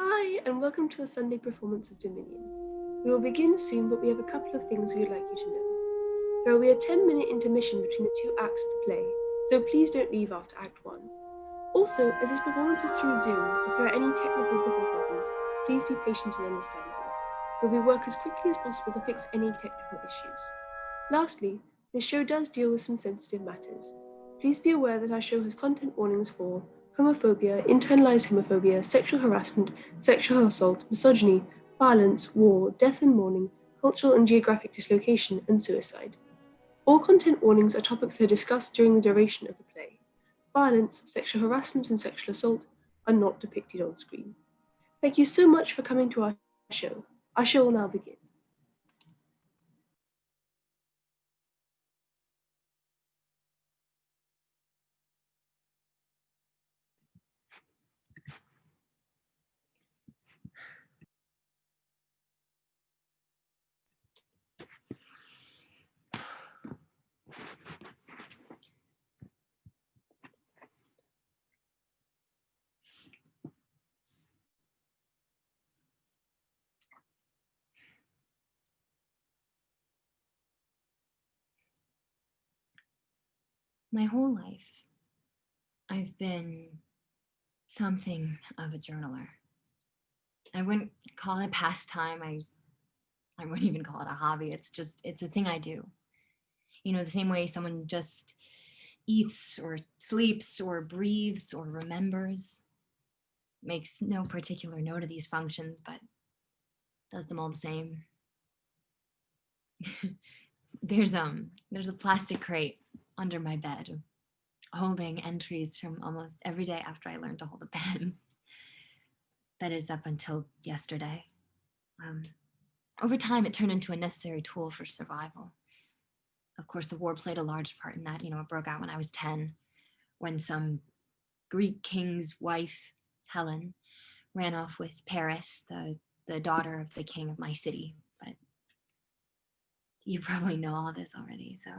Hi, and welcome to a Sunday performance of Dominion. We will begin soon, but we have a couple of things we would like you to know. There will be a 10-minute intermission between the two acts of the play, so please don't leave after Act 1. Also, as this performance is through Zoom, if there are any technical difficulties, please be patient and understanding. We will work as quickly as possible to fix any technical issues. Lastly, this show does deal with some sensitive matters. Please be aware that our show has content warnings for homophobia, internalized homophobia, sexual harassment, sexual assault, misogyny, violence, war, death and mourning, cultural and geographic dislocation, and suicide. All content warnings are topics that are discussed during the duration of the play. Violence, sexual harassment, and sexual assault are not depicted on screen. Thank you so much for coming to our show. Our show will now begin. My whole life, I've been something of a journaler. I wouldn't call it a pastime. I wouldn't even call it a hobby. It's a thing I do. You know, the same way someone just eats or sleeps or breathes or remembers, makes no particular note of these functions, but does them all the same. There's a plastic crate under my bed holding entries from almost every day after I learned to hold a pen. That is up until yesterday. Over time, it turned into a necessary tool for survival. Of course, the war played a large part in that. You know, it broke out when I was 10, when some Greek king's wife, Helen, ran off with Paris, the daughter of the king of my city. But you probably know all this already, so.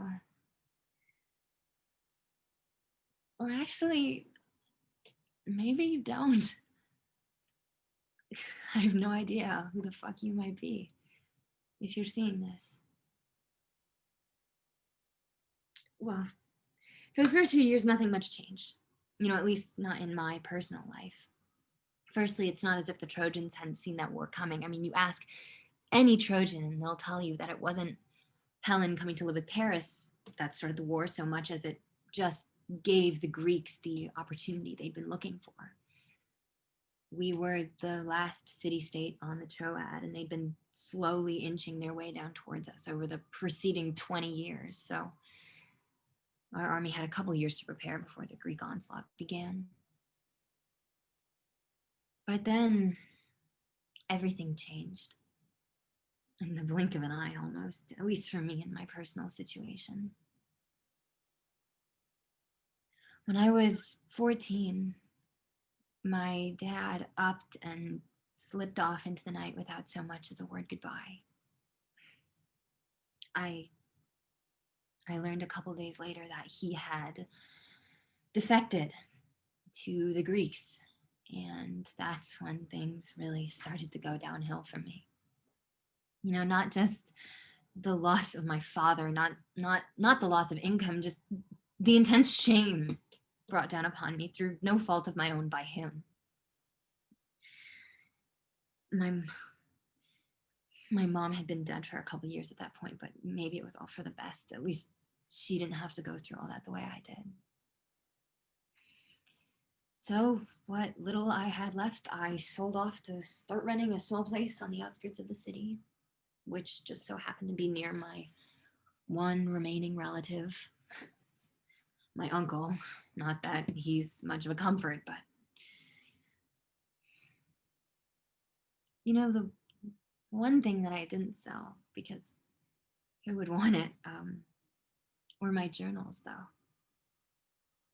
Or actually, maybe you don't. I have no idea who the fuck you might be if you're seeing this. Well, for the first few years, nothing much changed. You know, at least not in my personal life. Firstly, it's not as if the Trojans hadn't seen that war coming. I mean, you ask any Trojan and they'll tell you that it wasn't Helen coming to live with Paris that started the war so much as it just gave the Greeks the opportunity they'd been looking for. We were the last city-state on the Troad, and they'd been slowly inching their way down towards us over the preceding 20 years. So our army had a couple years to prepare before the Greek onslaught began. But then everything changed in the blink of an eye almost, at least for me in my personal situation. When I was 14, my dad upped and slipped off into the night without so much as a word goodbye. I learned a couple days later that he had defected to the Greeks, and that's when things really started to go downhill for me. You know, not just the loss of my father, not the loss of income, just the intense shame brought down upon me through no fault of my own by him. My mom had been dead for a couple years at that point, but maybe it was all for the best. At least she didn't have to go through all that the way I did. So what little I had left, I sold off to start renting a small place on the outskirts of the city, which just so happened to be near my one remaining relative, my uncle. Not that he's much of a comfort, but you know, the one thing that I didn't sell, because who would want it, were my journals, though.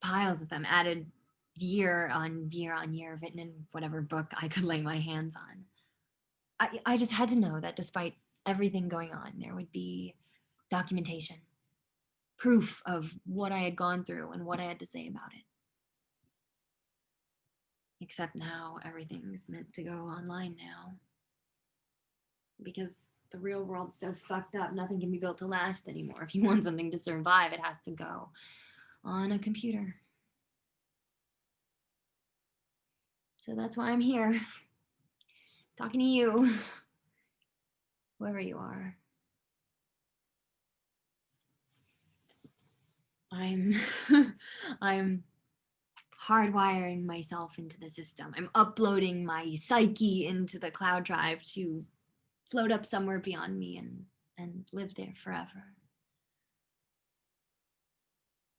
Piles of them, added year on year on year, written in whatever book I could lay my hands on. I just had to know that despite everything going on, there would be documentation, proof of what I had gone through and what I had to say about it. Except now everything's meant to go online now. Because the real world's so fucked up, nothing can be built to last anymore. If you want something to survive, it has to go on a computer. So that's why I'm here, talking to you, whoever you are. I'm hardwiring myself into the system. I'm uploading my psyche into the cloud drive to float up somewhere beyond me and live there forever.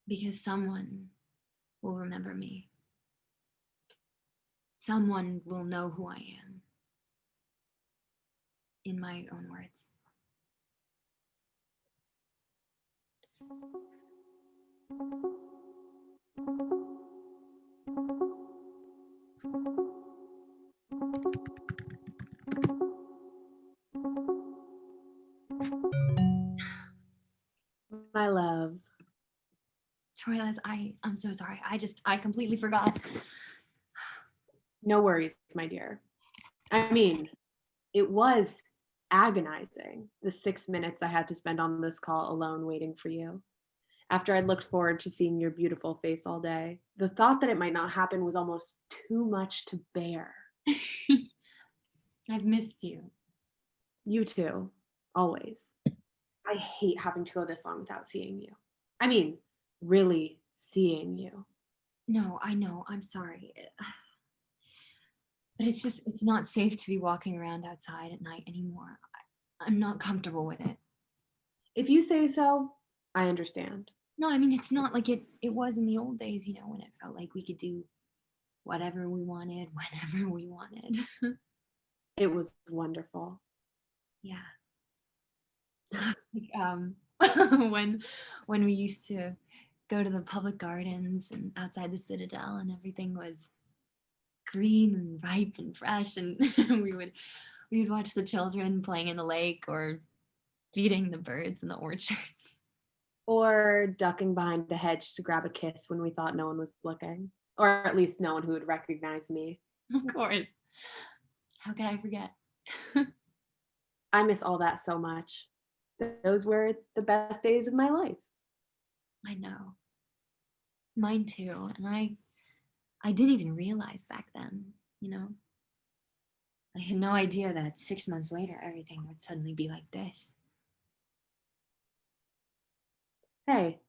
Because someone will remember me. Someone will know who I am. In my own words. My love. Troilus, I'm so sorry. I completely forgot. No worries, my dear. I mean, it was agonizing, the 6 minutes I had to spend on this call alone waiting for you. After I'd looked forward to seeing your beautiful face all day, the thought that it might not happen was almost too much to bear. I've missed you. You too, always. I hate having to go this long without seeing you. I mean, really seeing you. No, I know, I'm sorry. But it's not safe to be walking around outside at night anymore. I'm not comfortable with it. If you say so, I understand. No, I mean, it's not like it was in the old days, when it felt like we could do whatever we wanted, whenever we wanted. It was wonderful. Yeah. when we used to go to the public gardens and outside the Citadel and everything was green and ripe and fresh, and we would watch the children playing in the lake or feeding the birds in the orchards. Or ducking behind a hedge to grab a kiss when we thought no one was looking. Or at least no one who would recognize me. Of course. How could I forget? I miss all that so much. Those were the best days of my life. I know. Mine too. And I didn't even realize back then, I had no idea that 6 months later everything would suddenly be like this. Hey,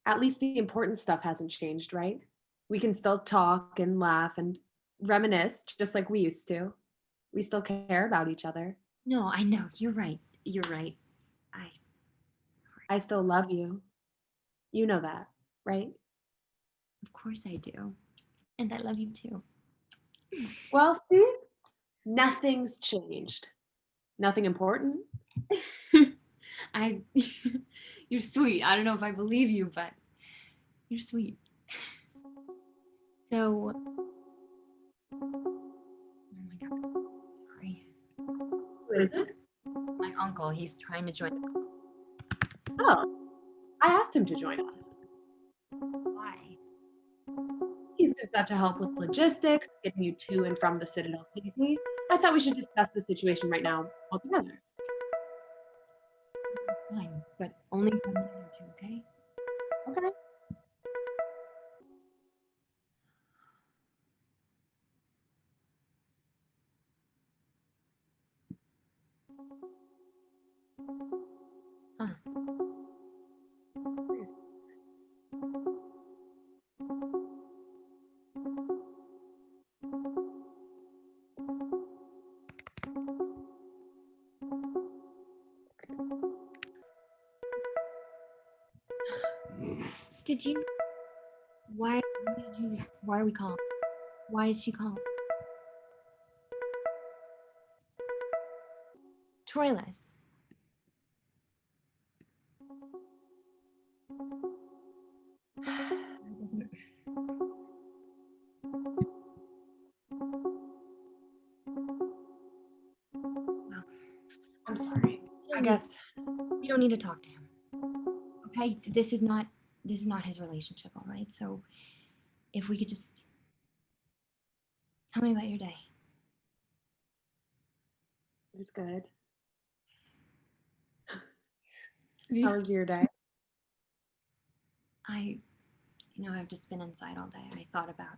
at least the important stuff hasn't changed, right? We can still talk and laugh and reminisce just like we used to. We still care about each other. No, I know. You're right. Sorry. I still love you. You know that, right? Of course I do. And I love you too. Well, see? Nothing's changed. Nothing important. You're sweet. I don't know if I believe you, but you're sweet. So, oh my God, sorry. Who is it? My uncle, he's trying to join the call. Oh, I asked him to join us. Why? He's been such a help with logistics, getting you to and from the Citadel safely. I thought we should discuss the situation right now altogether. Fine, but only for a minute or two, okay? Okay. Huh. Did you? Why are we calling? Why is she calling? Troilus. That doesn't. Well, I'm sorry. I guess we don't need to talk to him. Okay, this is not his relationship, all right? So if we could just Tell me about your day. It was good. You How was your day? I've just been inside all day. I thought about,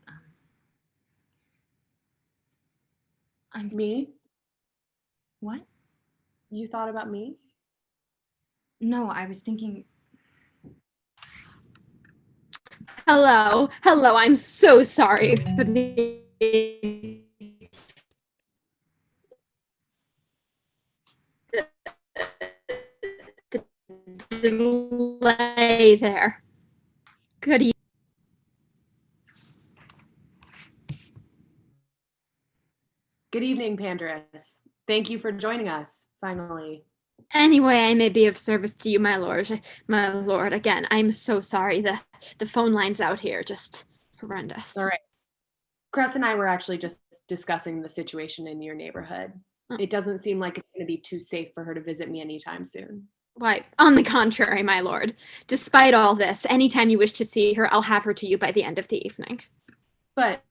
Me? What? You thought about me? No, I was thinking, Hello, I'm so sorry for the delay there. Good evening. Good evening, Pandarus. Thank you for joining us, finally. Anyway, I may be of service to you, my lord. My lord, again, I'm so sorry. The phone lines out here just horrendous. All right. Cress and I were actually just discussing the situation in your neighborhood. Oh. It doesn't seem like it's going to be too safe for her to visit me anytime soon. Why, on the contrary, my lord. Despite all this, anytime you wish to see her, I'll have her to you by the end of the evening. But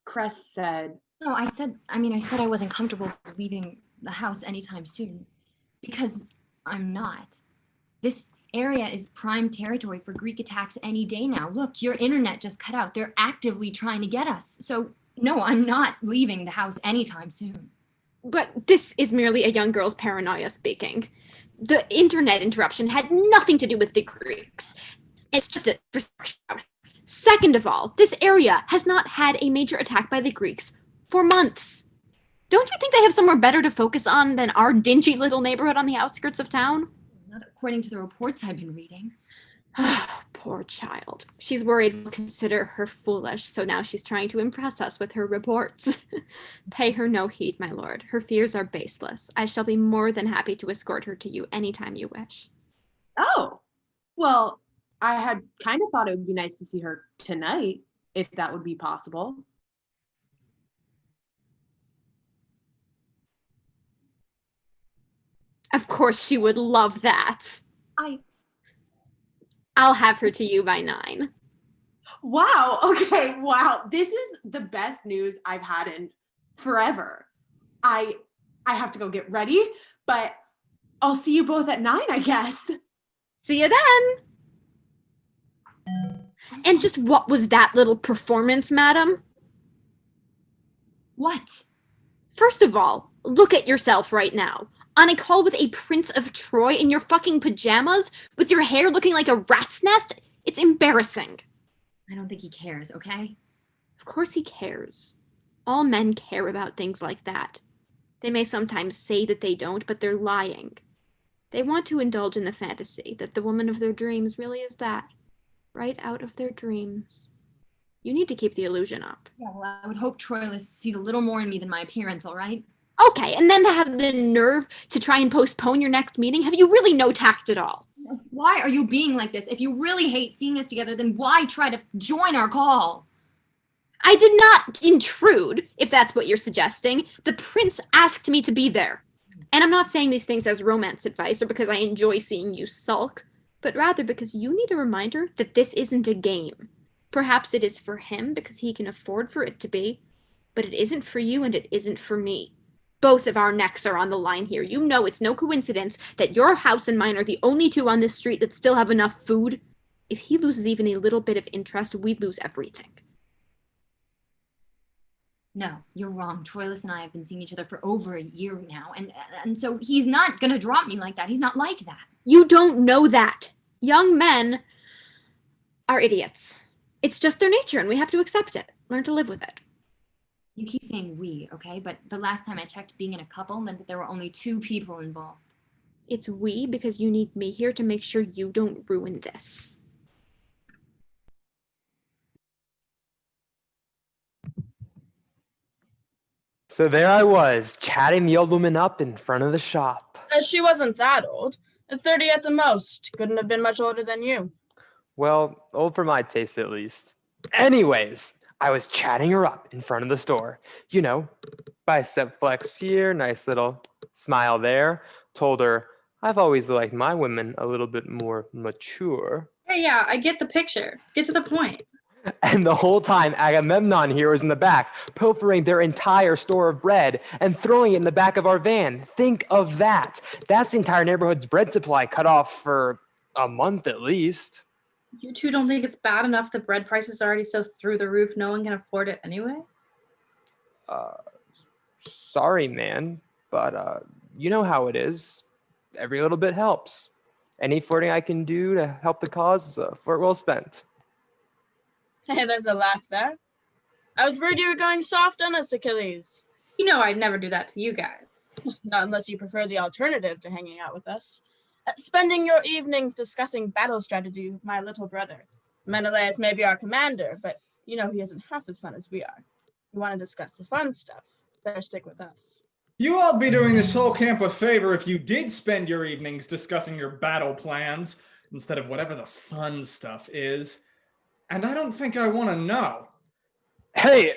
Cress said... No, I said I wasn't comfortable leaving the house anytime soon. Because I'm not. This area is prime territory for Greek attacks any day now. Look, your internet just cut out. They're actively trying to get us. So, no, I'm not leaving the house anytime soon. But this is merely a young girl's paranoia speaking. The internet interruption had nothing to do with the Greeks. It's just that... Second of all, this area has not had a major attack by the Greeks for months. Don't you think they have somewhere better to focus on than our dingy little neighborhood on the outskirts of town? Not according to the reports I've been reading. Poor child. She's worried we'll consider her foolish, so now she's trying to impress us with her reports. Pay her no heed, my lord. Her fears are baseless. I shall be more than happy to escort her to you anytime you wish. Oh, well, I had kind of thought it would be nice to see her tonight, if that would be possible. Of course she would love that. I'll have her to you by 9. Wow, okay, wow. This is the best news I've had in forever. I have to go get ready, but I'll see you both at 9, I guess. See you then. And just what was that little performance, madam? What? First of all, look at yourself right now. On a call with a prince of Troy in your fucking pajamas, with your hair looking like a rat's nest? It's embarrassing. I don't think he cares, okay? Of course he cares. All men care about things like that. They may sometimes say that they don't, but they're lying. They want to indulge in the fantasy that the woman of their dreams really is that. Right out of their dreams. You need to keep the illusion up. Yeah, well, I would hope Troilus sees a little more in me than my appearance, all right? Okay, and then to have the nerve to try and postpone your next meeting? Have you really no tact at all? Why are you being like this? If you really hate seeing us together, then why try to join our call? I did not intrude, if that's what you're suggesting. The prince asked me to be there. And I'm not saying these things as romance advice or because I enjoy seeing you sulk, but rather because you need a reminder that this isn't a game. Perhaps it is for him because he can afford for it to be, but it isn't for you and it isn't for me. Both of our necks are on the line here. You know it's no coincidence that your house and mine are the only two on this street that still have enough food. If he loses even a little bit of interest, we'd lose everything. No, you're wrong. Troilus and I have been seeing each other for over a year now, and so he's not gonna drop me like that. He's not like that. You don't know that. Young men are idiots. It's just their nature, and we have to accept it. Learn to live with it. You keep saying we, okay? But the last time I checked, being in a couple meant that there were only 2 people involved. It's we because you need me here to make sure you don't ruin this. So there I was, chatting the old woman up in front of the shop. She wasn't that old. 30 at the most. Couldn't have been much older than you. Well, old for my taste at least. Anyways, I was chatting her up in front of the store. You know, bicep flex here, nice little smile there. Told her, I've always liked my women a little bit more mature. Hey, yeah, I get the picture. Get to the point. And the whole time, Agamemmnon here was in the back, pilfering their entire store of bread and throwing it in the back of our van. Think of that. That's the entire neighborhood's bread supply cut off for a month at least. You two don't think it's bad enough the bread prices are already so through the roof no one can afford it anyway? Sorry, man, but you know how it is. Every little bit helps. Any flirting I can do to help the cause is a flirt well spent. Hey, there's a laugh there. I was worried you were going soft on us, Achilles. You know I'd never do that to you guys. Not unless you prefer the alternative to hanging out with us. Spending your evenings discussing battle strategy with my little brother. Menelaus may be our commander, but you know he isn't half as fun as we are. You want to discuss the fun stuff, better stick with us. You all be doing this whole camp a favor if you did spend your evenings discussing your battle plans instead of whatever the fun stuff is. And I don't think I want to know. Hey,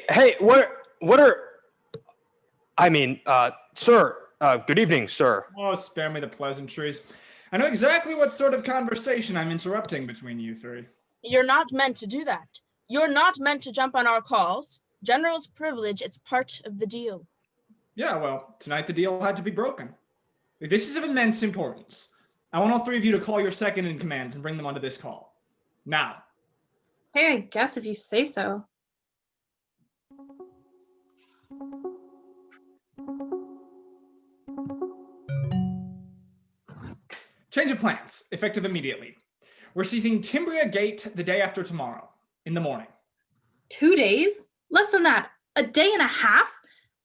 sir, good evening, sir. Oh, spare me the pleasantries. I know exactly what sort of conversation I'm interrupting between you three. You're not meant to do that. You're not meant to jump on our calls. General's privilege, it's part of the deal. Yeah, well, tonight the deal had to be broken. This is of immense importance. I want all three of you to call your second in commands and bring them onto this call. Now. Hey, I guess if you say so. Change of plans, effective immediately. We're seizing Timbria Gate the day after tomorrow, in the morning. 2 days? Less than that. A day and a half?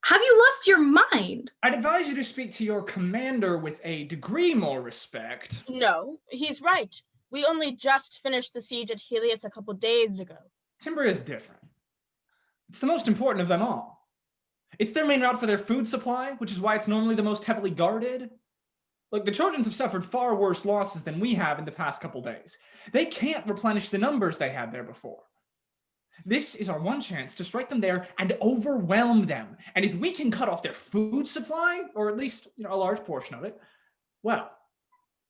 Have you lost your mind? I'd advise you to speak to your commander with a degree more respect. No, he's right. We only just finished the siege at Helios a couple days ago. Timbria is different. It's the most important of them all. It's their main route for their food supply, which is why it's normally the most heavily guarded. Look, the Trojans have suffered far worse losses than we have in the past couple days. They can't replenish the numbers they had there before. This is our one chance to strike them there and overwhelm them. And if we can cut off their food supply, or at least a large portion of it, well,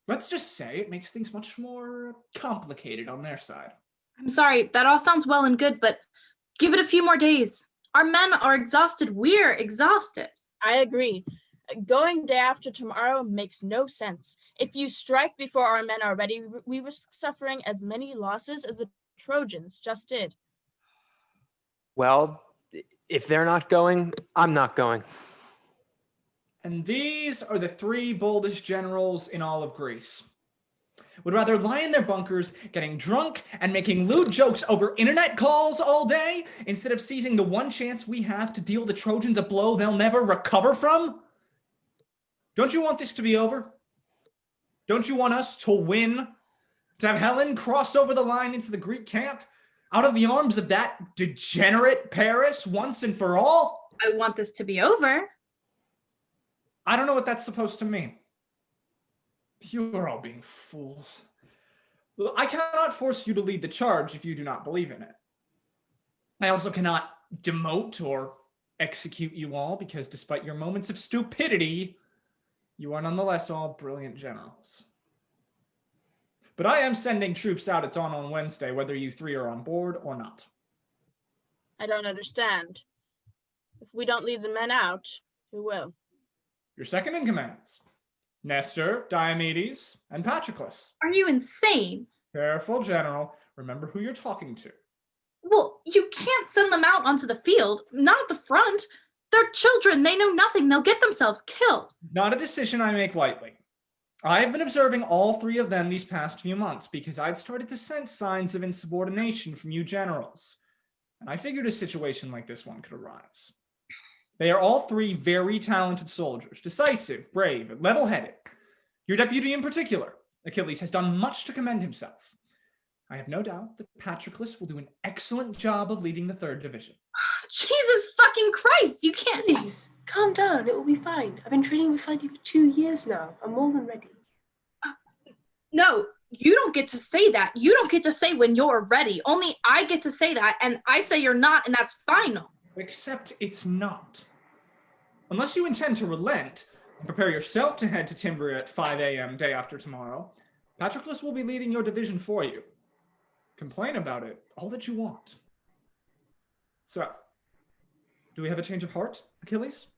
let's just say it makes things much more complicated on their side. I'm sorry, that all sounds well and good, but give it a few more days. Our men are exhausted. We're exhausted. I agree. Going day after tomorrow makes no sense. If you strike before our men are ready, we risk suffering as many losses as the Trojans just did. Well, if they're not going, I'm not going. And these are the three boldest generals in all of Greece. Would rather lie in their bunkers, getting drunk and making lewd jokes over internet calls all day, instead of seizing the one chance we have to deal the Trojans a blow they'll never recover from? Don't you want this to be over? Don't you want us to win? To have Helen cross over the line into the Greek camp? Out of the arms of that degenerate Paris once and for all? I want this to be over. I don't know what that's supposed to mean. You are all being fools. I cannot force you to lead the charge if you do not believe in it. I also cannot demote or execute you all because despite your moments of stupidity, you are nonetheless all brilliant generals. But I am sending troops out at dawn on Wednesday, whether you three are on board or not. I don't understand. If we don't lead the men out, who will? Your second in commands. Nestor, Diomedes, and Patroclus. Are you insane? Careful, General. Remember who you're talking to. Well, you can't send them out onto the field, not at the front. They're children. They know nothing. They'll get themselves killed. Not a decision I make lightly. I have been observing all three of them these past few months because I'd started to sense signs of insubordination from you generals. And I figured a situation like this one could arise. They are all three very talented soldiers, decisive, brave, and level-headed. Your deputy in particular, Achilles, has done much to commend himself. I have no doubt that Patroclus will do an excellent job of leading the 3rd Division. Jesus fucking Christ, you can't. Please, calm down. It will be fine. I've been training beside you for 2 years now. I'm more than ready. No, you don't get to say that. You don't get to say when you're ready. Only I get to say that, and I say you're not, and that's final. Except it's not. Unless you intend to relent and prepare yourself to head to Timbria at 5 a.m. day after tomorrow, Patroclus will be leading your division for you. Complain about it all that you want. So, do we have a change of heart, Achilles?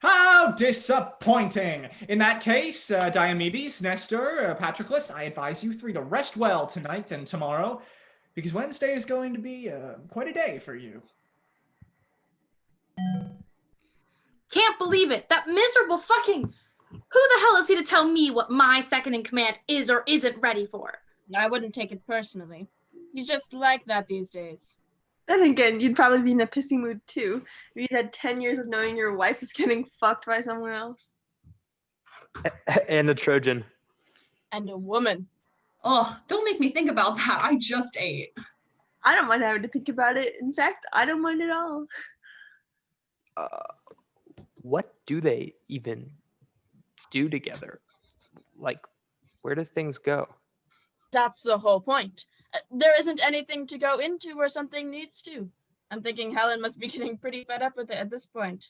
How disappointing! In that case, Diomedes, Nestor, Patroclus, I advise you three to rest well tonight and tomorrow, because Wednesday is going to be quite a day for you. Can't believe it. That miserable fucking... Who the hell is he to tell me what my second in command is or isn't ready for? I wouldn't take it personally. He's just like that these days. Then again, you'd probably be in a pissy mood too if you'd had 10 years of knowing your wife is getting fucked by someone else. And a Trojan. And a woman. Oh, don't make me think about that. I just ate. I don't mind having to think about it. In fact, I don't mind at all. What do they even do together? Like, where do things go? That's the whole point. There isn't anything to go into where something needs to. I'm thinking Helen must be getting pretty fed up with it at this point.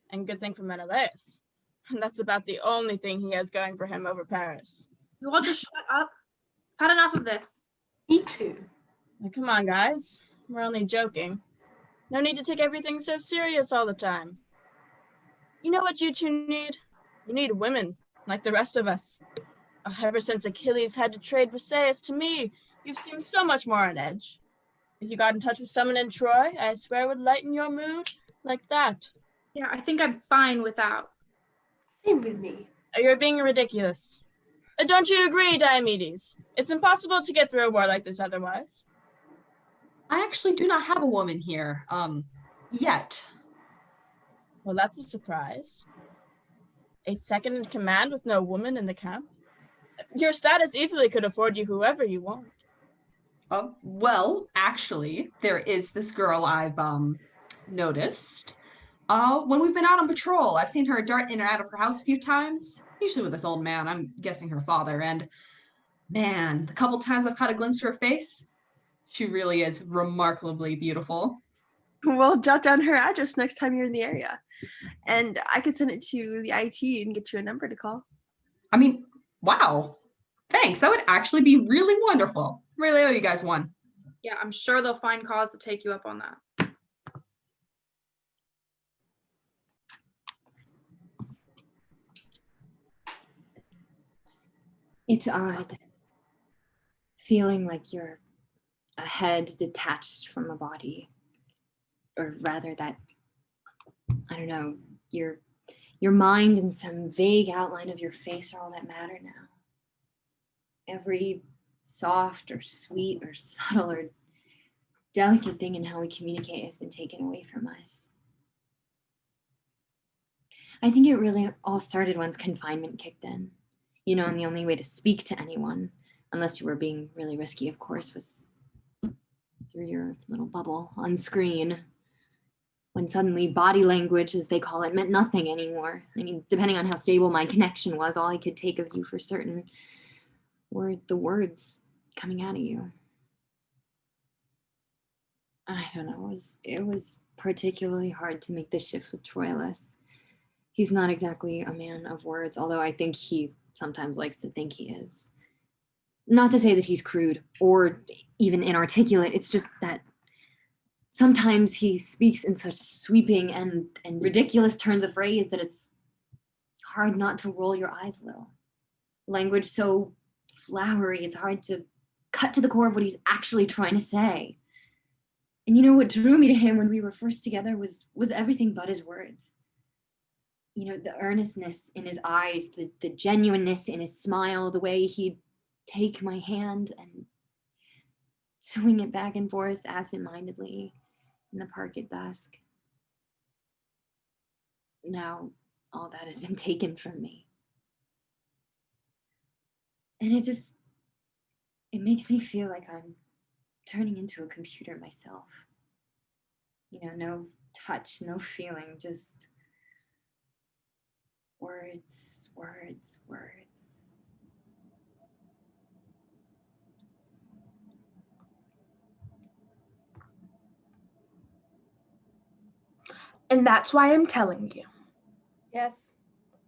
And good thing for Menelaus. And that's about the only thing he has going for him over Paris. You all just shut up. Had enough of this. Me too. Now, come on, guys. We're only joking. No need to take everything so serious all the time. You know what you two need? You need women, like the rest of us. Ever since Achilles had to trade Briseis to me, you've seemed so much more on edge. If you got in touch with someone in Troy, I swear it would lighten your mood like that. Yeah, I think I'm fine without. Same with me. You're being ridiculous. Don't you agree, Diomedes? It's impossible to get through a war like this otherwise. I actually do not have a woman here, yet. Well, that's a surprise. A second in command with no woman in the camp? Your status easily could afford you whoever you want. Well, actually, there is this girl I've noticed. When we've been out on patrol, I've seen her dart in and out of her house a few times, usually with this old man, I'm guessing her father, and man, the couple times I've caught a glimpse of her face, she really is remarkably beautiful. Well, jot down her address next time you're in the area. And I could send it to the IT and get you a number to call. I mean, wow. Thanks. That would actually be really wonderful. Really owe you guys one. Yeah, I'm sure they'll find cause to take you up on that. It's odd. Feeling like you're a head detached from a body. Or rather that, I don't know, your mind and some vague outline of your face are all that matter now. Every soft or sweet or subtle or delicate thing in how we communicate has been taken away from us. I think it really all started once confinement kicked in. You know, and the only way to speak to anyone, unless you were being really risky, of course, was through your little bubble on screen. When suddenly body language, as they call it, meant nothing anymore. I mean, depending on how stable my connection was, all I could take of you for certain were the words coming out of you. I don't know, it was particularly hard to make the shift with Troilus. He's not exactly a man of words, although I think he sometimes likes to think he is. Not to say that he's crude or even inarticulate, it's just that sometimes he speaks in such sweeping and ridiculous turns of phrase that it's hard not to roll your eyes a little. Language so flowery, it's hard to cut to the core of what he's actually trying to say. And you know what drew me to him when we were first together was everything but his words. You know, the earnestness in his eyes, the genuineness in his smile, the way he'd take my hand and swing it back and forth absentmindedly in the park at dusk. Now, all that has been taken from me. And it makes me feel like I'm turning into a computer myself. You know, no touch, no feeling, just words, words, words. And that's why I'm telling you. Yes,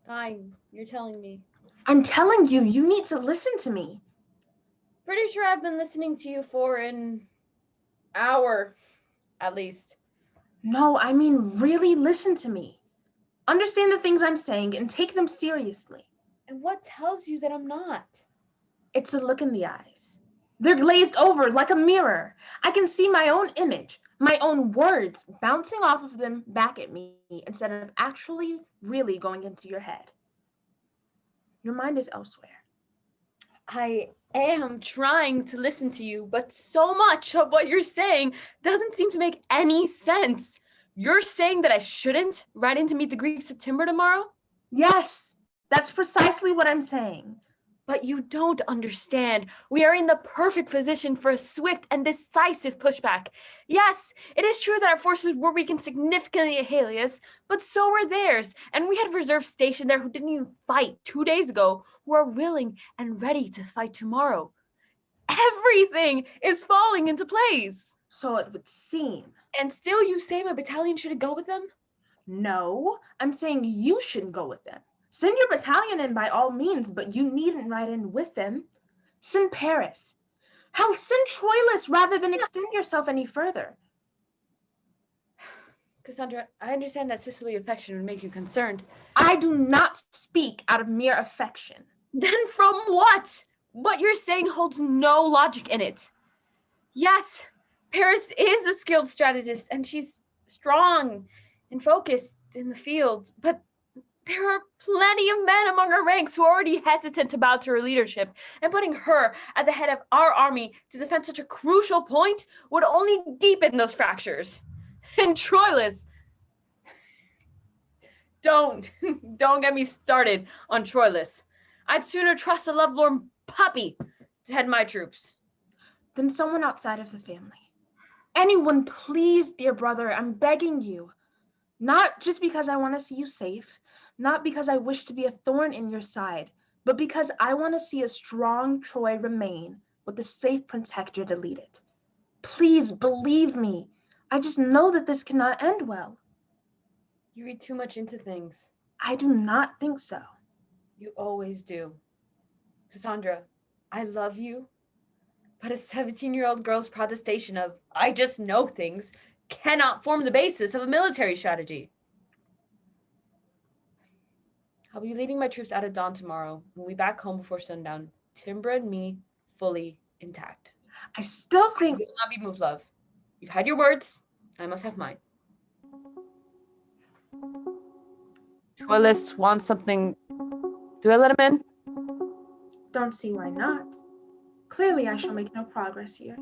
fine. You're telling me. I'm telling you, you need to listen to me. Pretty sure I've been listening to you for an hour. at least. No, I mean really listen to me. Understand the things I'm saying and take them seriously. And what tells you that I'm not? It's a look in the eyes. They're glazed over like a mirror. I can see my own image, my own words bouncing off of them back at me instead of actually really going into your head. Your mind is elsewhere. I am trying to listen to you, but so much of what you're saying doesn't seem to make any sense. You're saying that I shouldn't ride in to meet the Greeks at Timber tomorrow? Yes, that's precisely what I'm saying. But you don't understand. We are in the perfect position for a swift and decisive pushback. Yes, it is true that our forces were weakened significantly at Helios, but so were theirs. And we had reserves stationed there who didn't even fight 2 days ago, who are willing and ready to fight tomorrow. Everything is falling into place. So it would seem. And still you say my battalion should go with them? No, I'm saying you should go with them. Send your battalion in by all means, but you needn't ride in with them. Send Paris. Hell, send Troilus rather than extend yourself any further. Cassandra, I understand that sisterly affection would make you concerned. I do not speak out of mere affection. Then from what? What you're saying holds no logic in it. Yes, Paris is a skilled strategist, and she's strong and focused in the field, but there are plenty of men among our ranks who are already hesitant to bow to her leadership, and putting her at the head of our army to defend such a crucial point would only deepen those fractures. And Troilus, don't get me started on Troilus. I'd sooner trust a lovelorn puppy to head my troops. Then someone outside of the family. Anyone, please, dear brother, I'm begging you. Not just because I want to see you safe, not because I wish to be a thorn in your side, but because I want to see a strong Troy remain with the safe Prince Hector to lead it. Please believe me. I just know that this cannot end well. You read too much into things. I do not think so. You always do. Cassandra, I love you, but a 17-year-old girl's protestation of, I just know things, cannot form the basis of a military strategy. I'll be leading my troops out at dawn tomorrow. We'll be back home before sundown. Timber and me fully intact. I still think... I will not be moved, love. You've had your words. I must have mine. Troilus wants something. Do I let him in? Don't see why not. Clearly, I shall make no progress here.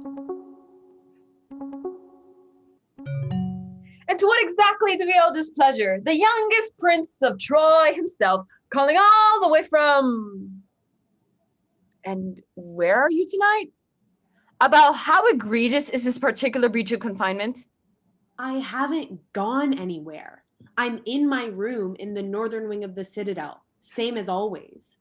And to what exactly do we owe this pleasure? The youngest prince of Troy himself, calling all the way from... And where are you tonight? About how egregious is this particular breach of confinement? I haven't gone anywhere. I'm in my room in the northern wing of the Citadel, same as always.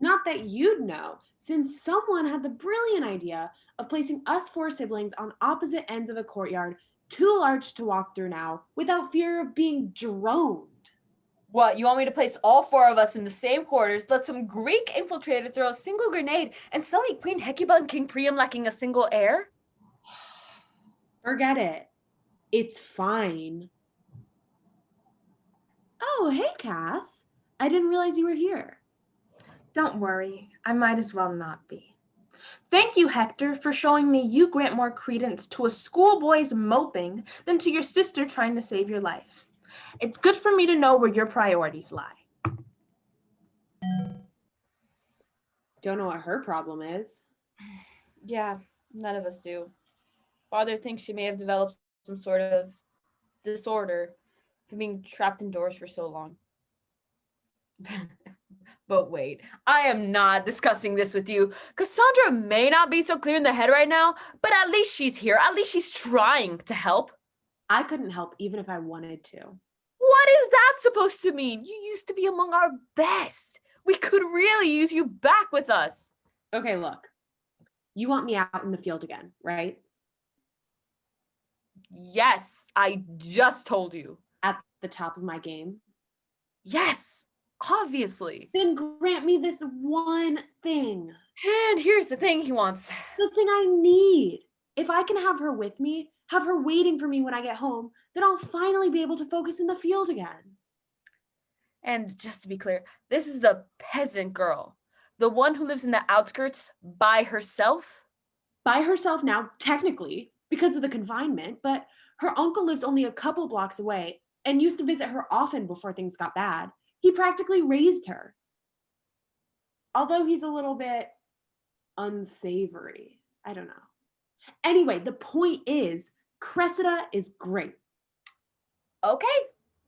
Not that you'd know, since someone had the brilliant idea of placing us 4 siblings on opposite ends of a courtyard too large to walk through now without fear of being droned. What, you want me to place all 4 of us in the same quarters, let some Greek infiltrator throw a single grenade, and sully Queen Hecuba and King Priam lacking a single heir? Forget it. It's fine. Oh, hey, Cass. I didn't realize you were here. Don't worry, I might as well not be. Thank you, Hector, for showing me you grant more credence to a schoolboy's moping than to your sister trying to save your life. It's good for me to know where your priorities lie. Don't know what her problem is. Yeah, none of us do. Father thinks she may have developed some sort of disorder from being trapped indoors for so long. But wait, I am not discussing this with you. Cassandra may not be so clear in the head right now, but at least she's here. At least she's trying to help. I couldn't help even if I wanted to. What is that supposed to mean? You used to be among our best. We could really use you back with us. Okay, look. You want me out in the field again, right? Yes, I just told you. At the top of my game? Yes, obviously. Then grant me this one thing. And here's the thing he wants. The thing I need. If I can have her with me, have her waiting for me when I get home, then I'll finally be able to focus in the field again. And just to be clear, this is the peasant girl, the one who lives in the outskirts by herself? By herself now, technically, because of the confinement, but her uncle lives only a couple blocks away and used to visit her often before things got bad. He practically raised her. Although he's a little bit unsavory. I don't know. Anyway, the point is, Cressida is great. Okay,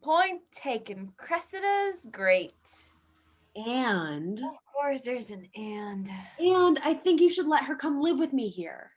point taken. Cressida's great. And Of course, there's an and. I think you should let her come live with me here.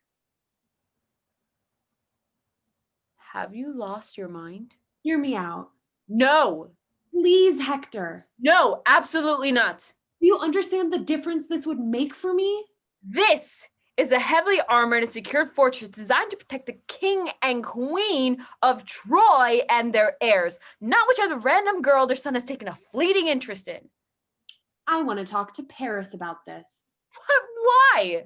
Have you lost your mind? Hear me out. No. Please, Hector. No, absolutely not. Do you understand the difference this would make for me? This is a heavily armored and secured fortress designed to protect the king and queen of Troy and their heirs, not whichever random girl their son has taken a fleeting interest in. I want to talk to Paris about this. Why?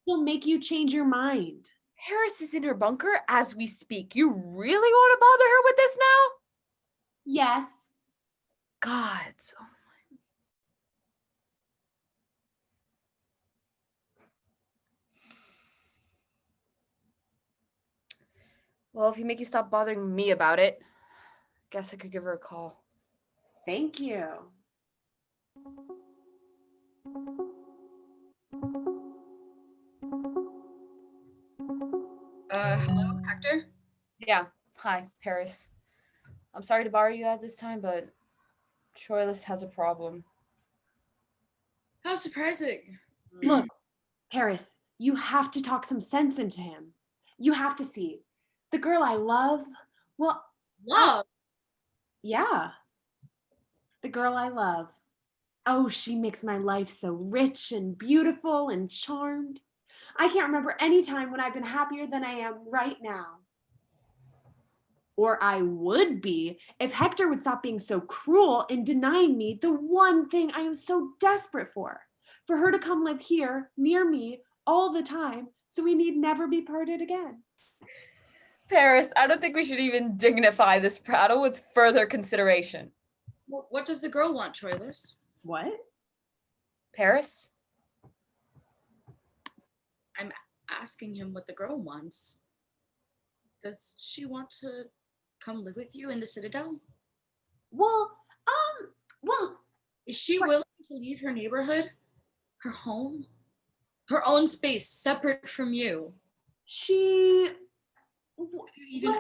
He'll make you change your mind. Paris is in her bunker as we speak. You really want to bother her with this now? Yes. God. Oh my. Well, if you make you stop bothering me about it, guess I could give her a call. Thank you. Hello, Hector? Yeah. Hi, Paris. I'm sorry to bother you at this time, but Troilus has a problem. How surprising. Look, Paris, you have to talk some sense into him. You have to see. The girl I love, well... Love? Yeah. The girl I love. Oh, she makes my life so rich and beautiful and charmed. I can't remember any time when I've been happier than I am right now. Or I would be if Hector would stop being so cruel and denying me the one thing I am so desperate for her to come live here near me all the time so we need never be parted again. Paris, I don't think we should even dignify this prattle with further consideration. What does the girl want, Troilus? What? Paris? I'm asking him what the girl wants. Does she want to come live with you in the Citadel? Well, is she willing to leave her neighborhood, her home, her own space separate from you? She... Even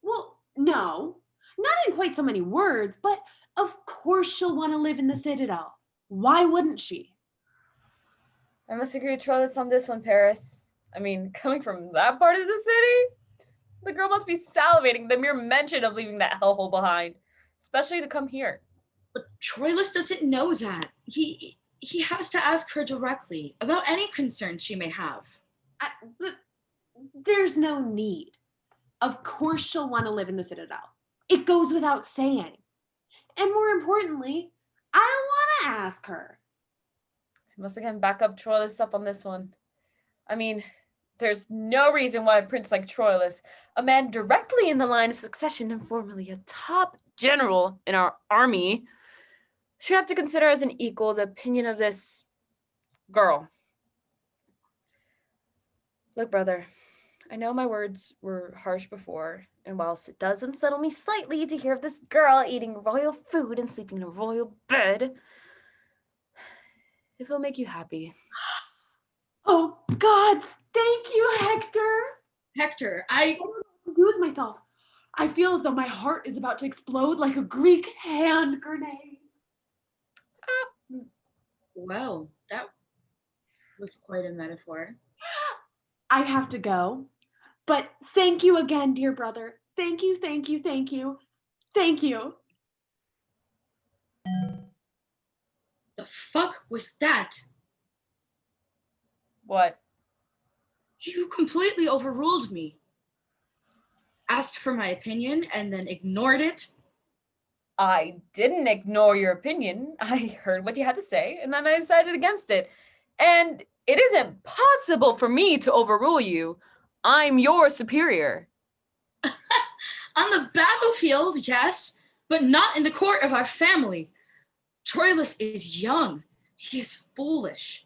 well, no, not in quite so many words, but of course she'll want to live in the Citadel. Why wouldn't she? I must agree with Troilus on this one, Paris. I mean, coming from that part of the city, the girl must be salivating the mere mention of leaving that hellhole behind, especially to come here. But Troilus doesn't know that. He has to ask her directly about any concern she may have. But there's no need. Of course she'll want to live in the Citadel. It goes without saying. And more importantly, I don't want to ask her. I must again back up Troilus up on this one. I mean, there's no reason why a prince like Troilus, a man directly in the line of succession and formerly a top general in our army, should have to consider as an equal the opinion of this girl. Look, brother, I know my words were harsh before, and whilst it does unsettle me slightly to hear of this girl eating royal food and sleeping in a royal bed, if it'll make you happy. Oh, gods, thank you, Hector. Hector, I don't know what to do with myself. I feel as though my heart is about to explode like a Greek hand grenade. Well, that was quite a metaphor. I have to go, but thank you again, dear brother. Thank you, thank you, thank you, thank you. The fuck was that? What? You completely overruled me. Asked for my opinion and then ignored it. I didn't ignore your opinion. I heard what you had to say, and then I decided against it. And it isn't possible for me to overrule you. I'm your superior. On the battlefield, yes, but not in the court of our family. Troilus is young. He is foolish.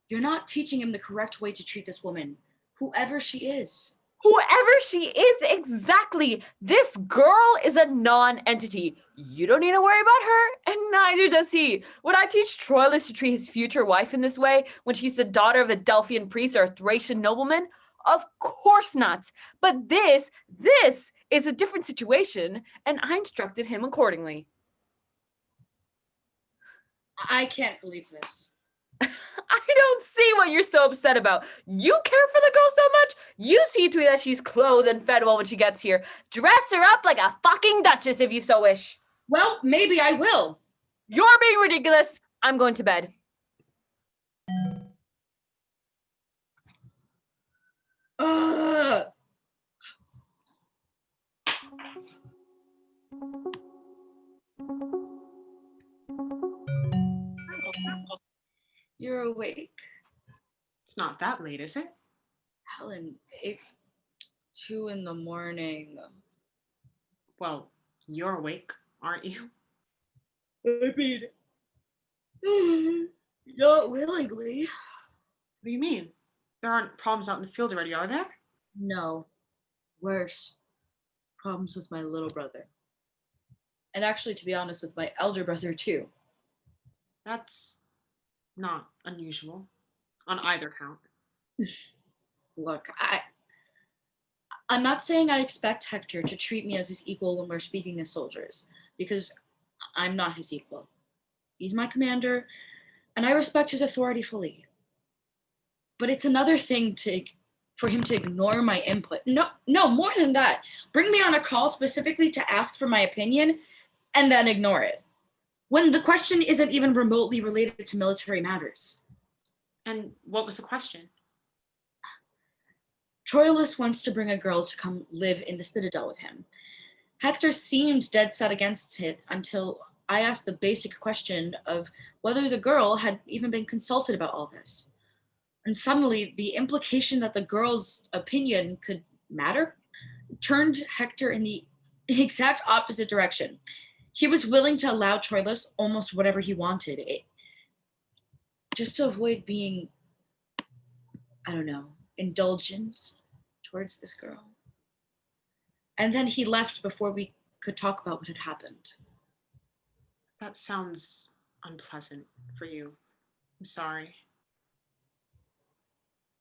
You're not teaching him the correct way to treat this woman, whoever she is. Whoever she is, exactly. This girl is a non-entity. You don't need to worry about her, and neither does he. Would I teach Troilus to treat his future wife in this way when she's the daughter of a Delphian priest or a Thracian nobleman? Of course not. But this is a different situation, and I instructed him accordingly. I can't believe this. I don't see what you're so upset about. You care for the girl so much? You see to it that she's clothed and fed well when she gets here. Dress her up like a fucking duchess if you so wish. Well, maybe I will. You're being ridiculous. I'm going to bed. You're awake. It's not that late, is it? Helen, it's 2 a.m. Well, you're awake, aren't you? I mean, not willingly. What do you mean? There aren't problems out in the field already, are there? No. Worse. Problems with my little brother. And actually, to be honest, with my elder brother, too. That's not unusual on either count. Look, I'm not saying I expect Hector to treat me as his equal when we're speaking as soldiers, because I'm not his equal. He's my commander, and I respect his authority fully. But it's another thing for him to ignore my input. No, more than that. Bring me on a call specifically to ask for my opinion, and then ignore it, when the question isn't even remotely related to military matters. And what was the question? Troilus wants to bring a girl to come live in the citadel with him. Hector seemed dead set against it until I asked the basic question of whether the girl had even been consulted about all this. And suddenly, the implication that the girl's opinion could matter turned Hector in the exact opposite direction. He was willing to allow Troilus almost whatever he wanted, just to avoid being, indulgent towards this girl. And then he left before we could talk about what had happened. That sounds unpleasant for you. I'm sorry.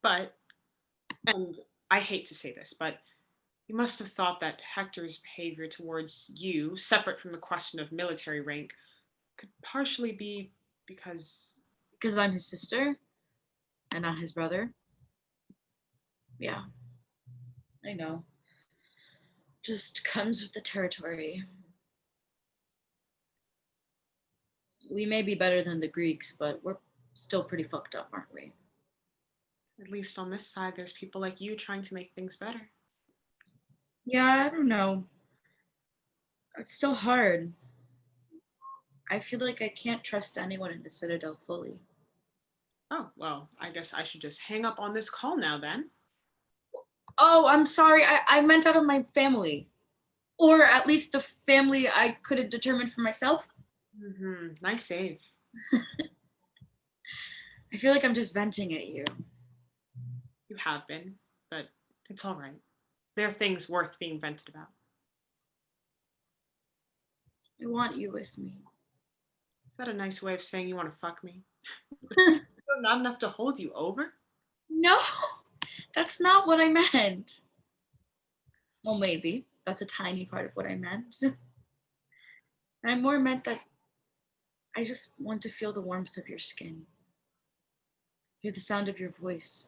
But, and I hate to say this, but you must have thought that Hector's behavior towards you, separate from the question of military rank, could partially be because I'm his sister and not his brother. Yeah, I know. Just comes with the territory. We may be better than the Greeks, but we're still pretty fucked up, aren't we? At least on this side, there's people like you trying to make things better. Yeah, I don't know. It's still hard. I feel like I can't trust anyone in the Citadel fully. Oh, well, I guess I should just hang up on this call now then. Oh, I'm sorry. I meant out of my family. Or at least the family I couldn't determine for myself. Nice save. I feel like I'm just venting at you. You have been, but it's all right. There are things worth being vented about. I want you with me. Is that a nice way of saying you want to fuck me? Not enough to hold you over? No, that's not what I meant. Well, maybe. That's a tiny part of what I meant. I more meant that I just want to feel the warmth of your skin. Hear the sound of your voice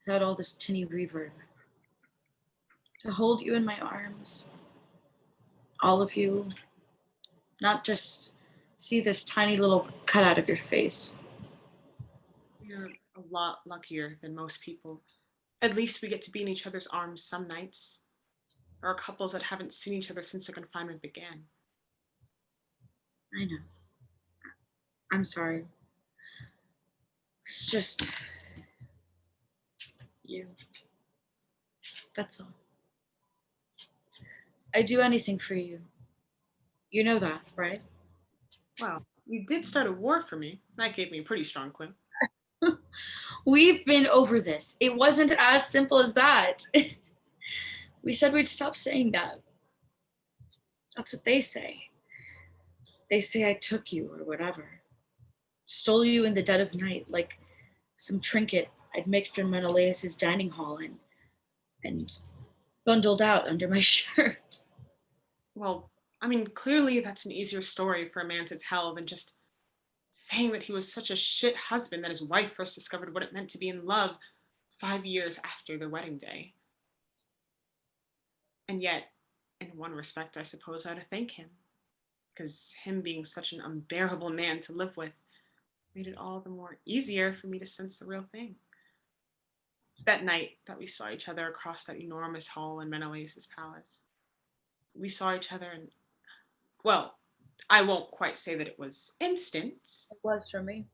without all this tinny reverb. To hold you in my arms. All of you. Not just see this tiny little cutout of your face. You're a lot luckier than most people. At least we get to be in each other's arms some nights. There are couples that haven't seen each other since the confinement began. I know. I'm sorry. It's just you. That's all. I'd do anything for you. You know that, right? Wow, you did start a war for me. That gave me a pretty strong clue. We've been over this. It wasn't as simple as that. We said we'd stop saying that. That's what they say. They say I took you or whatever. Stole you in the dead of night, like some trinket I'd mixed from Menelaus' dining hall and bundled out under my shirt. Well, I mean, clearly that's an easier story for a man to tell than just saying that he was such a shit husband that his wife first discovered what it meant to be in love 5 years after their wedding day. And yet, in one respect, I suppose I ought to thank him, because him being such an unbearable man to live with made it all the more easier for me to sense the real thing. That night that we saw each other across that enormous hall in Menelaus' palace, we saw each other and, well, I won't quite say that it was instant. It was for me.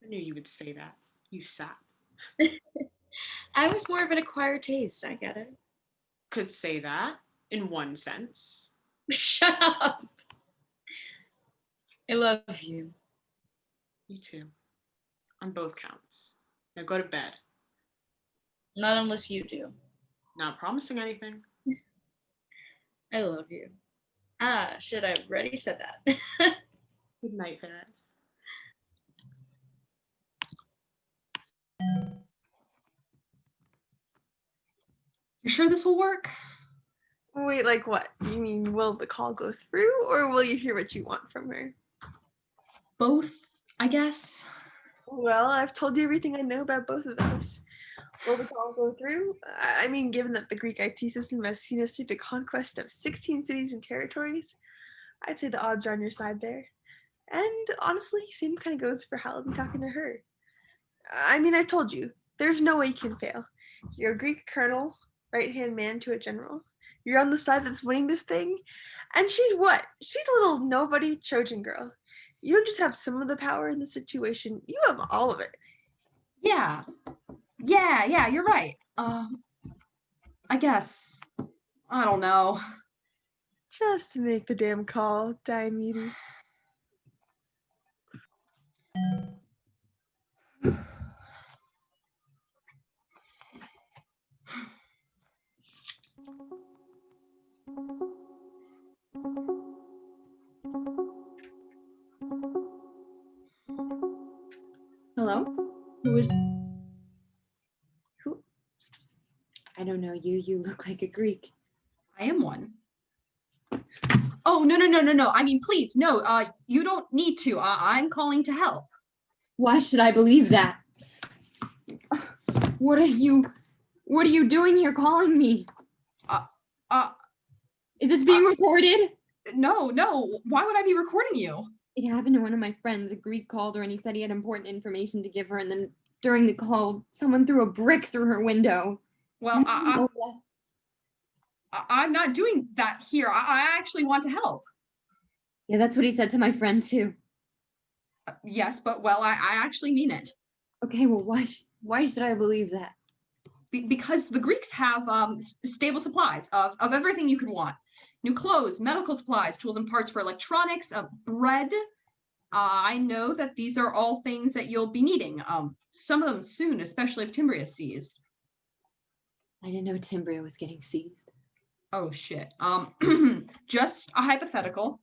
I knew you would say that, you sap. I was more of an acquired taste, I get it. Could say that, in one sense. Shut up. I love you. You too. On both counts. Now go to bed. Not unless you do. Not promising anything. I love you. Ah, shit, I've already said that. Good night, Paris. You sure this will work? Wait, like what? You mean will the call go through, or will you hear what you want from her? Both, I guess. Well, I've told you everything I know about both of those. Will the call go through? I mean, given that the Greek IT system has seen us through the conquest of 16 cities and territories, I'd say the odds are on your side there. And honestly, same kind of goes for how I'll be talking to her. I mean, I told you, there's no way you can fail. You're a Greek colonel, right-hand man to a general. You're on the side that's winning this thing. And she's what? She's a little nobody Trojan girl. You don't just have some of the power in the situation, you have all of it. Yeah, you're right. I guess. I don't know. Just to make the damn call, Diomedes. Hello? Who is... Who? I don't know you. You look like a Greek. I am one. Oh, no. I mean, please, no, you don't need to. I'm calling to help. Why should I believe that? What are you doing here calling me? Is this being recorded? No. Why would I be recording you? It happened to one of my friends. A Greek called her and he said he had important information to give her. And then during the call, someone threw a brick through her window. Well, I'm not doing that here. I actually want to help. Yeah, that's what he said to my friend too. Yes, but well, I actually mean it. Okay, well, why should I believe that? Because the Greeks have stable supplies of everything you could want. New clothes, medical supplies, tools and parts for electronics, bread. I know that these are all things that you'll be needing. Some of them soon, especially if Timbria is seized. I didn't know Timbria was getting seized. Oh shit. Just a hypothetical.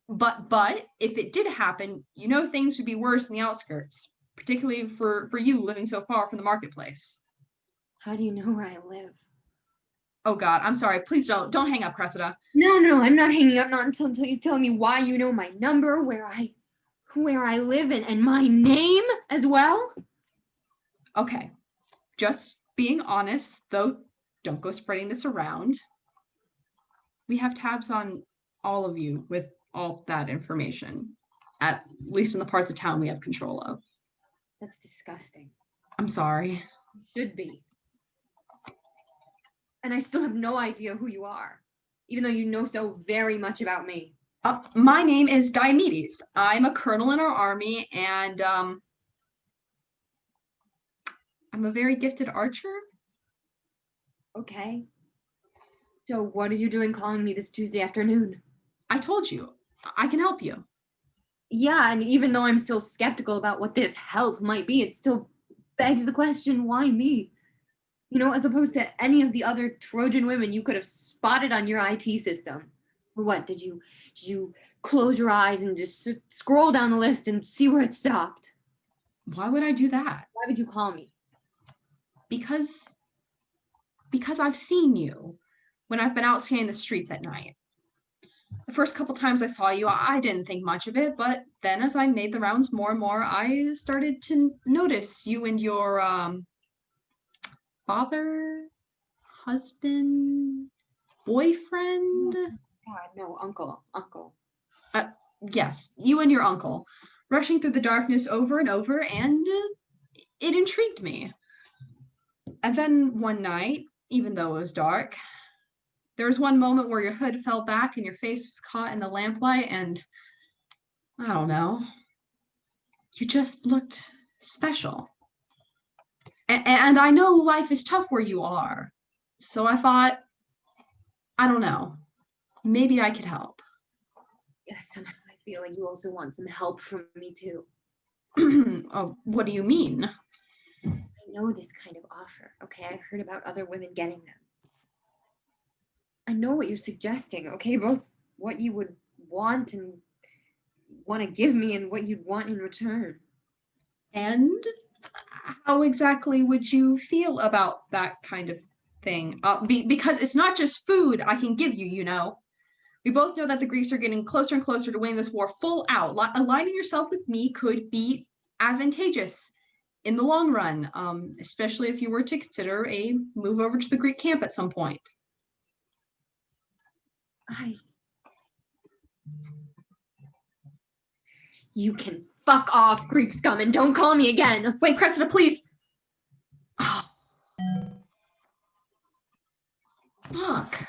But if it did happen, you know things would be worse in the outskirts, particularly for you living so far from the marketplace. How do you know where I live? Oh God, I'm sorry. Please don't hang up, Cressida. No, I'm not hanging up. Not until you tell me why you know my number, where I live, and my name as well. Okay, just being honest, though. Don't go spreading this around. We have tabs on all of you with all that information, at least in the parts of town we have control of. That's disgusting. I'm sorry. It should be. And I still have no idea who you are, even though you know so very much about me. My name is Diomedes. I'm a colonel in our army, and I'm a very gifted archer. Okay. So what are you doing calling me this Tuesday afternoon? I told you, I can help you. Yeah, and even though I'm still skeptical about what this help might be, it still begs the question, why me? You know, as opposed to any of the other Trojan women you could have spotted on your IT system. Or what, did you close your eyes and just scroll down the list and see where it stopped? Why would I do that? Why would you call me? Because I've seen you when I've been out scanning the streets at night. The first couple times I saw you, I didn't think much of it, but then as I made the rounds more and more, I started to notice you and your father, husband, boyfriend. God, no, uncle. Yes, you and your uncle, rushing through the darkness over and over, and it intrigued me. And then one night, even though it was dark, there was one moment where your hood fell back and your face was caught in the lamplight, and I don't know, you just looked special. And I know life is tough where you are, so I thought, I don't know, maybe I could help. Yes, somehow I feel like you also want some help from me too. Oh, what do you mean? I know this kind of offer, okay? I've heard about other women getting them. I know what you're suggesting, okay? Both what you would want and want to give me and what you'd want in return. And how exactly would you feel about that kind of thing? Because it's not just food I can give you, you know. We both know that the Greeks are getting closer and closer to winning this war full out. Aligning yourself with me could be advantageous in the long run, especially if you were to consider a move over to the Greek camp at some point. You can fuck off, Greek scum, and don't call me again. Wait, Cressida, please. Oh. Fuck.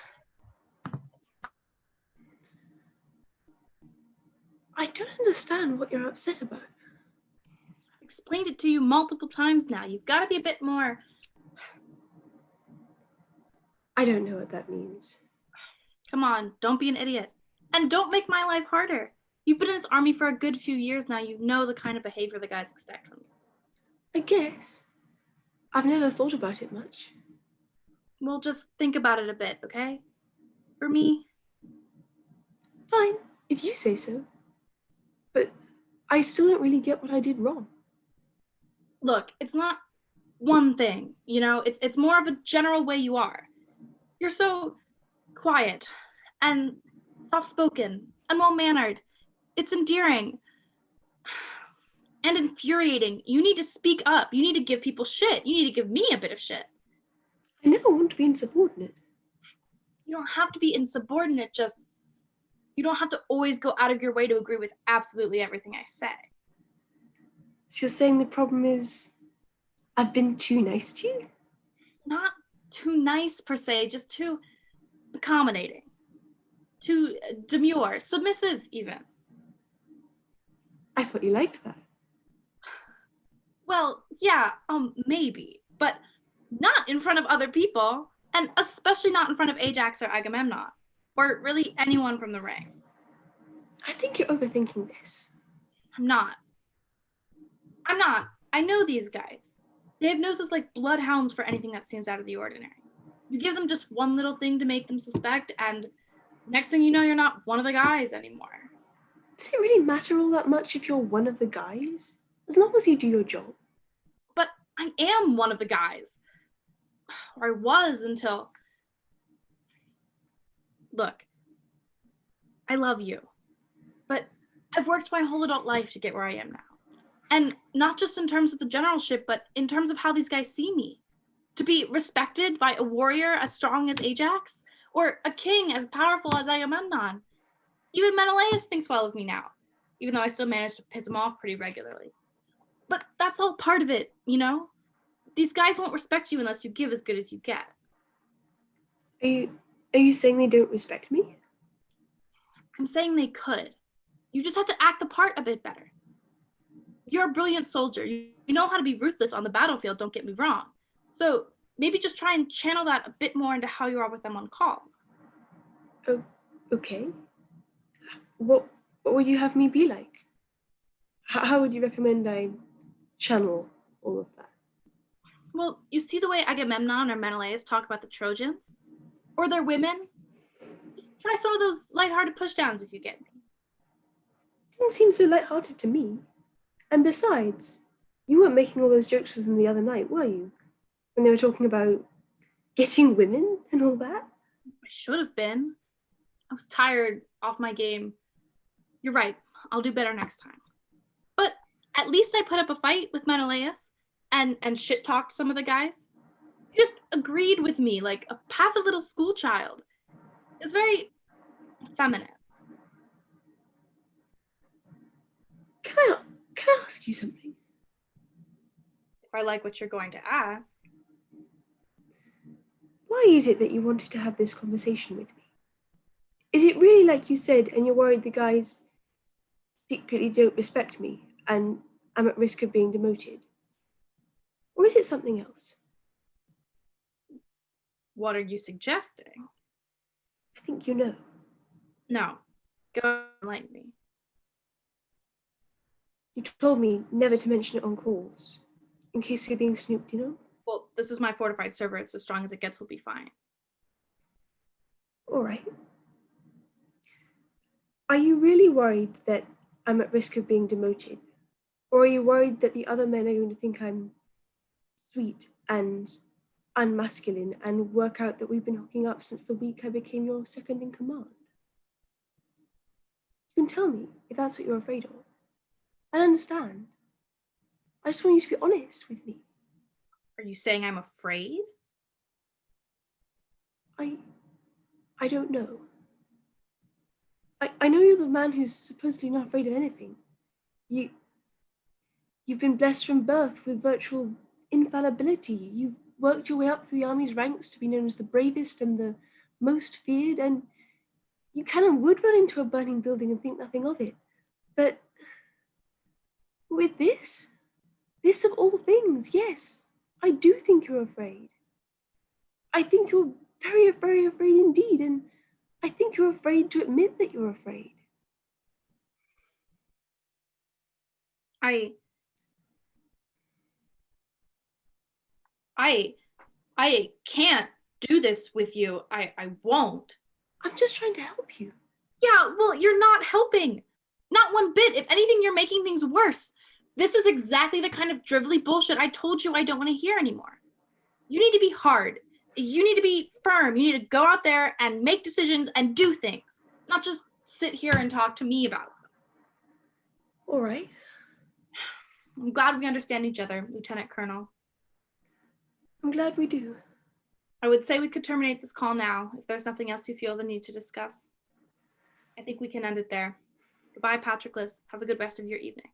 I don't understand what you're upset about. I've explained it to you multiple times now. You've got to be a bit more... I don't know what that means. Come on, don't be an idiot. And don't make my life harder. You've been in this army for a good few years now. You know the kind of behavior the guys expect from you. I guess. I've never thought about it much. Well, just think about it a bit, okay? For me. Fine, if you say so. But I still don't really get what I did wrong. Look, it's not one thing, you know? It's more of a general way you are. You're so quiet and soft-spoken and well-mannered. It's endearing and infuriating. You need to speak up. You need to give people shit. You need to give me a bit of shit. I never want to be insubordinate. You don't have to be insubordinate, just you don't have to always go out of your way to agree with absolutely everything I say. So you're saying the problem is I've been too nice to you? Not too nice per se, just too accommodating, too demure, submissive even. I thought you liked that. Well, yeah, maybe, but not in front of other people, and especially not in front of Ajax or Agamemnon, or really anyone from the ring. I think you're overthinking this. I'm not. I know these guys. They have noses like bloodhounds for anything that seems out of the ordinary. You give them just one little thing to make them suspect, and next thing you know, you're not one of the guys anymore. Does it really matter all that much if you're one of the guys? As long as you do your job. But I am one of the guys. Or I was until... Look, I love you. But I've worked my whole adult life to get where I am now. And not just in terms of the generalship, but in terms of how these guys see me. To be respected by a warrior as strong as Ajax, or a king as powerful as Agamemnon. Even Menelaus thinks well of me now, even though I still manage to piss him off pretty regularly. But that's all part of it, you know? These guys won't respect you unless you give as good as you get. Are you saying they don't respect me? I'm saying they could. You just have to act the part a bit better. You're a brilliant soldier. You know how to be ruthless on the battlefield, don't get me wrong. So maybe just try and channel that a bit more into how you are with them on calls. Oh, okay. What would you have me be like? How would you recommend I channel all of that? Well, you see the way Agamemmnon or Menelaus talk about the Trojans? Or their women? Try some of those lighthearted pushdowns if you get me. Didn't seem so lighthearted to me. And besides, you weren't making all those jokes with them the other night, were you? When they were talking about getting women and all that? I should have been. I was tired, off my game. You're right, I'll do better next time. But at least I put up a fight with Menelaus and shit talked some of the guys. He just agreed with me like a passive little school child. It's very feminine. Can I ask you something? If I like what you're going to ask. Why is it that you wanted to have this conversation with me? Is it really like you said and you're worried the guys secretly don't respect me and I'm at risk of being demoted? Or is it something else? What are you suggesting? I think you know. No, go enlighten me. You told me never to mention it on calls, in case you're being snooped, you know? Well, this is my fortified server. It's as strong as it gets, will be fine. All right. Are you really worried that I'm at risk of being demoted? Or are you worried that the other men are going to think I'm sweet and unmasculine and work out that we've been hooking up since the week I became your second in command? You can tell me if that's what you're afraid of. I understand. I just want you to be honest with me. Are you saying I'm afraid? I don't know. I know you're the man who's supposedly not afraid of anything. You've been blessed from birth with virtual infallibility. You've worked your way up through the army's ranks to be known as the bravest and the most feared, and you can and would run into a burning building and think nothing of it. But with this of all things, yes, I do think you're afraid. I think you're very, very afraid indeed, and I think you're afraid to admit that you're afraid. I can't do this with you. I won't. I'm just trying to help you. Yeah, well, you're not helping. Not one bit. If anything, you're making things worse. This is exactly the kind of drivelly bullshit I told you I don't want to hear anymore. You need to be hard. You need to be firm. You need to go out there and make decisions and do things, not just sit here and talk to me about them. All right. I'm glad we understand each other, Lieutenant Colonel. I'm glad we do. I would say we could terminate this call now if there's nothing else you feel the need to discuss. I think we can end it there. Goodbye, Patroclus. Have a good rest of your evening.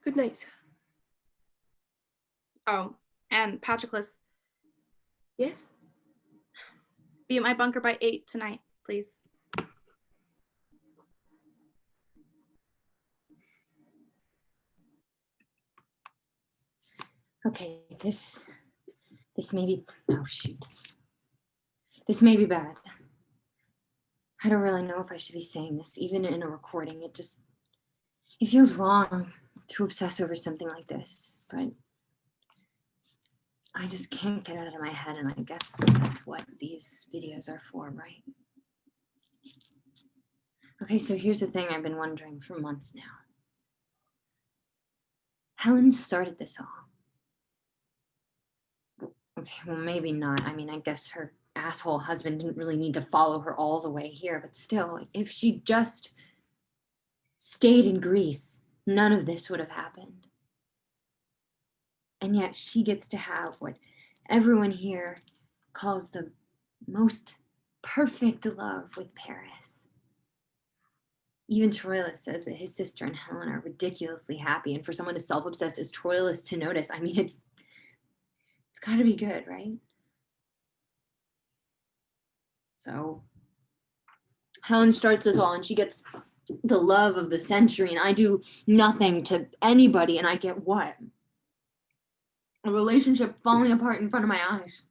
Good night, sir. Oh, and Patroclus. Yes? Be at my bunker by 8 tonight, please. Okay, this may be, oh shoot. This may be bad. I don't really know if I should be saying this, even in a recording. It feels wrong to obsess over something like this, but I just can't get it out of my head, and I guess that's what these videos are for, right? Okay, so here's the thing I've been wondering for months now. Helen started this all. Okay, well, maybe not. I mean, I guess her asshole husband didn't really need to follow her all the way here, but still, if she just stayed in Greece, none of this would have happened. And yet she gets to have what everyone here calls the most perfect love with Paris. Even Troilus says that his sister and Helen are ridiculously happy, and for someone as self-obsessed as Troilus to notice, I mean, it's gotta be good, right? So Helen starts this all and she gets the love of the century, and I do nothing to anybody and I get what? A relationship falling apart in front of my eyes.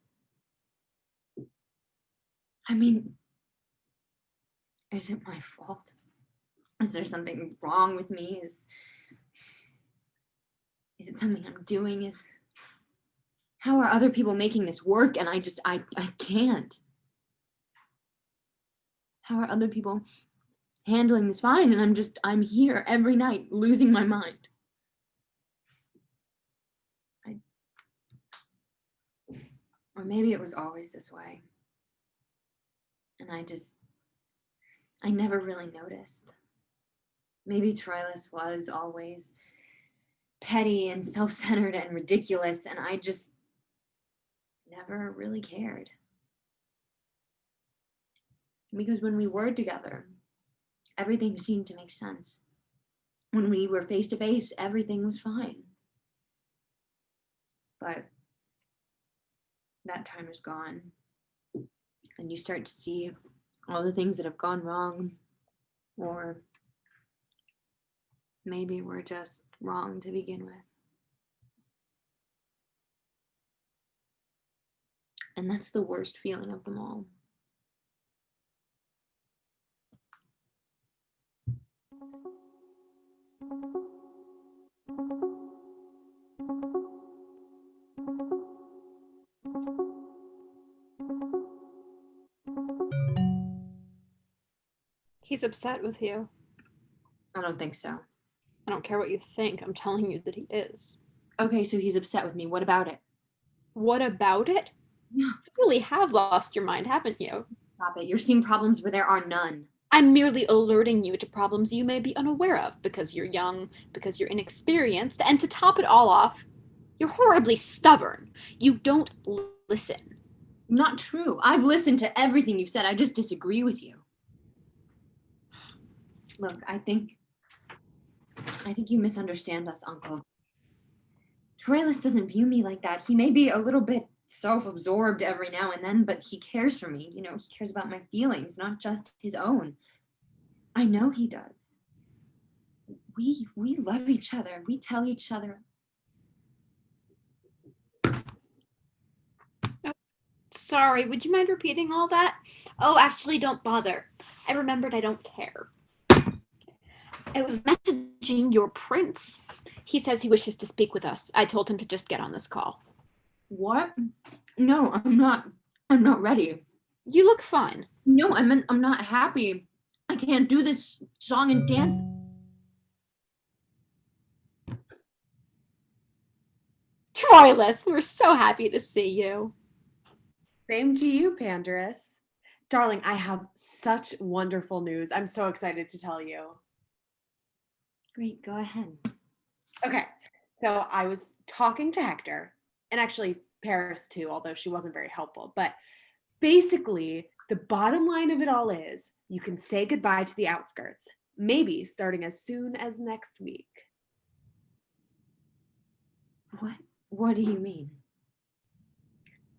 I mean, is it my fault? Is there something wrong with me? Is it something I'm doing? How are other people making this work and I can't? How are other people handling this fine and I'm here every night losing my mind? Or maybe it was always this way. And I never really noticed. Maybe Troilus was always petty and self-centered and ridiculous, and I just never really cared. Because when we were together, everything seemed to make sense. When we were face to face, everything was fine. But that time is gone. And you start to see all the things that have gone wrong, or maybe we're just wrong to begin with. And that's the worst feeling of them all. He's upset with you. I don't think so. I don't care what you think. I'm telling you that he is. Okay, so he's upset with me. What about it? What about it? You really have lost your mind, haven't you? Stop it. You're seeing problems where there are none. I'm merely alerting you to problems you may be unaware of because you're young, because you're inexperienced, and to top it all off, you're horribly stubborn. You don't listen. Not true. I've listened to everything you've said. I just disagree with you. Look, I think you misunderstand us, Uncle. Troilus doesn't view me like that. He may be a little bit self-absorbed every now and then, but he cares for me. You know, he cares about my feelings, not just his own. I know he does. We love each other. We tell each other. Sorry, would you mind repeating all that? Oh, actually, don't bother. I remembered I don't care. I was messaging your prince. He says he wishes to speak with us. I told him to just get on this call. What? No, I'm not ready. You look fine. No, I'm not happy. I can't do this song and dance. Troilus, we're so happy to see you. Same to you, Pandarus. Darling, I have such wonderful news. I'm so excited to tell you. Great, go ahead. Okay, so I was talking to Hector, and actually Paris too, although she wasn't very helpful. But basically, the bottom line of it all is you can say goodbye to the outskirts, maybe starting as soon as next week. What do you mean?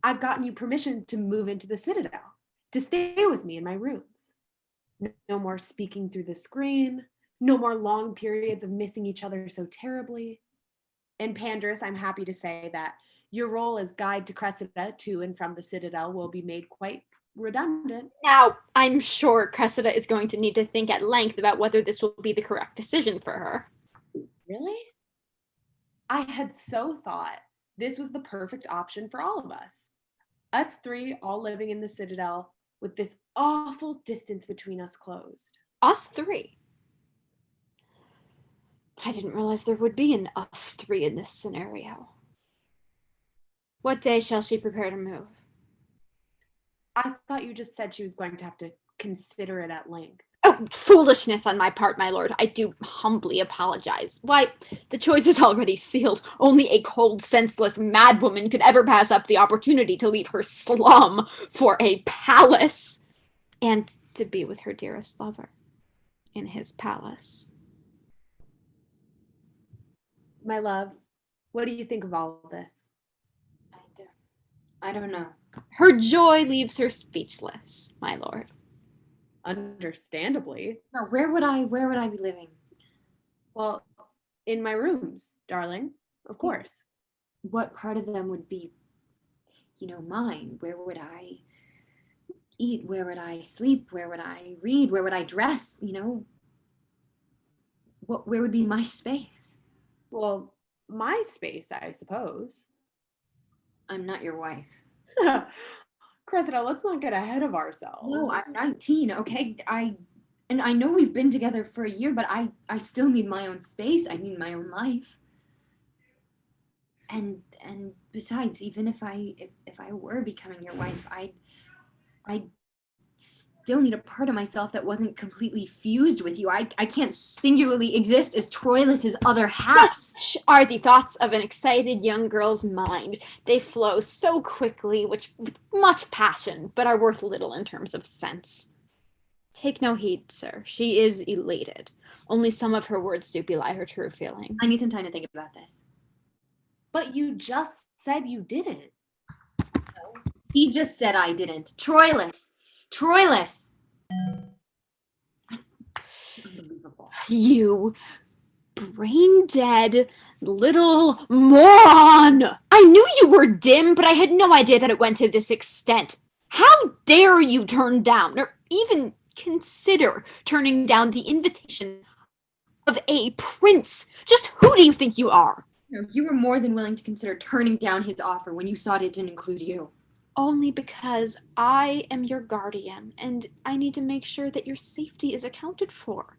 I've gotten you permission to move into the Citadel, to stay with me in my rooms. No more speaking through the screen, no more long periods of missing each other so terribly. And Pandarus, I'm happy to say that your role as guide to Cressida to and from the Citadel will be made quite redundant. Now, I'm sure Cressida is going to need to think at length about whether this will be the correct decision for her. Really? I had so thought this was the perfect option for all of us. Us three all living in the Citadel with this awful distance between us closed. Us three? I didn't realize there would be an us three in this scenario. What day shall she prepare to move? I thought you just said she was going to have to consider it at length. Oh, foolishness on my part, my lord. I do humbly apologize. Why, the choice is already sealed. Only a cold, senseless madwoman could ever pass up the opportunity to leave her slum for a palace and to be with her dearest lover in his palace. My love, what do you think of all of this? I don't know. Her joy leaves her speechless, my lord. Understandably. No, where would I be living? Well, in my rooms, darling, of course. what part of them would be, mine? Where would I eat? Where would I sleep? Where would I read? Where would I dress? Where would be my space? Well, my space, I suppose. I'm not your wife. Cressida, let's not get ahead of ourselves. No, I'm 19, okay? I know we've been together for a year, but I still need my own space. I need my own life. And besides, even if I were becoming your wife, I'd still need a part of myself that wasn't completely fused with you. I can't singularly exist as Troilus's other half. Such are the thoughts of an excited young girl's mind. They flow so quickly, with much passion, but are worth little in terms of sense. Take no heed, sir. She is elated. Only some of her words do belie her true feeling. I need some time to think about this. But you just said you didn't. He just said I didn't. Troilus! Unbelievable. You brain-dead little moron! I knew you were dim, but I had no idea that it went to this extent. How dare you turn down, or even consider turning down the invitation of a prince? Just who do you think you are? No, you were more than willing to consider turning down his offer when you saw it didn't include you. Only because I am your guardian, and I need to make sure that your safety is accounted for.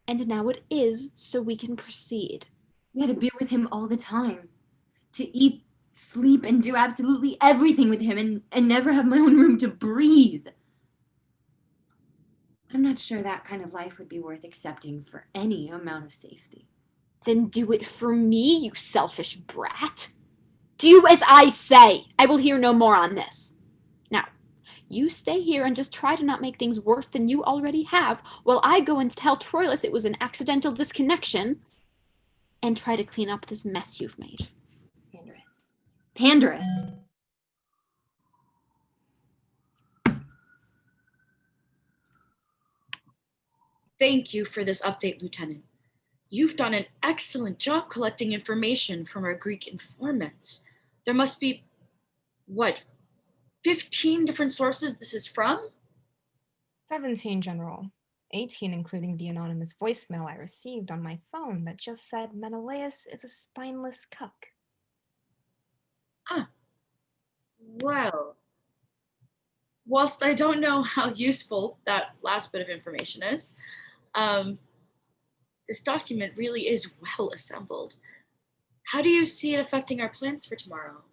And now it is, so we can proceed. You had to be with him all the time. To eat, sleep, and do absolutely everything with him, and never have my own room to breathe. I'm not sure that kind of life would be worth accepting for any amount of safety. Then do it for me, you selfish brat. Do as I say. I will hear no more on this. Now, you stay here and just try to not make things worse than you already have, while I go and tell Troilus it was an accidental disconnection, and try to clean up this mess you've made. Pandarus. Thank you for this update, Lieutenant. You've done an excellent job collecting information from our Greek informants. There must be, 15 different sources this is from? 17, General. 18, including the anonymous voicemail I received on my phone that just said Menelaus is a spineless cuck. Ah. Well, whilst I don't know how useful that last bit of information is, this document really is well assembled. How do you see it affecting our plans for tomorrow?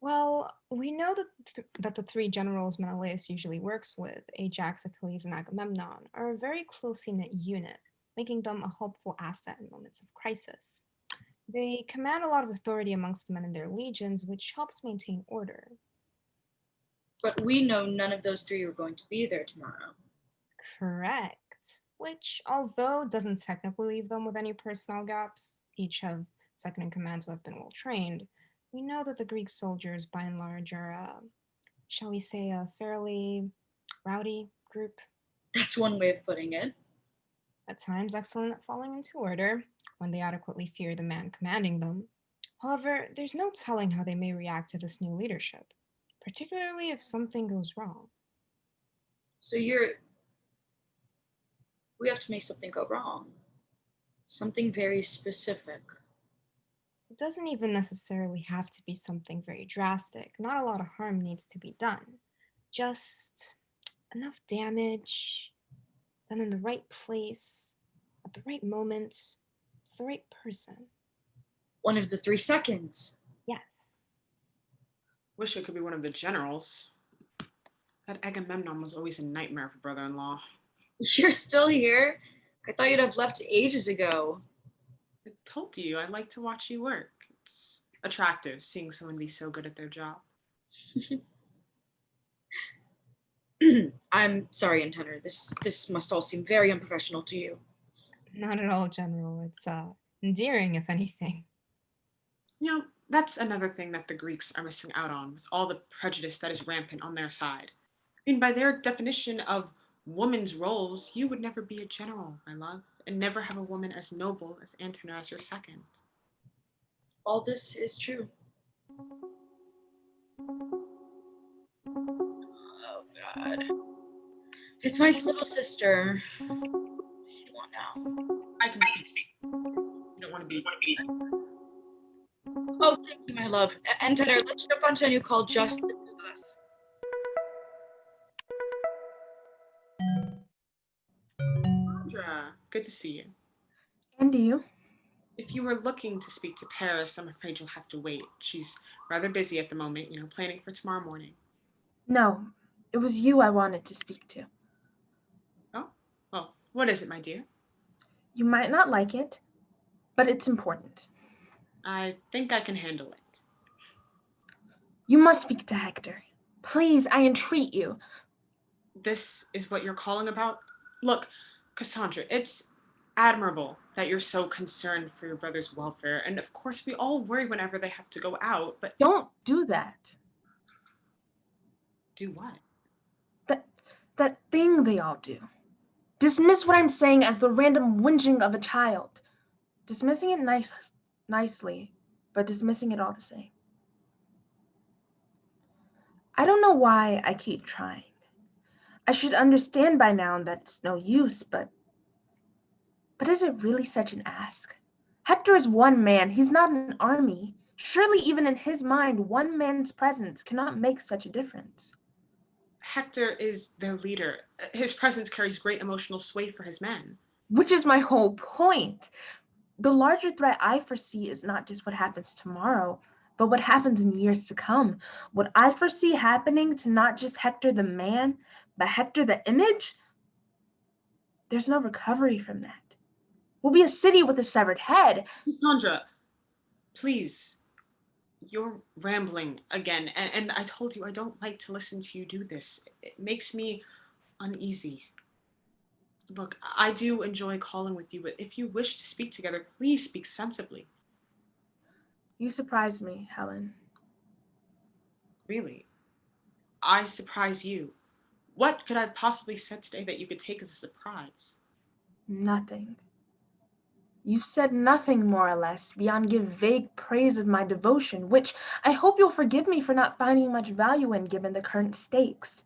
Well, we know that the three generals Menelaus usually works with, Ajax, Achilles, and Agamemmnon, are a very closely knit unit, making them a helpful asset in moments of crisis. They command a lot of authority amongst the men in their legions, which helps maintain order. But we know none of those three are going to be there tomorrow. Correct. Which, although doesn't technically leave them with any personnel gaps, each have second-in-commands who have been well-trained, we know that the Greek soldiers, by and large, are, shall we say, a fairly rowdy group. That's one way of putting it. At times excellent at falling into order, when they adequately fear the man commanding them. However, there's no telling how they may react to this new leadership, particularly if something goes wrong. So we have to make something go wrong. Something very specific. It doesn't even necessarily have to be something very drastic. Not a lot of harm needs to be done. Just enough damage, done in the right place, at the right moment, to the right person. One of the 3 seconds. Yes. Wish it could be one of the generals. That Agamemmnon was always a nightmare for brother-in-law. You're still here? I thought you'd have left ages ago. I told you, I like to watch you work. It's attractive seeing someone be so good at their job. I'm sorry, Intender. This must all seem very unprofessional to you. Not at all, General. It's endearing, if anything. You know, that's another thing that the Greeks are missing out on, with all the prejudice that is rampant on their side. I mean, by their definition of women's roles, you would never be a general, my love, and never have a woman as noble as Antenor as your second. All this is true. Oh God. It's my little sister. What does she want now? I can speak. You don't want to be. Oh, thank you, my love. And Tenor, let's jump onto a new call, just the two of us. Cassandra, good to see you. And do you? If you were looking to speak to Paris, I'm afraid you'll have to wait. She's rather busy at the moment, planning for tomorrow morning. No, it was you I wanted to speak to. Oh, well, what is it, my dear? You might not like it, but it's important. I think I can handle it. You must speak to Hector. Please, I entreat you. This is what you're calling about? Look, Cassandra, it's admirable that you're so concerned for your brother's welfare, and of course we all worry whenever they have to go out, but... Don't do that. Do what? That thing they all do. Dismiss what I'm saying as the random whinging of a child. Dismissing it nicely, but dismissing it all the same. I don't know why I keep trying. I should understand by now that it's no use, but is it really such an ask? Hector is one man. He's not an army. Surely even in his mind, one man's presence cannot make such a difference. Hector is their leader. His presence carries great emotional sway for his men. Which is my whole point. The larger threat I foresee is not just what happens tomorrow, but what happens in years to come. What I foresee happening to not just Hector the man, but Hector the image, there's no recovery from that. We'll be a city with a severed head. Cassandra, please. You're rambling again, and I told you I don't like to listen to you do this. It makes me uneasy. Look, I do enjoy calling with you, but if you wish to speak together, please speak sensibly. You surprised me, Helen. Really? I surprise you. What could I have possibly said today that you could take as a surprise? Nothing. You've said nothing, more or less, beyond give vague praise of my devotion, which I hope you'll forgive me for not finding much value in given the current stakes.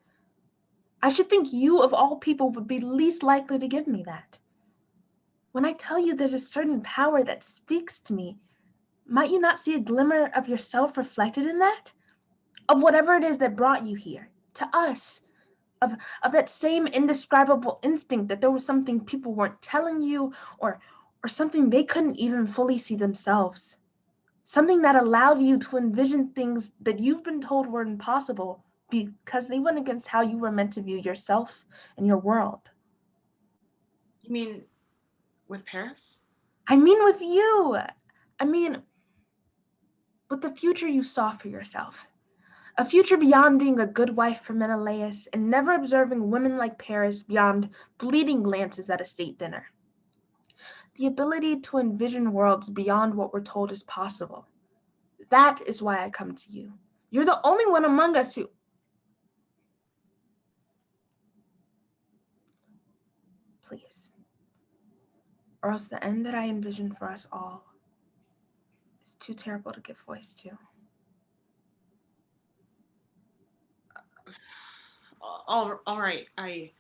I should think you, of all people, would be least likely to give me that. When I tell you there's a certain power that speaks to me, might you not see a glimmer of yourself reflected in that? Of whatever it is that brought you here, to us. Of that same indescribable instinct that there was something people weren't telling you, or something they couldn't even fully see themselves. Something that allowed you to envision things that you've been told were impossible because they went against how you were meant to view yourself and your world. You mean with Paris? I mean with you. I mean with the future you saw for yourself. A future beyond being a good wife for Menelaus and never observing women like Paris beyond fleeting glances at a state dinner. The ability to envision worlds beyond what we're told is possible. That is why I come to you. You're the only one among us who... Please. Or else the end that I envision for us all is too terrible to give voice to. All right. I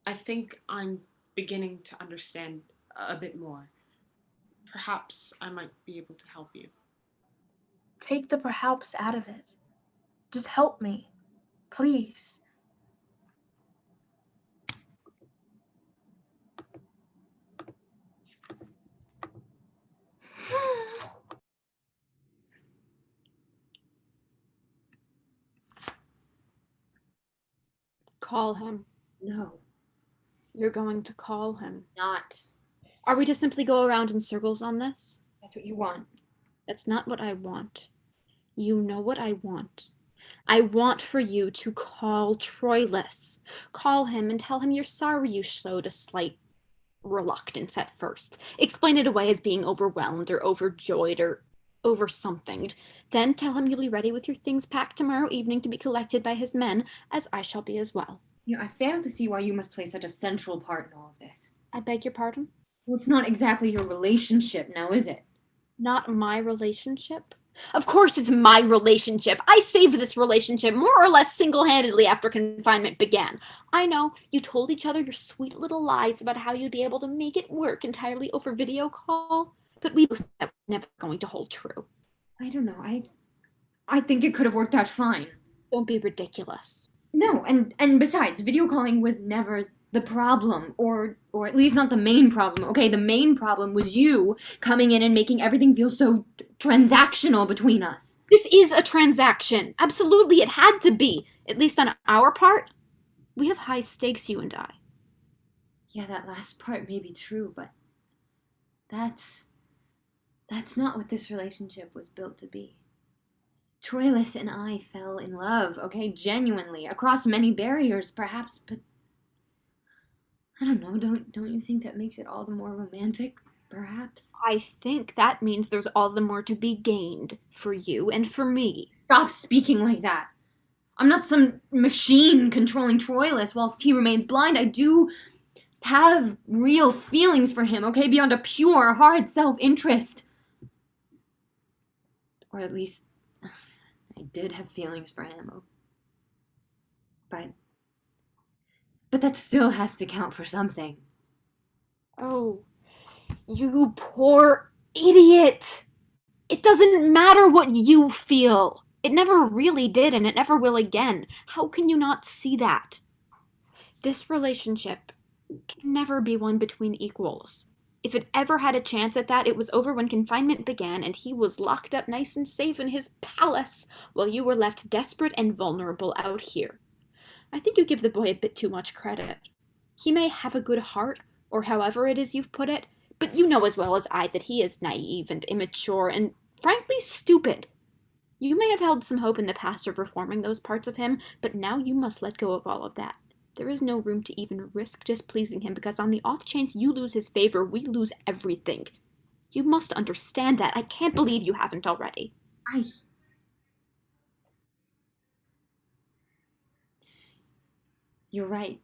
think I'm beginning to understand a bit more. Perhaps I might be able to help you. Take the perhaps out of it. Just help me, please. Call him. No. You're going to call him. Not. Are we to simply go around in circles on this? That's what you want. That's not what I want. You know what I want. I want for you to call Troilus. Call him and tell him you're sorry you showed a slight reluctance at first. Explain it away as being overwhelmed or overjoyed or over something. Then tell him you'll be ready with your things packed tomorrow evening to be collected by his men, as I shall be as well. I fail to see why you must play such a central part in all of this. I beg your pardon? Well, it's not exactly your relationship now, is it? Not my relationship? Of course it's my relationship. I saved this relationship more or less single-handedly after confinement began. I know, you told each other your sweet little lies about how you'd be able to make it work entirely over video call, but we both knew that was never going to hold true. I don't know. I think it could have worked out fine. Don't be ridiculous. No, and besides, video calling was never the problem, or at least not the main problem. Okay, the main problem was you coming in and making everything feel so transactional between us. This is a transaction. Absolutely, it had to be. At least on our part. We have high stakes, you and I. Yeah, that last part may be true, but that's not what this relationship was built to be. Troilus and I fell in love, okay, genuinely, across many barriers, perhaps, but I don't know, don't you think that makes it all the more romantic, perhaps? I think that means there's all the more to be gained for you and for me. Stop speaking like that. I'm not some machine controlling Troilus whilst he remains blind. I do have real feelings for him, okay, beyond a pure, hard self-interest. Or at least, I did have feelings for him. But that still has to count for something. Oh, you poor idiot! It doesn't matter what you feel. It never really did, and it never will again. How can you not see that? This relationship can never be one between equals. If it ever had a chance at that, it was over when confinement began and he was locked up nice and safe in his palace, while you were left desperate and vulnerable out here. I think you give the boy a bit too much credit. He may have a good heart, or however it is you've put it, but you know as well as I that he is naive and immature and, frankly, stupid. You may have held some hope in the past of reforming those parts of him, but now you must let go of all of that. There is no room to even risk displeasing him, because on the off chance you lose his favor, we lose everything. You must understand that. I can't believe you haven't already. You're right.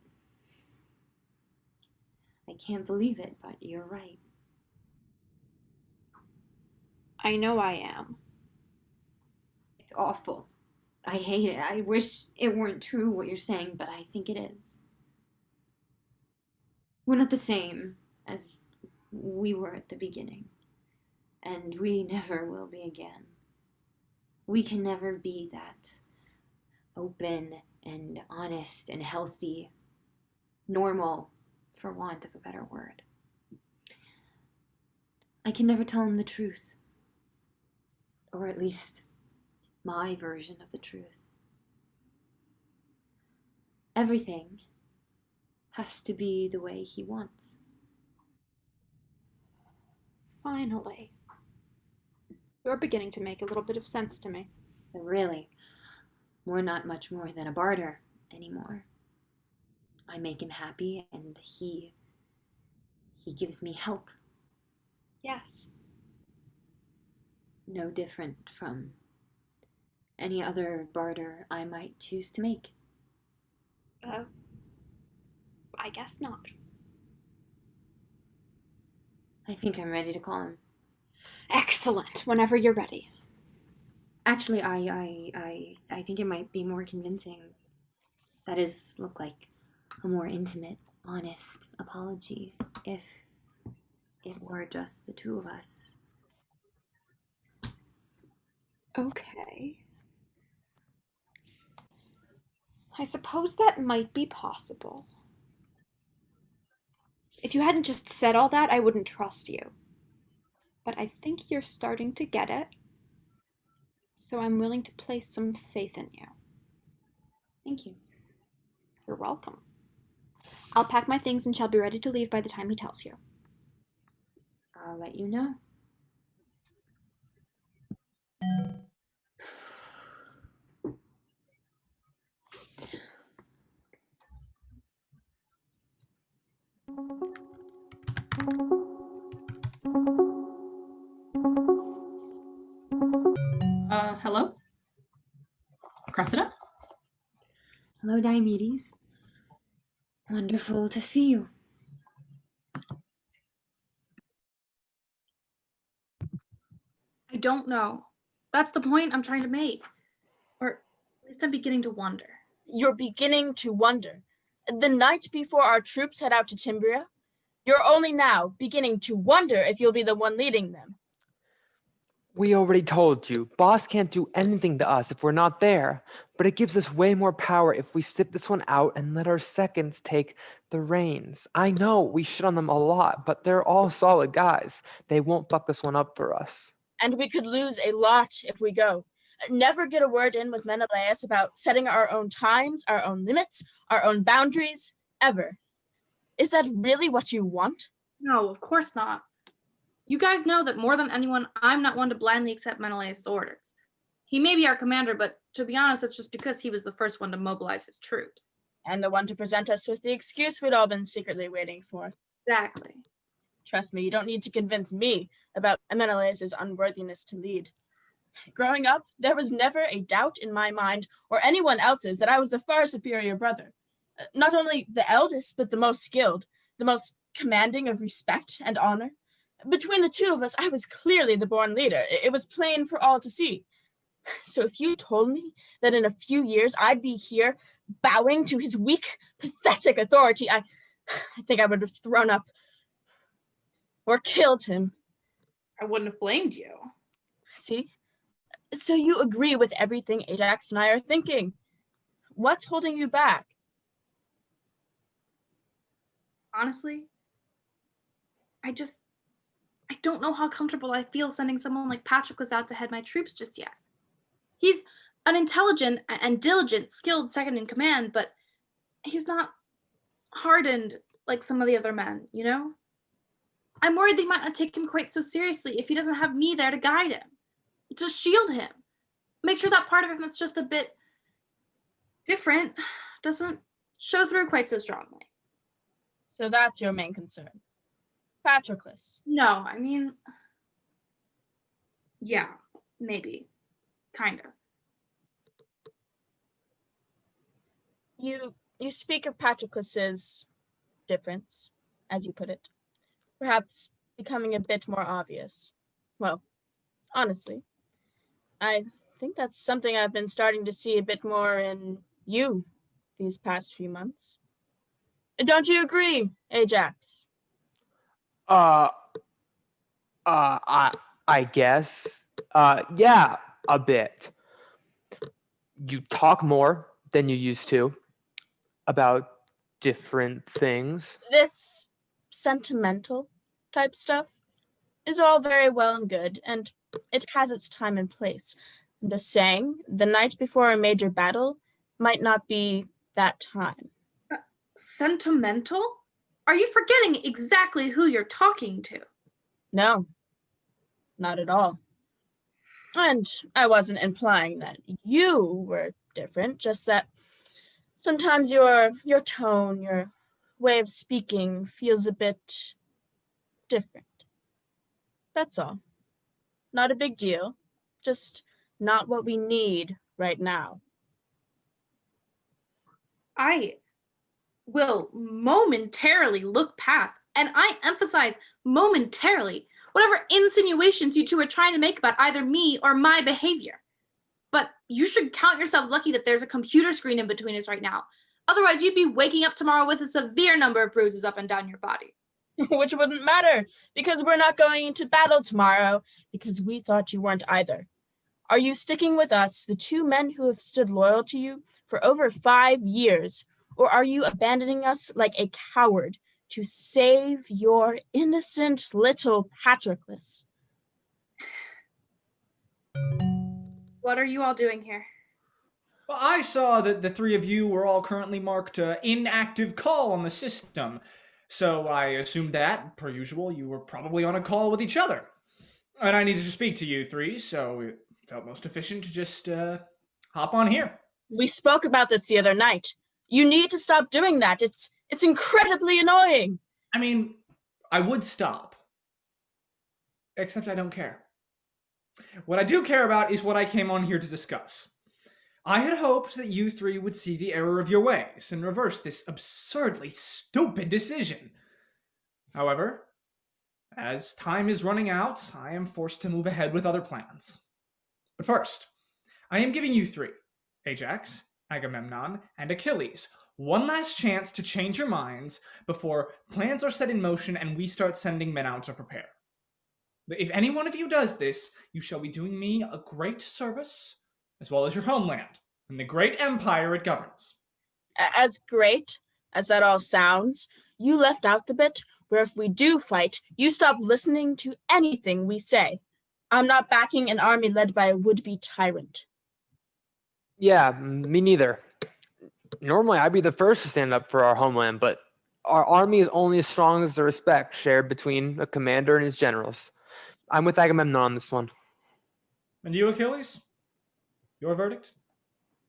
I can't believe it, but you're right. I know I am. It's awful. I hate it. I wish it weren't true what you're saying, but I think it is. We're not the same as we were at the beginning, and we never will be again. We can never be that open and honest and healthy, normal, for want of a better word. I can never tell him the truth, or at least my version of the truth. Everything has to be the way he wants. Finally. You're beginning to make a little bit of sense to me. But really, we're not much more than a barter anymore. I make him happy, and he gives me help. Yes. No different from any other barter I might choose to make. I guess not. I think I'm ready to call him. Excellent. Whenever you're ready. Actually, I think it might be more convincing. That is, look like a more intimate, honest apology if it were just the two of us. Okay. I suppose that might be possible. If you hadn't just said all that, I wouldn't trust you. But I think you're starting to get it. So I'm willing to place some faith in you. Thank you. You're welcome. I'll pack my things and shall be ready to leave by the time he tells you. I'll let you know. Hello? Cressida? Hello, Diomedes. Wonderful to see you. don't know. That's the point I'm trying to make. Or at least I'm beginning to wonder. You're beginning to wonder. The night before our troops head out to Timbria, you're only now beginning to wonder if you'll be the one leading them. We already told you, boss can't do anything to us if we're not there, but it gives us way more power if we sit this one out and let our seconds take the reins. I know we shit on them a lot, but they're all solid guys. They won't fuck this one up for us. And we could lose a lot if we go. Never get a word in with Menelaus about setting our own times, our own limits, our own boundaries, ever. Is that really what you want? No, of course not. You guys know that more than anyone, I'm not one to blindly accept Menelaus' orders. He may be our commander, but to be honest, it's just because he was the first one to mobilize his troops. And the one to present us with the excuse we'd all been secretly waiting for. Exactly. Trust me, you don't need to convince me about Menelaus' unworthiness to lead. Growing up, there was never a doubt in my mind, or anyone else's, that I was the far superior brother. Not only the eldest, but the most skilled, the most commanding of respect and honor. Between the two of us, I was clearly the born leader. It was plain for all to see. So if you told me that in a few years I'd be here bowing to his weak, pathetic authority, I think I would have thrown up or killed him. I wouldn't have blamed you. See? So you agree with everything Ajax and I are thinking. What's holding you back? Honestly, I don't know how comfortable I feel sending someone like Patroclus out to head my troops just yet. He's an intelligent and diligent, skilled second in command, but he's not hardened like some of the other men, you know? I'm worried they might not take him quite so seriously if he doesn't have me there to guide him, to shield him. Make sure that part of him that's just a bit different doesn't show through quite so strongly. So that's your main concern. Patroclus. No, I mean, yeah, maybe. Kinda. You speak of Patroclus's difference, as you put it, perhaps becoming a bit more obvious. Well, honestly, I think that's something I've been starting to see a bit more in you these past few months. Don't you agree, Ajax? I guess. Yeah, a bit. You talk more than you used to about different things. This sentimental type stuff is all very well and good, and it has its time and place. The saying, the night before a major battle, might not be that time. Sentimental? Are you forgetting exactly who you're talking to? No, not at all. And I wasn't implying that you were different, just that sometimes your tone, your way of speaking feels a bit different. That's all. Not a big deal, just not what we need right now. I will momentarily look past, and I emphasize momentarily, whatever insinuations you two are trying to make about either me or my behavior. But you should count yourselves lucky that there's a computer screen in between us right now. Otherwise, you'd be waking up tomorrow with a severe number of bruises up and down your bodies. Which wouldn't matter, because we're not going into battle tomorrow, because we thought you weren't either. Are you sticking with us, the two men who have stood loyal to you for over 5 years, or are you abandoning us like a coward to save your innocent little Patroclus? What are you all doing here? Well, I saw that the three of you were all currently marked inactive call on the system. So I assumed that, per usual, you were probably on a call with each other. And I needed to speak to you three, so it felt most efficient to just hop on here. We spoke about this the other night. You need to stop doing that. It's incredibly annoying. I mean, I would stop. Except I don't care. What I do care about is what I came on here to discuss. I had hoped that you three would see the error of your ways and reverse this absurdly stupid decision. However, As time is running out, I am forced to move ahead with other plans. But first, I am giving you three, Ajax, Agamemnon, and Achilles, one last chance to change your minds before plans are set in motion and we start sending men out to prepare. If any one of you does this, you shall be doing me a great service, as well as your homeland, and the great empire it governs. As great as that all sounds, you left out the bit where if we do fight, you stop listening to anything we say. I'm not backing an army led by a would-be tyrant. Yeah, me neither. Normally, I'd be the first to stand up for our homeland, but our army is only as strong as the respect shared between a commander and his generals. I'm with Agamemnon on this one. And you, Achilles? Your verdict?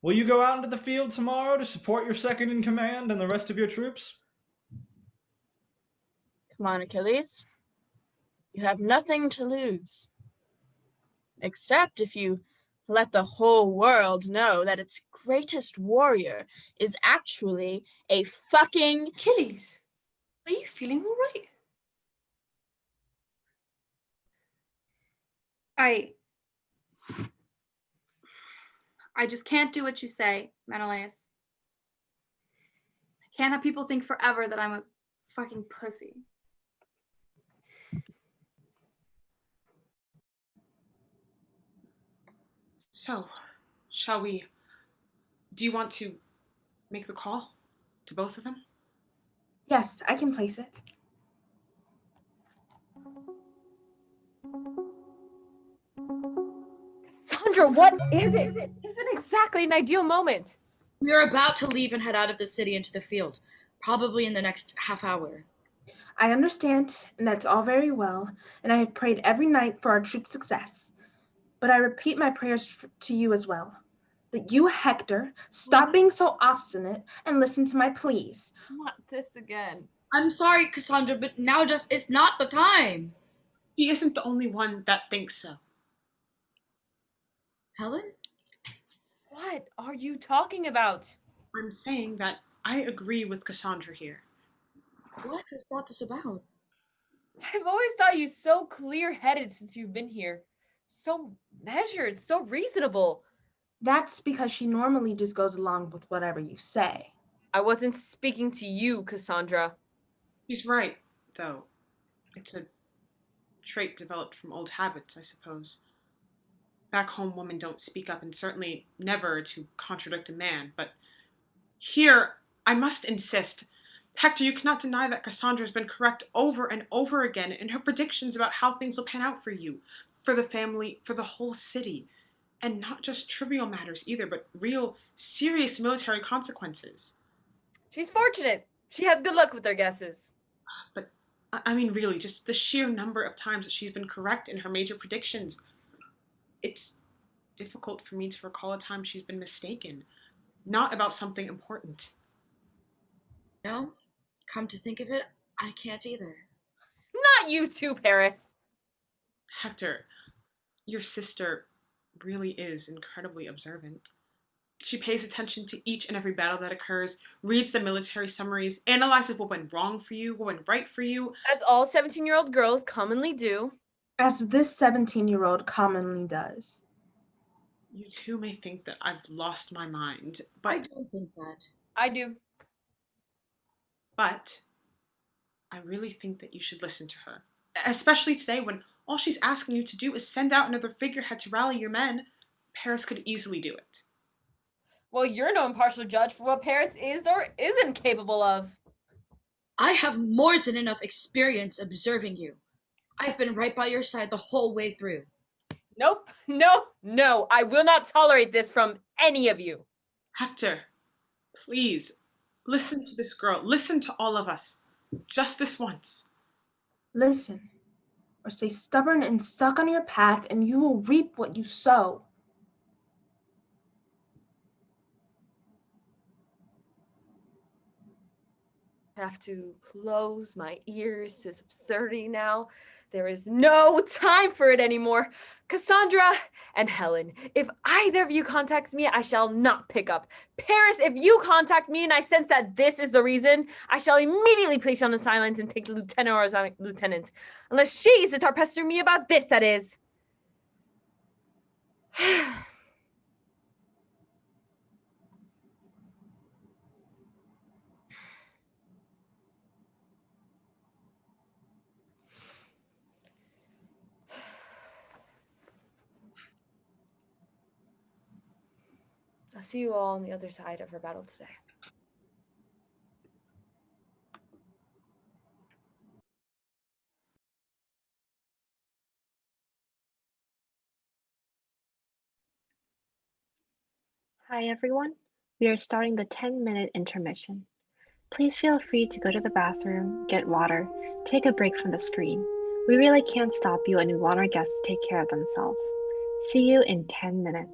Will you go out into the field tomorrow to support your second in command and the rest of your troops? Come on, Achilles. You have nothing to lose. Except if you let the whole world know that its greatest warrior is actually a fucking... Achilles, are you feeling all right? I just can't do what you say, Menelaus. I can't have people think forever that I'm a fucking pussy. So, shall we? Do you want to make the call to both of them? Yes, I can place it. Cassandra, what is it? This isn't exactly an ideal moment. We are about to leave and head out of the city into the field, probably in the next half hour. I understand, and that's all very well, and I have prayed every night for our troops' success. But I repeat my prayers to you as well. That you, Hector, stop being so obstinate and listen to my pleas. Not this again. I'm sorry, Cassandra, but now just is not the time. He isn't the only one that thinks so. Helen? What are you talking about? I'm saying that I agree with Cassandra here. What has brought this about? I've always thought you so clear-headed since you've been here. So measured, so reasonable. That's because she normally just goes along with whatever you say. I wasn't speaking to you, Cassandra. She's right, though. It's a trait developed from old habits, I suppose. Back home, women don't speak up, and certainly never to contradict a man. But here, I must insist. Hector, you cannot deny that Cassandra has been correct over and over again in her predictions about how things will pan out for you, for the family, for the whole city. And not just trivial matters either, but real, serious military consequences. She's fortunate. She has good luck with her guesses. But, I mean, really, just the sheer number of times that she's been correct in her major predictions. It's difficult for me to recall a time she's been mistaken. Not about something important. No, come to think of it, I can't either. Not you too, Paris. Hector, your sister really is incredibly observant. She pays attention to each and every battle that occurs, reads the military summaries, analyzes what went wrong for you, what went right for you. As all 17-year-old girls commonly do. As this 17-year-old commonly does. You too may think that I've lost my mind, but... I don't think that. I do. But I really think that you should listen to her. Especially today when all she's asking you to do is send out another figurehead to rally your men. Paris could easily do it. Well, you're no impartial judge for what Paris is or isn't capable of. I have more than enough experience observing you. I've been right by your side the whole way through. Nope, no, I will not tolerate this from any of you. Hector, please, listen to this girl. Listen to all of us. Just this once. Listen, or stay stubborn and stuck on your path, and you will reap what you sow. have to close my ears to this absurdity now. There is no time for it anymore. Cassandra and Helen, if either of you contacts me, I shall not pick up. Paris, if you contact me and I sense that this is the reason, I shall immediately place you on assignment and take lieutenant or lieutenant. Unless she's to start pestering me about this, that is. I'll see you all on the other side of our battle today. Hi everyone, we are starting the 10-minute intermission. Please feel free to go to the bathroom, get water, take a break from the screen. We really can't stop you and we want our guests to take care of themselves. See you in 10 minutes.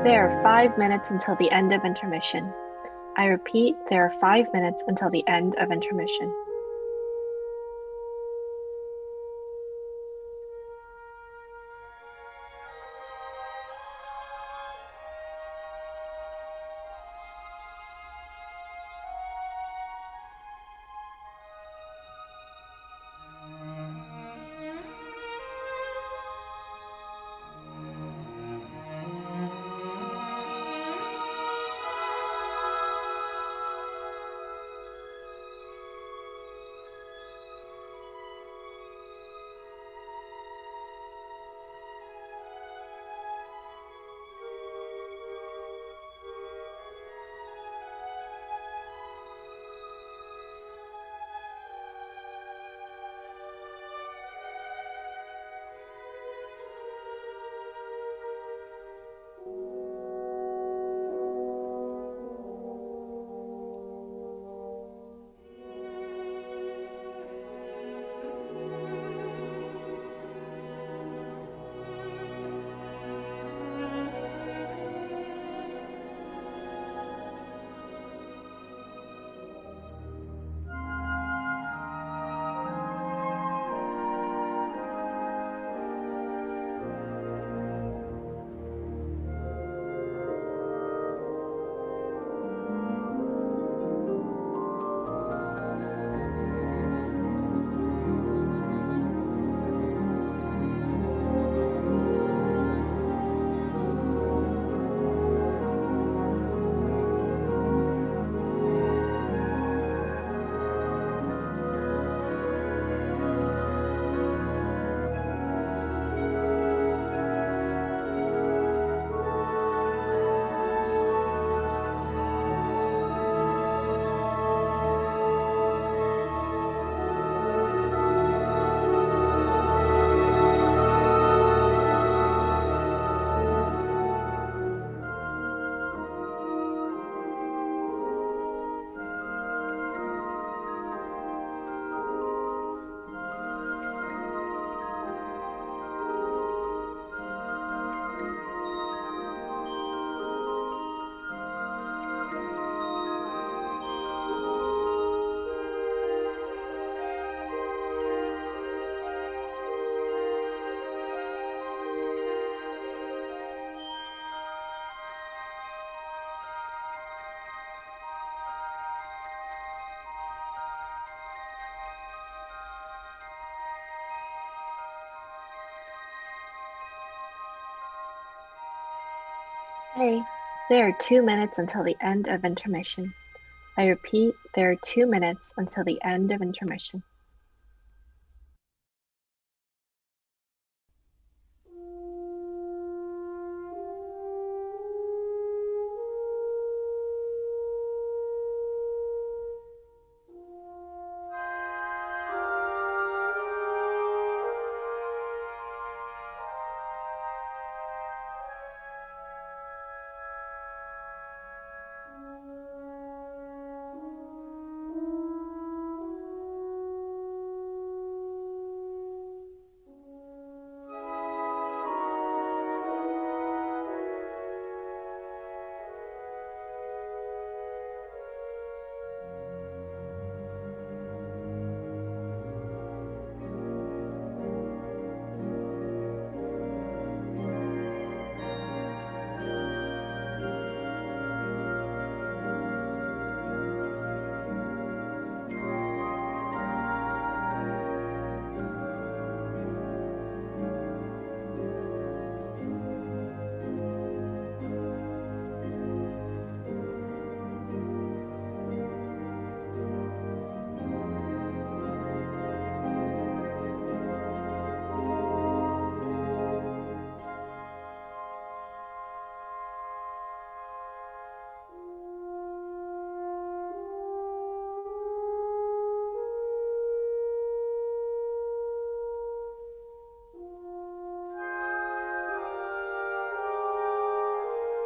There are 5 minutes until the end of intermission. I repeat, there are 5 minutes until the end of intermission. Hey, there are 2 minutes until the end of intermission. I repeat, there are 2 minutes until the end of intermission.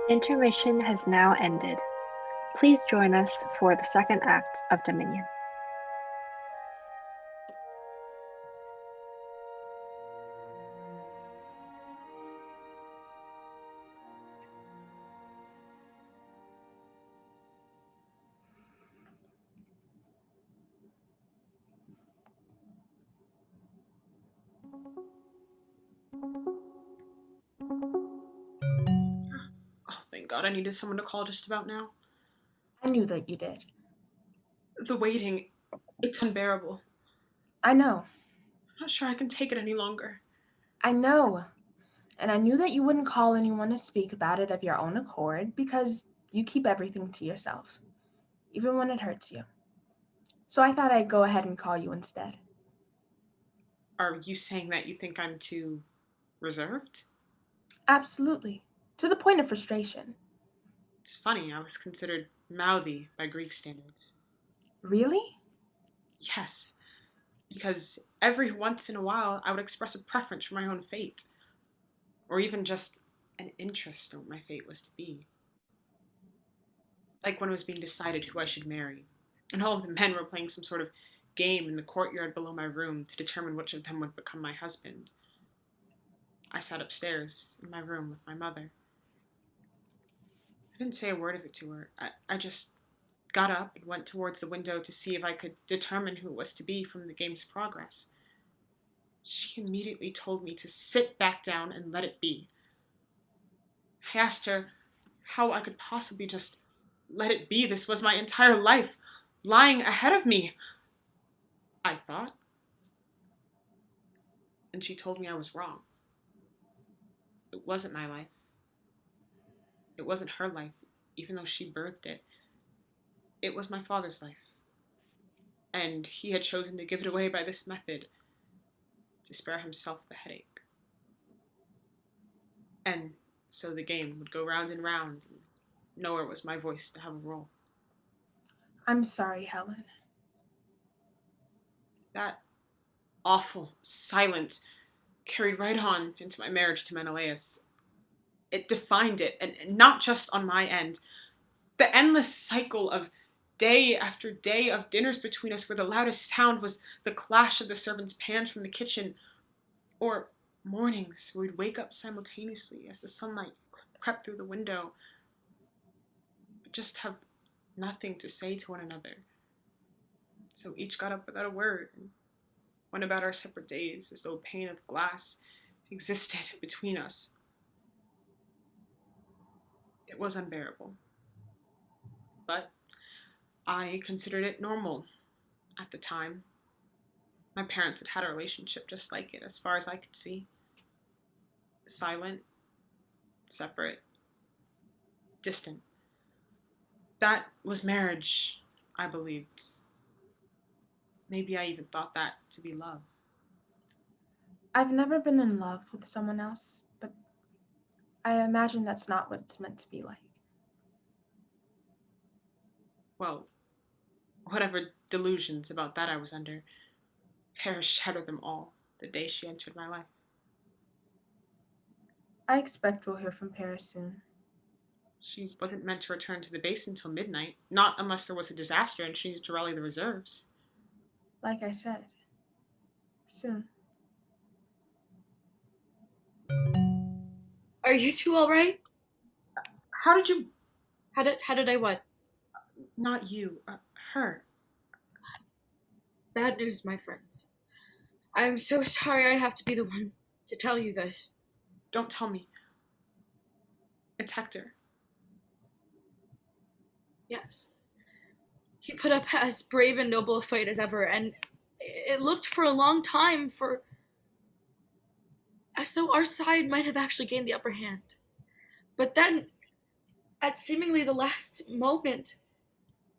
Intermission has now ended. Please join us for the second act of Dominion. Thank God I needed someone to call just about now. I knew that you did. The waiting, it's unbearable. I know. I'm not sure I can take it any longer. I know. And I knew that you wouldn't call anyone to speak about it of your own accord because you keep everything to yourself, even when it hurts you. So I thought I'd go ahead and call you instead. Are you saying that you think I'm too reserved? Absolutely. To the point of frustration. It's funny, I was considered mouthy by Greek standards. Really? Yes, because every once in a while I would express a preference for my own fate, or even just an interest in what my fate was to be. Like when it was being decided who I should marry, and all of the men were playing some sort of game in the courtyard below my room to determine which of them would become my husband. I sat upstairs in my room with my mother. I didn't say a word of it to her. I just got up and went towards the window to see if I could determine who it was to be from the game's progress. She immediately told me to sit back down and let it be. I asked her how I could possibly just let it be. This was my entire life lying ahead of me, I thought. And she told me I was wrong. It wasn't my life. It wasn't her life, even though she birthed it. It was my father's life. And he had chosen to give it away by this method to spare himself the headache. And so the game would go round and round, and nowhere was my voice to have a role. I'm sorry, Helen. That awful silence carried right on into my marriage to Menelaus. It defined it, and not just on my end. The endless cycle of day after day of dinners between us where the loudest sound was the clash of the servants' pans from the kitchen, or mornings where we'd wake up simultaneously as the sunlight crept through the window, but just have nothing to say to one another. So each got up without a word and went about our separate days as though a pane of glass existed between us. It was unbearable. But I considered it normal at the time. My parents had had a relationship just like it, as far as I could see. Silent, separate, distant. That was marriage, I believed. Maybe I even thought that to be love. I've never been in love with someone else, but I imagine that's not what it's meant to be like. Well, whatever delusions about that I was under, Paris shattered them all the day she entered my life. I expect we'll hear from Paris soon. She wasn't meant to return to the base until midnight, not unless there was a disaster and she needed to rally the reserves. Like I said, soon. Are you two all right? How did you... How did I what? Not you, her. Bad news, my friends. I'm so sorry I have to be the one to tell you this. Don't tell me. It's Hector. Yes. He put up as brave and noble a fight as ever, and it looked for a long time as though our side might have actually gained the upper hand. But then, at seemingly the last moment,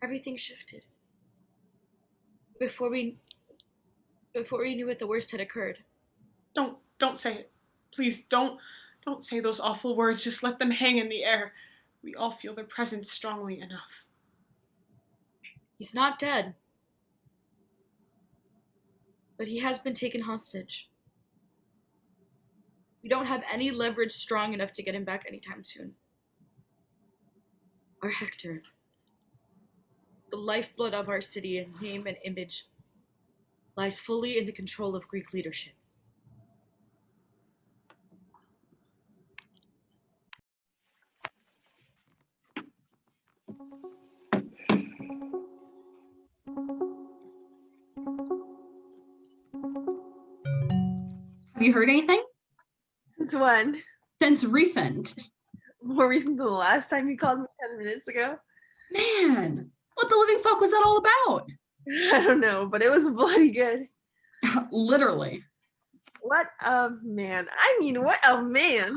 everything shifted. Before we knew it, the worst had occurred. Don't say it. Please, don't say those awful words. Just let them hang in the air. We all feel their presence strongly enough. He's not dead. But he has been taken hostage. We don't have any leverage strong enough to get him back anytime soon. Our Hector, the lifeblood of our city in name and image, lies fully in the control of Greek leadership. Have you heard anything? Since when? Since recent. More recent than the last time you called me 10 minutes ago. Man, what the living fuck was that all about? I don't know, but it was bloody good. Literally. What a man. I mean, what a man.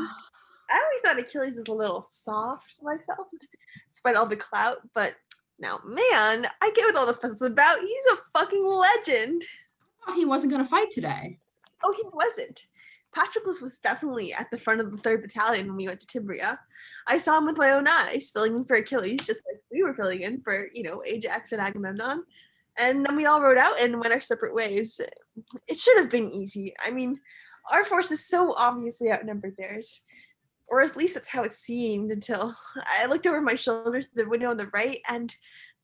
I always thought Achilles was a little soft myself, despite all the clout, but now, man, I get what all the fuss is about. He's a fucking legend. I thought he wasn't going to fight today. Oh, he wasn't. Patroclus was definitely at the front of the 3rd Battalion when we went to Timbria. I saw him with my own eyes, filling in for Achilles, just like we were filling in for, Ajax and Agamemnon. And then we all rode out and went our separate ways. It should have been easy. I mean, our force is so obviously outnumbered theirs. Or at least that's how it seemed until I looked over my shoulder to the window on the right and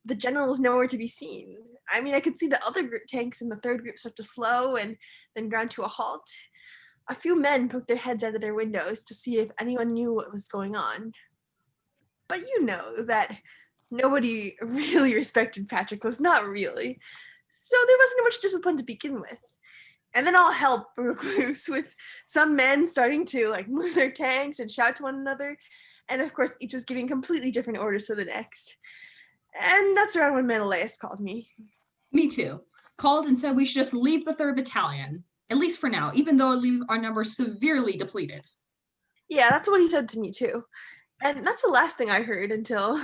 the general was nowhere to be seen. I mean, I could see the other group tanks in the 3rd group start to slow and then grind to a halt. A few men poked their heads out of their windows to see if anyone knew what was going on. But you know that nobody really respected Patroclus, not really. So there wasn't much discipline to begin with. And then all hell broke loose with some men starting to move their tanks and shout to one another. And of course, each was giving completely different orders to the next. And that's around when Menelaus called me. Me too. Called and said we should just leave the 3rd Battalion. At least for now, even though it leaves our numbers severely depleted. Yeah, that's what he said to me too. And that's the last thing I heard until...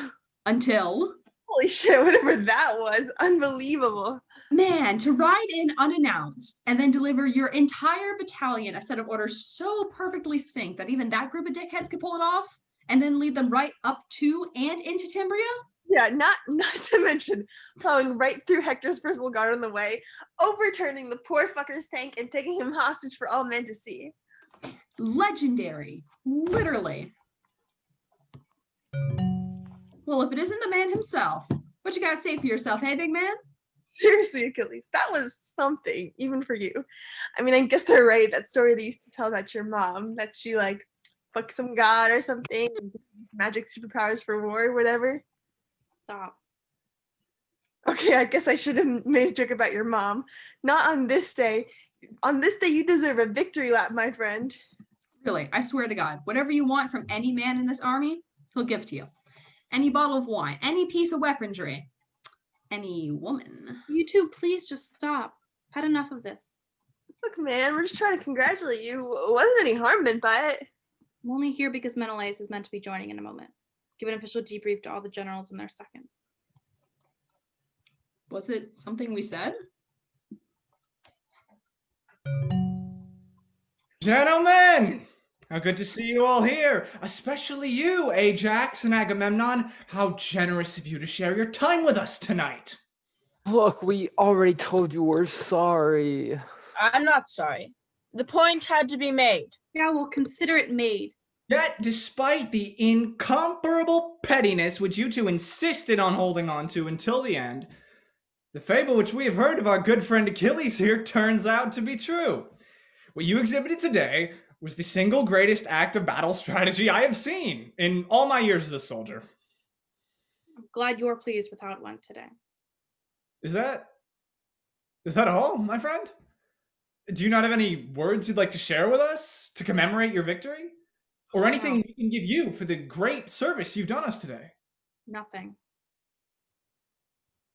Until? Holy shit, whatever that was. Unbelievable. Man, to ride in unannounced and then deliver your entire battalion a set of orders so perfectly synced that even that group of dickheads could pull it off and then lead them right up to and into Timbria? Yeah, not to mention plowing right through Hector's personal guard on the way, overturning the poor fucker's tank and taking him hostage for all men to see. Legendary. Literally. Well, if it isn't the man himself, what you gotta say for yourself, hey, big man? Seriously, Achilles, that was something, even for you. I mean, I guess they're right. That story they used to tell about your mom, that she fucked some god or something, magic superpowers for war or whatever. Stop. Okay, I guess I should have made a joke about your mom. Not on this day. On this day, you deserve a victory lap, my friend. Really, I swear to God, whatever you want from any man in this army, he'll give to you. Any bottle of wine, any piece of weaponry, any woman. You two, please just stop. I've had enough of this. Look, man, we're just trying to congratulate you. It wasn't any harm meant by it. I'm only here because Menelaus is meant to be joining in a moment. Give an official debrief to all the generals in their seconds. Was it something we said? Gentlemen, how good to see you all here, especially you, Ajax and Agamemnon. How generous of you to share your time with us tonight. Look, we already told you we're sorry. I'm not sorry. The point had to be made. Yeah, we'll consider it made. Yet, despite the incomparable pettiness which you two insisted on holding on to until the end, the fable which we have heard of our good friend Achilles here turns out to be true. What you exhibited today was the single greatest act of battle strategy I have seen in all my years as a soldier. I'm glad you're pleased with how it went today. Is that all, my friend? Do you not have any words you'd like to share with us to commemorate your victory? Or anything we can give you for the great service you've done us today? Nothing.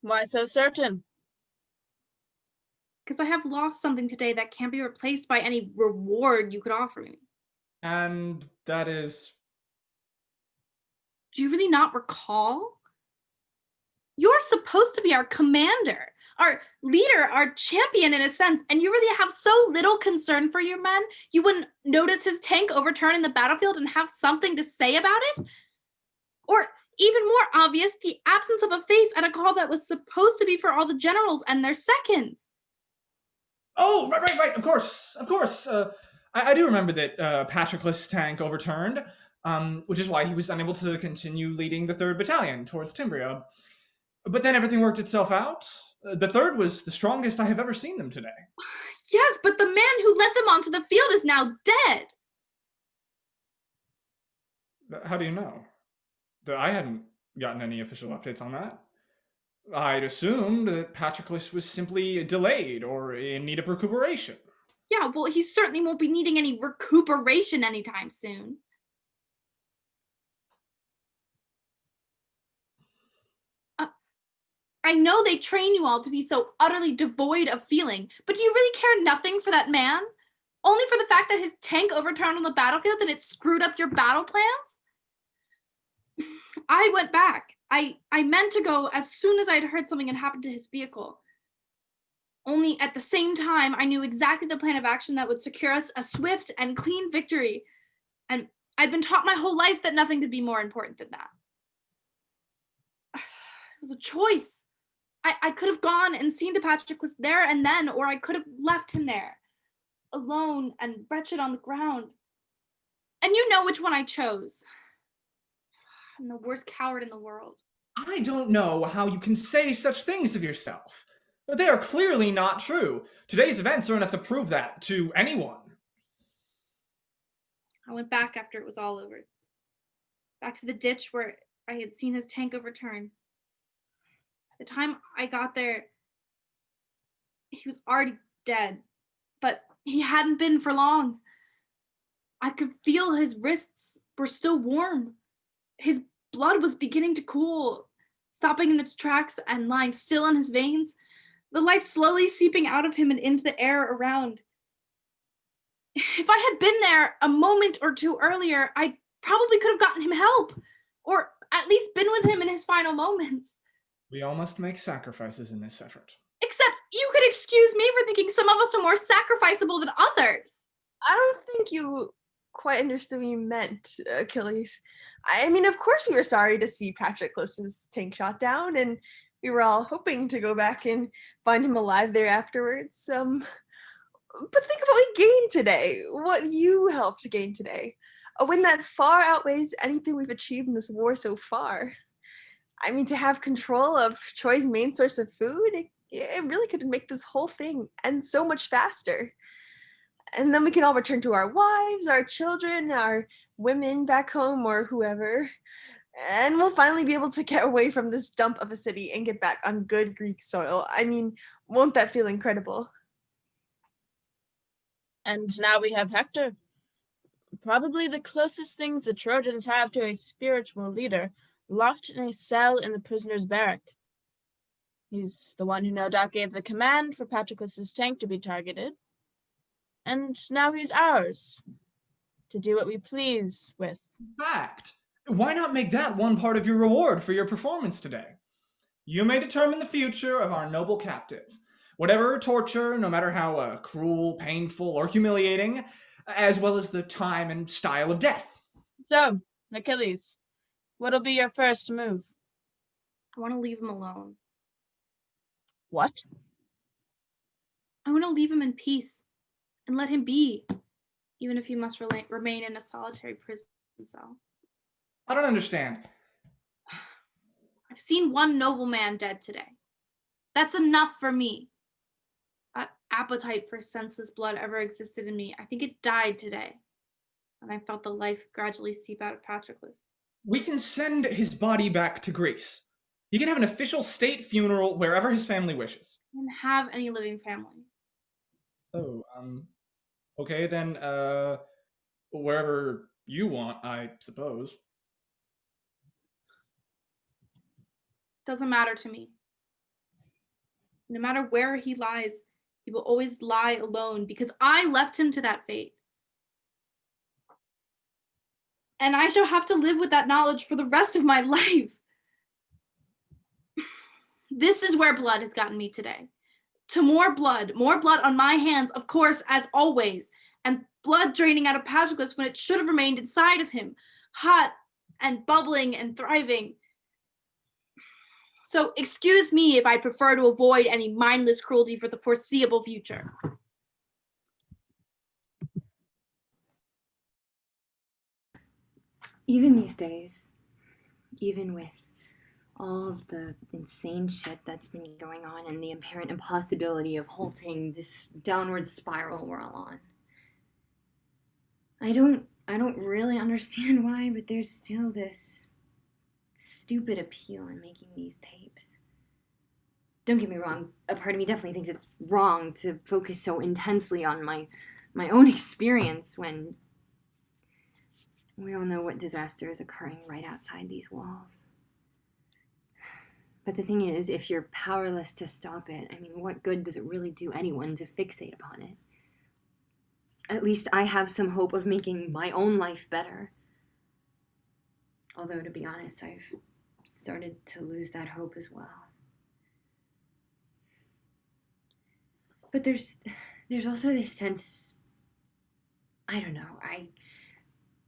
Why so certain? Because I have lost something today that can't be replaced by any reward you could offer me. And that is... Do you really not recall? You're supposed to be our commander, our leader, our champion in a sense, and you really have so little concern for your men, you wouldn't notice his tank overturn in the battlefield and have something to say about it? Or even more obvious, the absence of a face at a call that was supposed to be for all the generals and their seconds. Oh, right, of course. I do remember that Patroclus' tank overturned, which is why he was unable to continue leading the 3rd Battalion towards Timbria. But then everything worked itself out. The 3rd was the strongest I have ever seen them today. Yes, but the man who led them onto the field is now dead. How do you know? I hadn't gotten any official updates on that. I'd assumed that Patroclus was simply delayed or in need of recuperation. Yeah, well, he certainly won't be needing any recuperation anytime soon. I know they train you all to be so utterly devoid of feeling, but do you really care nothing for that man? Only for the fact that his tank overturned on the battlefield and it screwed up your battle plans? I went back. I meant to go as soon as I'd heard something had happened to his vehicle. Only at the same time, I knew exactly the plan of action that would secure us a swift and clean victory. And I'd been taught my whole life that nothing could be more important than that. It was a choice. I could have gone and seen to Patroclus there and then, or I could have left him there, alone and wretched on the ground. And you know which one I chose. I'm the worst coward in the world. I don't know how you can say such things of yourself. But they are clearly not true. Today's events are enough to prove that to anyone. I went back after it was all over. Back to the ditch where I had seen his tank overturn. By the time I got there, he was already dead, but he hadn't been for long. I could feel his wrists were still warm. His blood was beginning to cool, stopping in its tracks and lying still in his veins, the life slowly seeping out of him and into the air around. If I had been there a moment or two earlier, I probably could have gotten him help, or at least been with him in his final moments. We all must make sacrifices in this effort. Except you could excuse me for thinking some of us are more sacrificable than others. I don't think you quite understood what you meant, Achilles. I mean, of course we were sorry to see Patroclus's tank shot down, and we were all hoping to go back and find him alive there afterwards. But think of what we gained today, what you helped gain today. A win that far outweighs anything we've achieved in this war so far. I mean, to have control of Troy's main source of food, it really could make this whole thing end so much faster. And then we can all return to our wives, our children, our women back home, or whoever. And we'll finally be able to get away from this dump of a city and get back on good Greek soil. I mean, won't that feel incredible? And now we have Hector. Probably the closest things the Trojans have to a spiritual leader, locked in a cell in the prisoner's barrack. He's the one who no doubt gave the command for Patroclus's tank to be targeted. And now he's ours, to do what we please with. Fact. Why not make that one part of your reward for your performance today? You may determine the future of our noble captive. Whatever torture, no matter how cruel, painful, or humiliating, as well as the time and style of death. So, Achilles, what'll be your first move? I want to leave him alone. What? I want to leave him in peace and let him be, even if he must remain in a solitary prison cell. I don't understand. I've seen one noble man dead today. That's enough for me. That appetite for senseless blood ever existed in me. I think it died today. And I felt the life gradually seep out of Patroclus. We can send his body back to Greece. He can have an official state funeral wherever his family wishes. I don't have any living family. Oh, okay then, wherever you want, I suppose. Doesn't matter to me. No matter where he lies, he will always lie alone because I left him to that fate. And I shall have to live with that knowledge for the rest of my life. This is where blood has gotten me today. To more blood on my hands, of course, as always, and blood draining out of Patroclus when it should have remained inside of him, hot and bubbling and thriving. So excuse me if I prefer to avoid any mindless cruelty for the foreseeable future. Even these days, even with all of the insane shit that's been going on and the apparent impossibility of halting this downward spiral we're all on, I don't really understand why, but there's still this stupid appeal in making these tapes. Don't get me wrong, a part of me definitely thinks it's wrong to focus so intensely on my own experience when we all know what disaster is occurring right outside these walls. But the thing is, if you're powerless to stop it, I mean, what good does it really do anyone to fixate upon it? At least I have some hope of making my own life better. Although, to be honest, I've started to lose that hope as well. But there's also this sense, I don't know,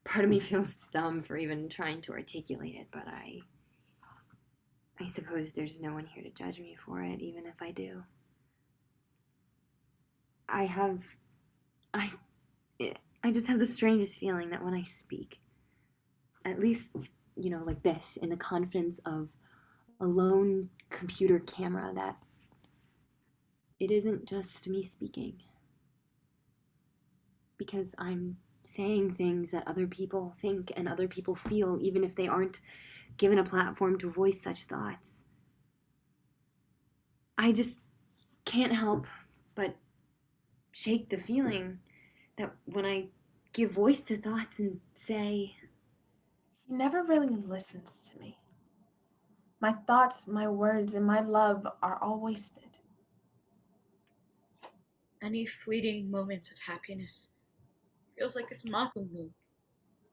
part of me feels dumb for even trying to articulate it, but I suppose there's no one here to judge me for it, even if I do. I just have the strangest feeling that when I speak, at least, like this, in the confidence of a lone computer camera, that it isn't just me speaking. Because I'm saying things that other people think and other people feel, even if they aren't given a platform to voice such thoughts. I just can't help but shake the feeling that when I give voice to thoughts and say... He never really listens to me. My thoughts, my words, and my love are all wasted. Any fleeting moment of happiness feels like it's mocking me,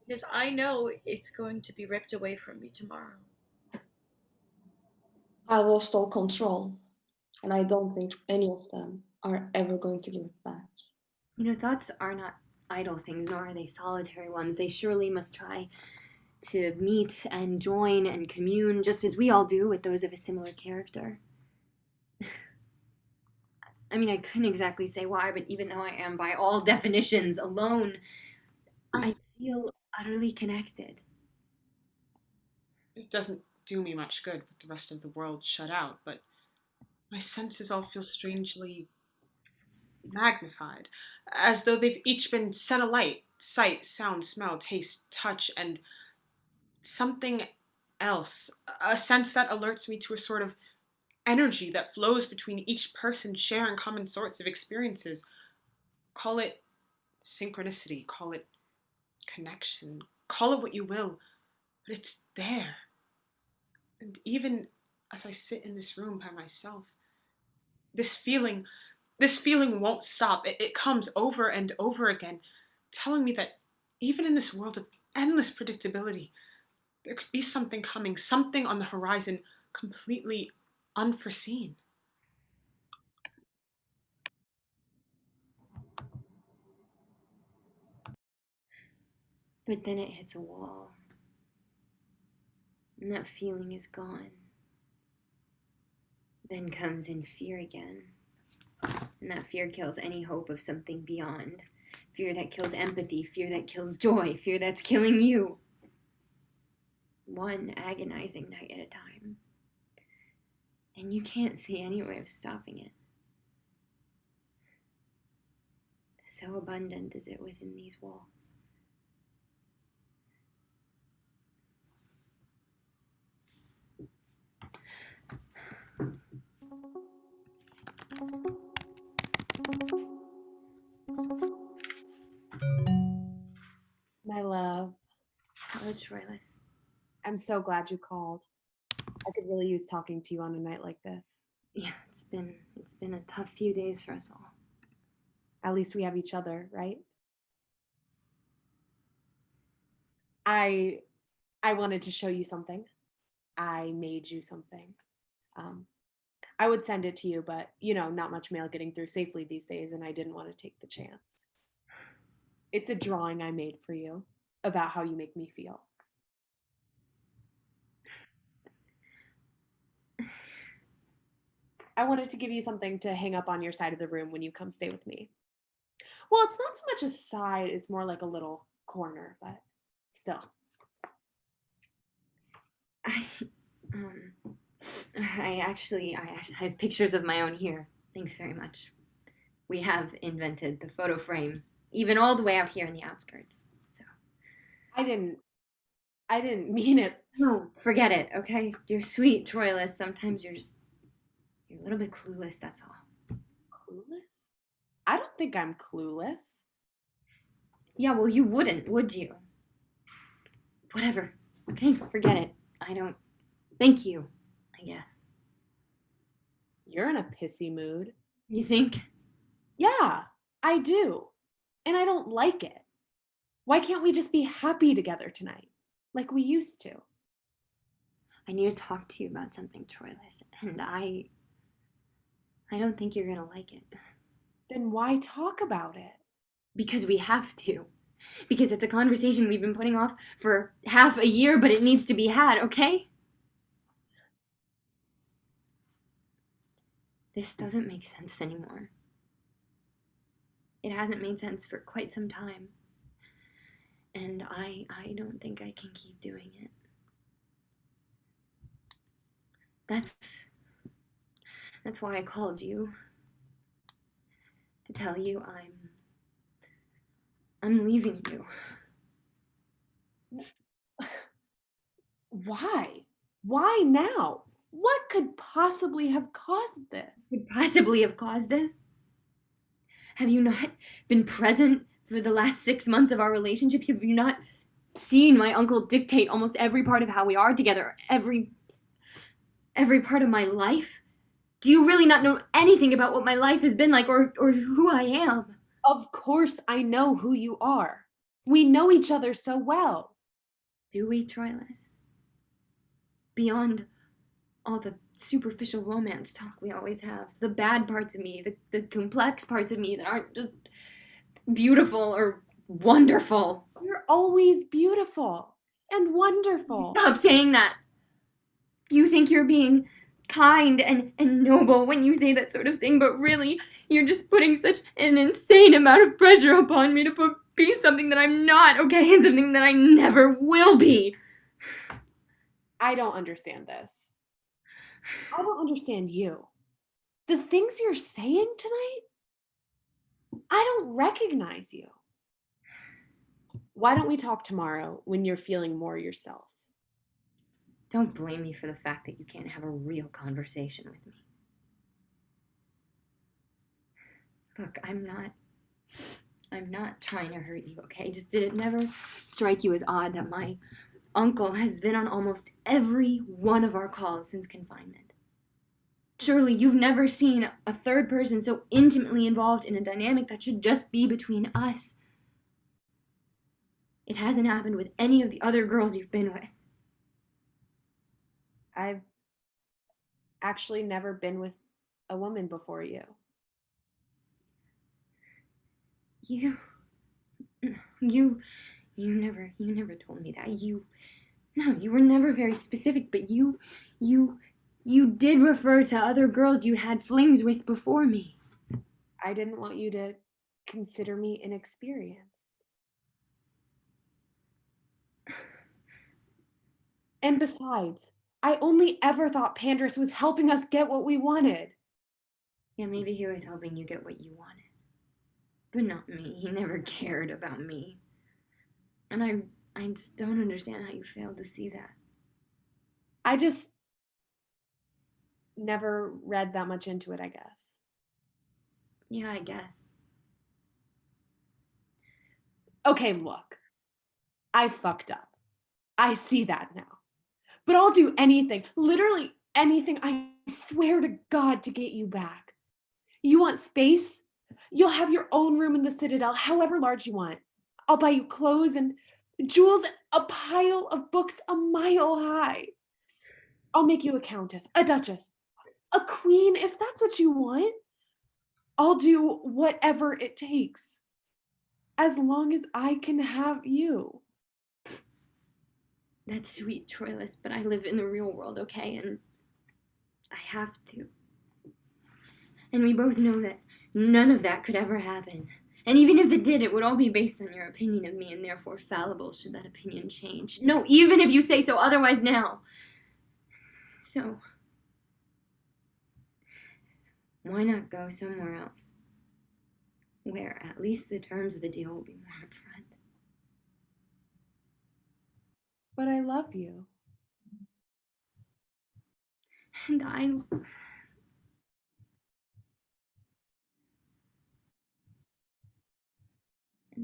because I know it's going to be ripped away from me tomorrow. I lost all control, and I don't think any of them are ever going to give it back. Thoughts are not idle things, nor are they solitary ones. They surely must try to meet and join and commune, just as we all do with those of a similar character. I mean, I couldn't exactly say why, but even though I am by all definitions alone, I feel utterly connected. It doesn't do me much good with the rest of the world shut out, but my senses all feel strangely magnified, as though they've each been set alight: sight, sound, smell, taste, touch, and something else, a sense that alerts me to a sort of energy that flows between each person sharing common sorts of experiences. Call it synchronicity, call it connection, call it what you will, but it's there. And even as I sit in this room by myself, this feeling won't stop. It comes over and over again, telling me that even in this world of endless predictability, there could be something coming, something on the horizon completely unforeseen. But then it hits a wall, and that feeling is gone. Then comes in fear again, and that fear kills any hope of something beyond. Fear that kills empathy, fear that kills joy, fear that's killing you. One agonizing night at a time. And you can't see any way of stopping it. So abundant is it within these walls. My love. Hello, Troilus. I'm so glad you called. I could really use talking to you on a night like this. Yeah, it's been a tough few days for us all. At least we have each other, right? I wanted to show you something. I made you something. I would send it to you, but not much mail getting through safely these days, and I didn't want to take the chance. It's a drawing I made for you about how you make me feel. I wanted to give you something to hang up on your side of the room when you come stay with me. Well, it's not so much a side, it's more like a little corner, but still. I have pictures of my own here. Thanks very much. We have invented the photo frame, even all the way out here in the outskirts. So I didn't mean it. No, forget it, okay? You're sweet, Troilus. Sometimes you're a little bit clueless, that's all. Clueless? I don't think I'm clueless. Yeah, well, you wouldn't, would you? Whatever. Okay, forget it. I don't... Thank you, I guess. you're in a pissy mood. You think? Yeah, I do. And I don't like it. Why can't we just be happy together tonight, like we used to? I need to talk to you about something, Troilus, and I don't think you're gonna like it. Then why talk about it? Because we have to. Because it's a conversation we've been putting off for half a year, but it needs to be had, okay? This doesn't make sense anymore. It hasn't made sense for quite some time. And I don't think I can keep doing it. That's why I called you. To tell you I'm leaving you. Why? Why now? What could possibly have caused this? Could possibly have caused this? Have you not been present for the last 6 months of our relationship? Have you not seen my uncle dictate almost every part of how we are together? Every part of my life? Do you really not know anything about what my life has been like or who I am? Of course I know who you are. We know each other so well. Do we, Troilus? Beyond all the superficial romance talk we always have, the bad parts of me, the complex parts of me that aren't just beautiful or wonderful. You're always beautiful and wonderful. Stop saying that. You think you're being kind and noble when you say that sort of thing, but really, you're just putting such an insane amount of pressure upon me to be something that I'm not, okay, and something that I never will be. I don't understand this. I don't understand you. The things you're saying tonight, I don't recognize you. Why don't we talk tomorrow when you're feeling more yourself? Don't blame me for the fact that you can't have a real conversation with me. Look, I'm not trying to hurt you, okay? Just did it never strike you as odd that my uncle has been on almost every one of our calls since confinement? Surely you've never seen a third person so intimately involved in a dynamic that should just be between us. It hasn't happened with any of the other girls you've been with. I've actually never been with a woman before you. You never told me that. You were never very specific, but you did refer to other girls you had flings with before me. I didn't want you to consider me inexperienced. And besides, I only ever thought Pandrus was helping us get what we wanted. Yeah, maybe he was helping you get what you wanted. But not me. He never cared about me. And I just don't understand how you failed to see that. I just never read that much into it, I guess. Yeah, I guess. Okay, look. I fucked up. I see that now. But I'll do anything, literally anything, I swear to God, to get you back. You want space? You'll have your own room in the Citadel, however large you want. I'll buy you clothes and jewels and a pile of books a mile high. I'll make you a countess, a duchess, a queen, if that's what you want. I'll do whatever it takes, as long as I can have you. That's sweet, Troilus, but I live in the real world, okay? And I have to. And we both know that none of that could ever happen. And even if it did, it would all be based on your opinion of me and therefore fallible should that opinion change. No, even if you say so otherwise now. So, why not go somewhere else? Where at least the terms of the deal will be more upfront. But I love you. And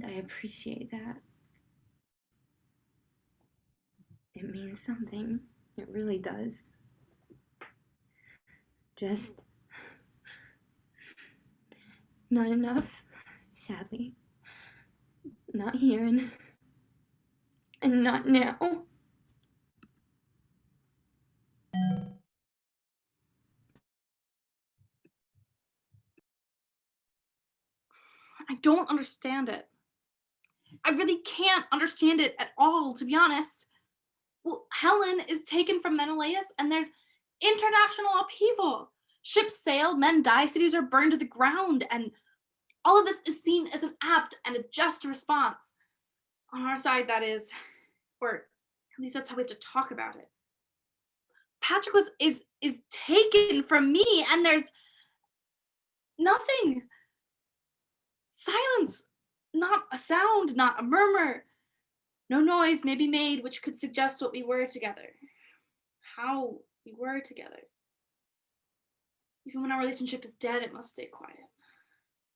I appreciate that. It means something. It really does. Just Not enough, sadly. Not here and not now. I don't understand it. I really can't understand it at all, to be honest. Well, Helen is taken from Menelaus, and there's international upheaval. Ships sail, men die, cities are burned to the ground, and all of this is seen as an apt and a just response. On our side, that is, or at least that's how we have to talk about it. Patroclus is taken from me, and there's nothing. Silence, not a sound, not a murmur. No noise may be made which could suggest what we were together, how we were together. Even when our relationship is dead, it must stay quiet.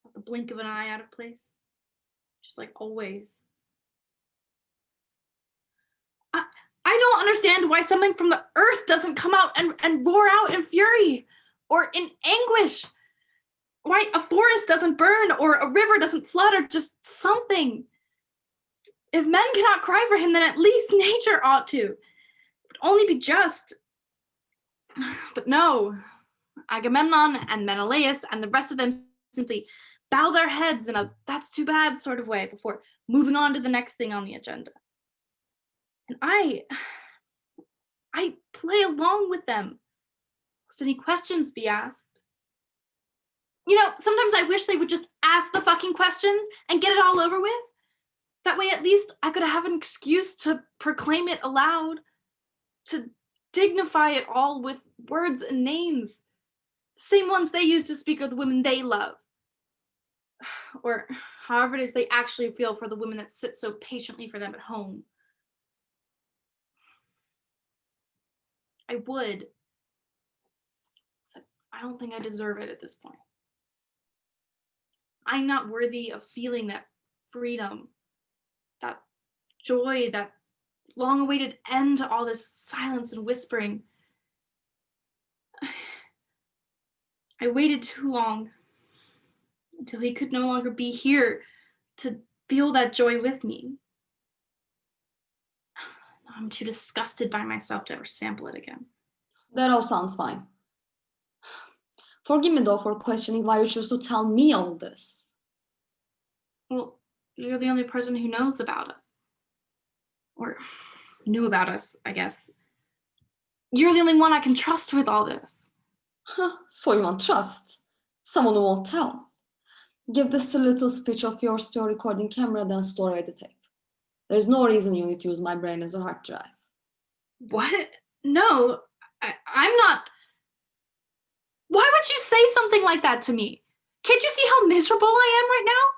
Not the blink of an eye out of place, just like always. I don't understand why something from the earth doesn't come out and roar out in fury or in anguish. Why a forest doesn't burn or a river doesn't flood or just something. If men cannot cry for him, then at least nature ought to. It would only be just. But no, Agamemnon and Menelaus and the rest of them simply bow their heads in a that's too bad sort of way before moving on to the next thing on the agenda. And I play along with them. Must any questions be asked? You know, sometimes I wish they would just ask the fucking questions and get it all over with. That way at least I could have an excuse to proclaim it aloud, to dignify it all with words and names. Same ones they use to speak of the women they love. Or however it is they actually feel for the women that sit so patiently for them at home. I would. Except I don't think I deserve it at this point. I'm not worthy of feeling that freedom, that joy, that long-awaited end to all this silence and whispering. I waited too long until he could no longer be here to feel that joy with me. I'm too disgusted by myself to ever sample it again. That all sounds fine. Forgive me though for questioning why you chose to tell me all this. Well, you're the only person who knows about us. Or knew about us, I guess. You're the only one I can trust with all this. So you want trust? Someone who won't tell. Give this little speech of yours to your recording camera, then store away the tape. There's no reason you need to use my brain as a hard drive. What? No, I'm not. Why would you say something like that to me? Can't you see how miserable I am right now?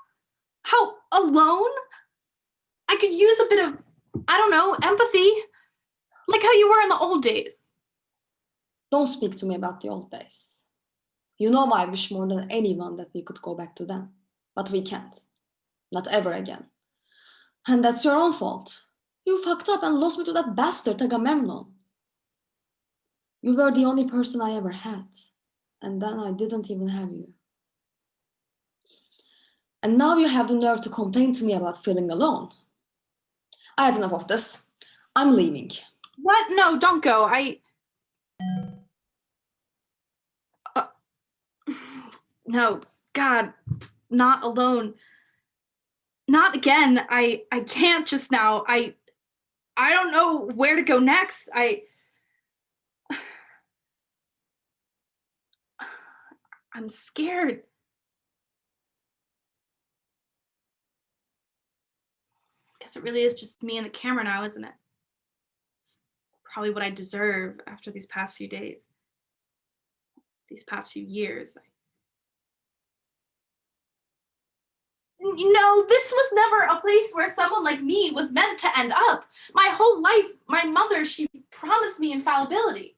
How alone? I could use a bit of, I don't know, empathy. Like how you were in the old days. Don't speak to me about the old days. You know I wish more than anyone that we could go back to them. But we can't. Not ever again. And that's your own fault. You fucked up and lost me to that bastard Agamemnon. You were the only person I ever had. And then I didn't even have you. And now you have the nerve to complain to me about feeling alone. I had enough of this. I'm leaving. What? No, don't go. No, God, not alone. Not again. I can't just now. I don't know where to go next. I'm scared. Guess it really is just me and the camera now, isn't it? It's probably what I deserve after these past few days. These past few years. No, this was never a place where someone like me was meant to end up. My whole life, my mother, she promised me infallibility.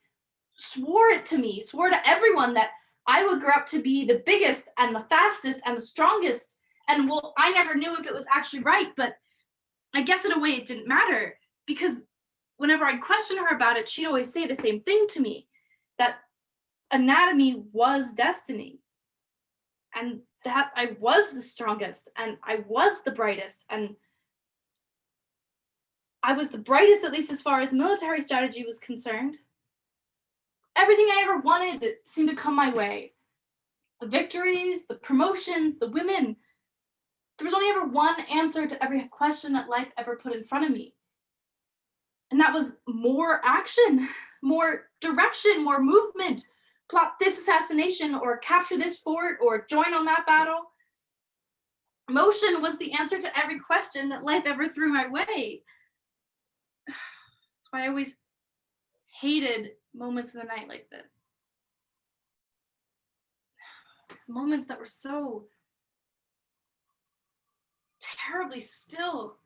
Swore it to me, swore to everyone that I would grow up to be the biggest and the fastest and the strongest. And well, I never knew if it was actually right, but I guess in a way it didn't matter because whenever I'd question her about it, she'd always say the same thing to me, that anatomy was destiny. And that I was the strongest and I was the brightest, and I was the brightest, at least as far as military strategy was concerned. Everything I ever wanted seemed to come my way. The victories, the promotions, the women. There was only ever one answer to every question that life ever put in front of me. And that was more action, more direction, more movement. Plot this assassination, or capture this fort, or join on that battle. Motion was the answer to every question that life ever threw my way. That's why I always hated moments in the night like this. These moments that were so terribly still.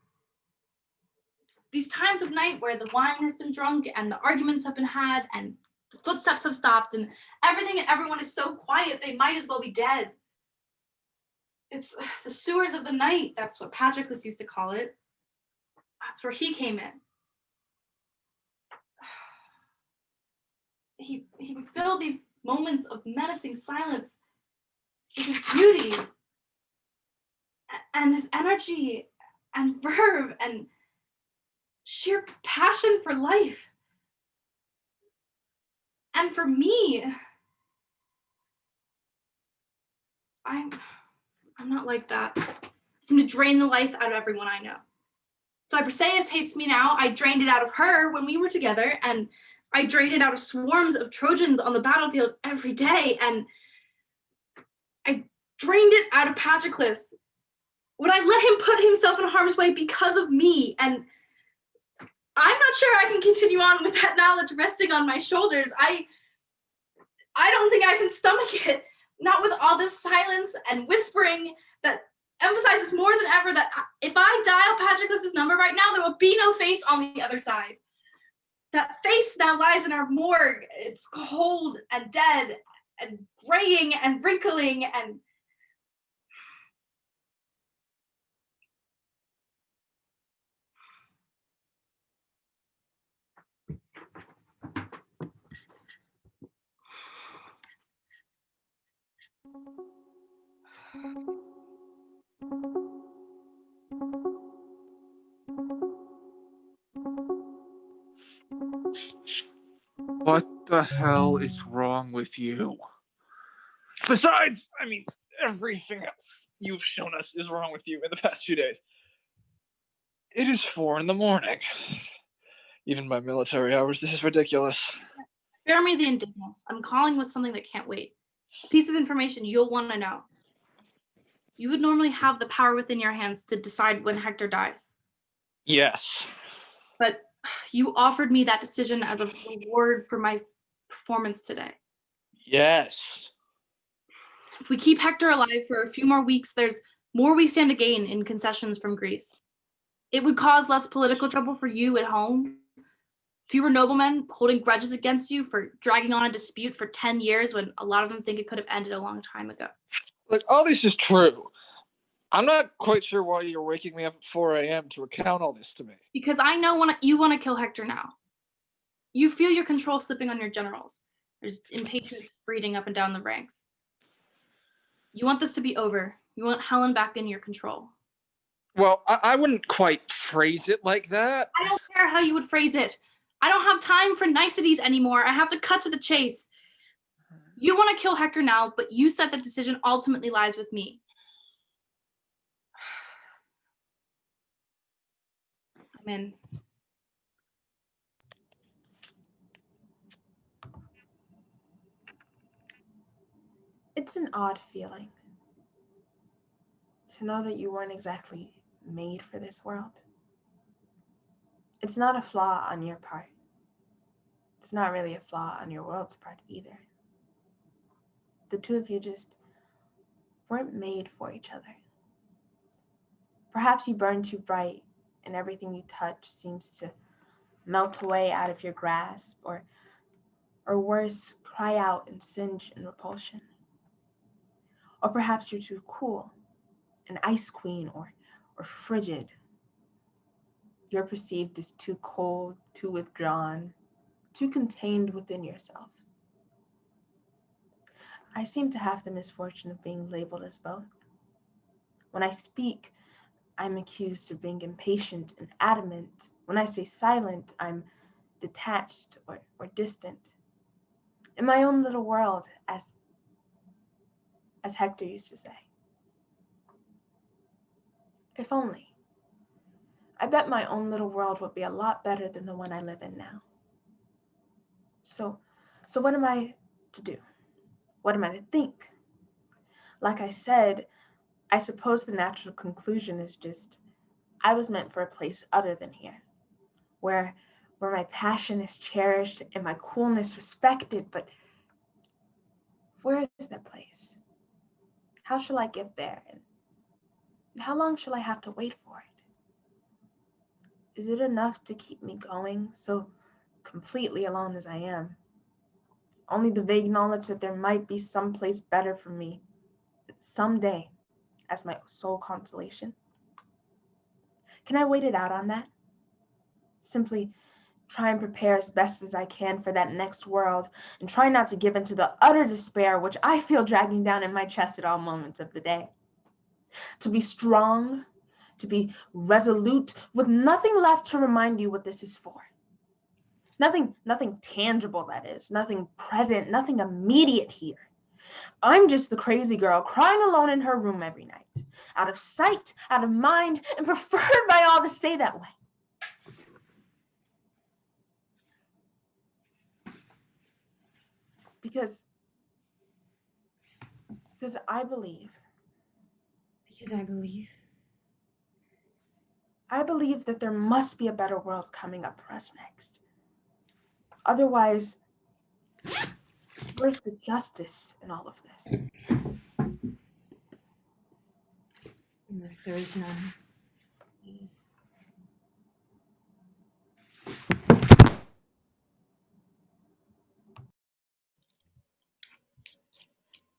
These times of night where the wine has been drunk and the arguments have been had and the footsteps have stopped and everything and everyone is so quiet they might as well be dead. It's the sewers of the night. That's what Patroclus used to call it. That's where he came in. He would fill these moments of menacing silence with his beauty and his energy and verve and sheer passion for life. And for me, I'm not like that. I seem to drain the life out of everyone I know. So Briseis hates me now. I drained it out of her when we were together, and I drained it out of swarms of Trojans on the battlefield every day, and I drained it out of Patroclus. Would I let him put himself in harm's way because of me? And I'm not sure I can continue on with that knowledge resting on my shoulders. I don't think I can stomach it. Not with all this silence and whispering that emphasizes more than ever that if I dial Patroclus's number right now, there will be no face on the other side. That face now lies in our morgue. It's cold and dead and graying and wrinkling and What the hell is wrong with you? Besides, I mean, everything else you've shown us is wrong with you in the past few days. It is 4 a.m. Even by military hours, this is ridiculous. spare me the indignance. I'm calling with something that can't wait. A piece of information you'll want to know. You would normally have the power within your hands to decide when Hector dies. Yes. But you offered me that decision as a reward for my performance today. Yes. If we keep Hector alive for a few more weeks, there's more we stand to gain in concessions from Greece. It would cause less political trouble for you at home. Fewer noblemen holding grudges against you for dragging on a dispute for 10 years when a lot of them think it could have ended a long time ago. Look, all this is true. I'm not quite sure why you're waking me up at 4 a.m. to recount all this to me. Because I know you want to kill Hector now. You feel your control slipping on your generals. There's impatience breeding up and down the ranks. You want this to be over. You want Helen back in your control. Well, I wouldn't quite phrase it like that. I don't care how you would phrase it. I don't have time for niceties anymore. I have to cut to the chase. You want to kill Hector now, but you said the decision ultimately lies with me. I'm in. It's an odd feeling to know that you weren't exactly made for this world. It's not a flaw on your part. It's not really a flaw on your world's part either. The two of you just weren't made for each other. Perhaps you burn too bright and everything you touch seems to melt away out of your grasp, or worse, cry out and singe in repulsion. Or perhaps you're too cool, an ice queen, or frigid. You're perceived as too cold, too withdrawn, too contained within yourself. I seem to have the misfortune of being labeled as both. When I speak, I'm accused of being impatient and adamant. When I say silent, I'm detached or distant. In my own little world, as Hector used to say. If only. I bet my own little world would be a lot better than the one I live in now. So what am I to do? What am I to think? Like I said, I suppose the natural conclusion is just, I was meant for a place other than here, where my passion is cherished and my coolness respected, but where is that place? How shall I get there? And how long shall I have to wait for it? Is it enough to keep me going, so completely alone as I am? Only the vague knowledge that there might be some place better for me someday as my sole consolation? Can I wait it out on that? Simply try and prepare as best as I can for that next world, and try not to give in to the utter despair which I feel dragging down in my chest at all moments of the day. To be strong, to be resolute, with nothing left to remind you what this is for. Nothing tangible, that is, nothing present, nothing immediate here. I'm just the crazy girl crying alone in her room every night, out of sight, out of mind, and preferred by all to stay that way. Because I believe. Because I believe. I believe that there must be a better world coming up for us next. Otherwise, where's the justice in all of this? Unless there is none. Please.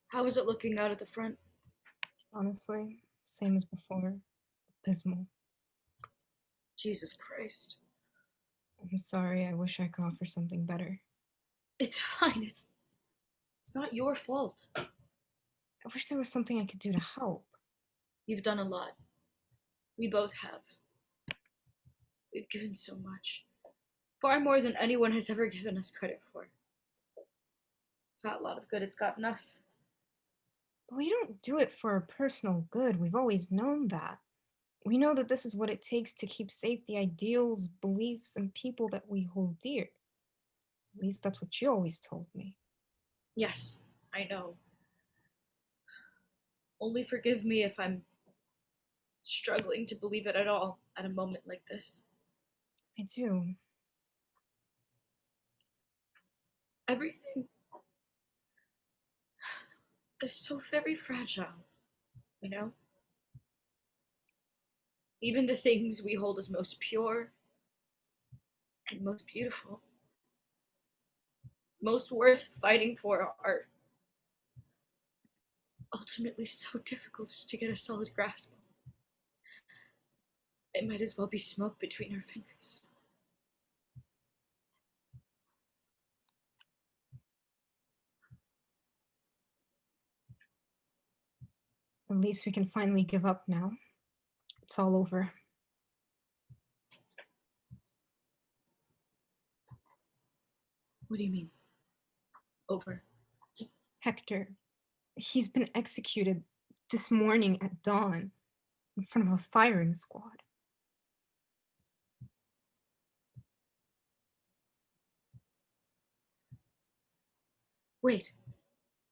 How is it looking out at the front? Honestly, same as before. Abysmal. Jesus Christ. I'm sorry, I wish I could offer something better. It's fine. It's not your fault. I wish there was something I could do to help. You've done a lot. We both have. We've given so much. Far more than anyone has ever given us credit for. Got a lot of good it's gotten us. But we don't do it for our personal good. We've always known that. We know that this is what it takes to keep safe the ideals, beliefs, and people that we hold dear. At least that's what you always told me. Yes, I know. Only forgive me if I'm struggling to believe it at all at a moment like this. I do. Everything is so very fragile, you know? Even the things we hold as most pure and most beautiful, most worth fighting for, are ultimately so difficult to get a solid grasp on. It might as well be smoke between our fingers. At least we can finally give up now. It's all over. What do you mean? Over? Hector, he's been executed this morning at dawn in front of a firing squad. Wait,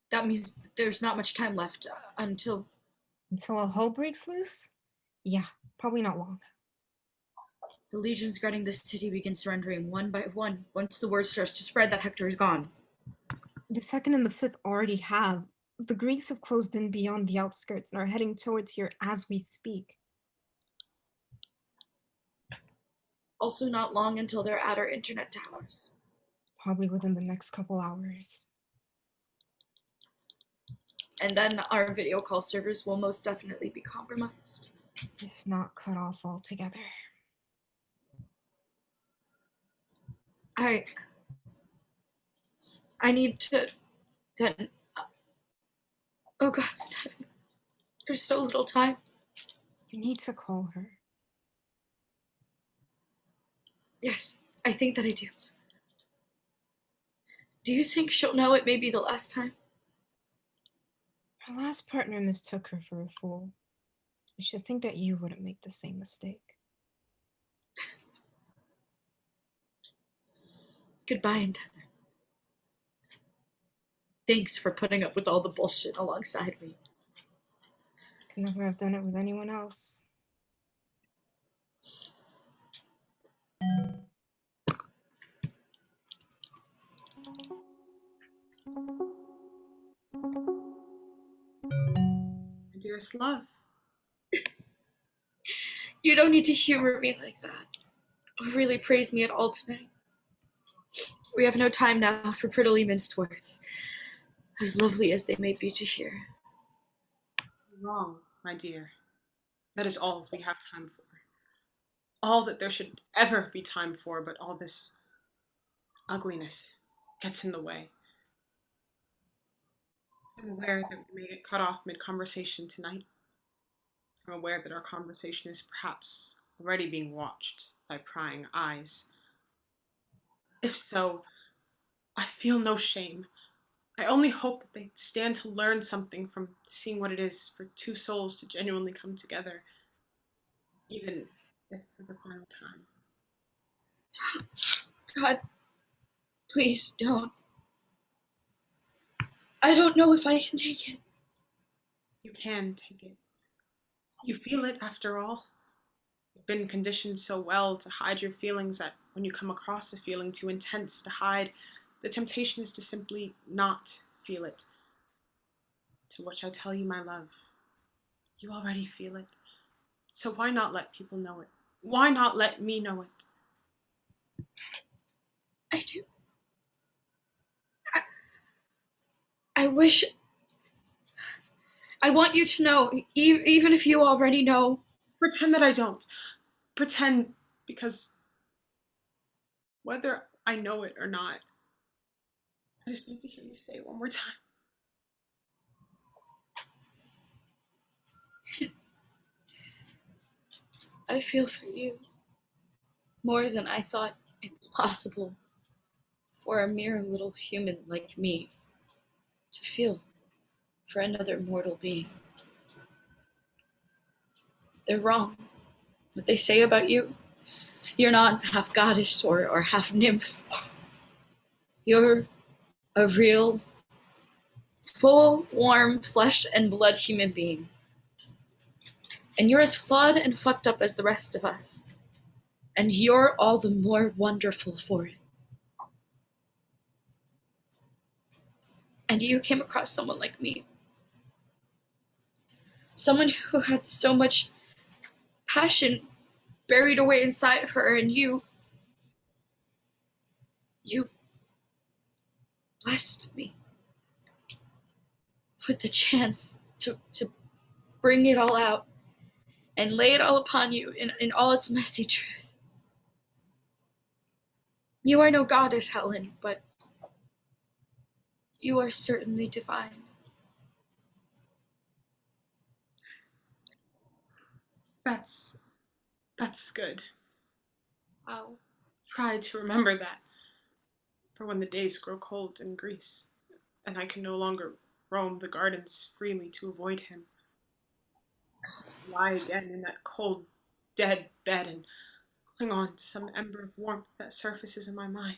that means there's not much time left until... Until all hell breaks loose? Yeah, probably not long. The legions guarding this city begin surrendering one by one once the word starts to spread that Hector is gone. The 2nd and the 5th already have. The Greeks have closed in beyond the outskirts and are heading towards here as we speak. Also not long until they're at our internet towers. Probably within the next couple hours. And then our video call servers will most definitely be compromised. If not cut off altogether. I need to then Oh, God's in heaven. There's so little time. You need to call her. Yes, I think that I do. Do you think she'll know it may be the last time? Her last partner mistook her for a fool. I should think that you wouldn't make the same mistake. Goodbye, Intendant. Thanks for putting up with all the bullshit alongside me. Could never have done it with anyone else. My dearest love. You don't need to humor me like that, or really praise me at all tonight. We have no time now for prettily minced words, as lovely as they may be to hear. You're wrong, my dear. That is all we have time for. All that there should ever be time for, but all this ugliness gets in the way. I'm aware that we may get cut off mid-conversation tonight. I'm aware that our conversation is perhaps already being watched by prying eyes. If so, I feel no shame. I only hope that they stand to learn something from seeing what it is for two souls to genuinely come together, even if for the final time. God, please don't. I don't know if I can take it. You can take it. You feel it, after all. You've been conditioned so well to hide your feelings that when you come across a feeling too intense to hide, the temptation is to simply not feel it. To which I tell you, my love, you already feel it. So why not let people know it? Why not let me know it? I do. I wish... I want you to know, even if you already know. Pretend that I don't. Pretend, because whether I know it or not, I just need to hear you say it one more time. I feel for you more than I thought it was possible for a mere little human like me to feel for another mortal being. They're wrong. What they say about you, you're not half goddess or half nymph. You're a real, full, warm, flesh and blood human being. And you're as flawed and fucked up as the rest of us. And you're all the more wonderful for it. And you came across someone like me. Someone who had so much passion buried away inside of her, and you blessed me with the chance to bring it all out and lay it all upon you in all its messy truth. You are no goddess, Helen, but you are certainly divine. That's good. I'll try to remember that for when the days grow cold in Greece, and I can no longer roam the gardens freely to avoid him. To lie again in that cold, dead bed and cling on to some ember of warmth that surfaces in my mind.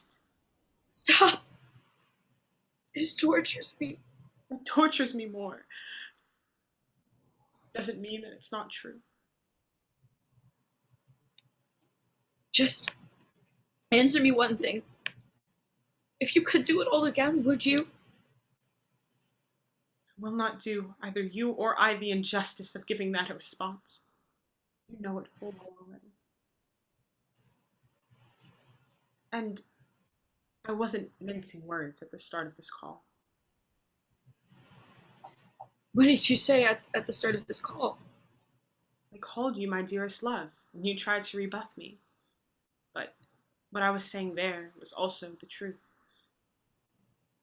Stop! This tortures me. It tortures me more. Doesn't mean that it's not true. Just answer me one thing. If you could do it all again, would you? I will not do either you or I the injustice of giving that a response. You know it full well already. And I wasn't mincing words at the start of this call. What did you say at the start of this call? I called you my dearest love, and you tried to rebuff me. But what I was saying there was also the truth.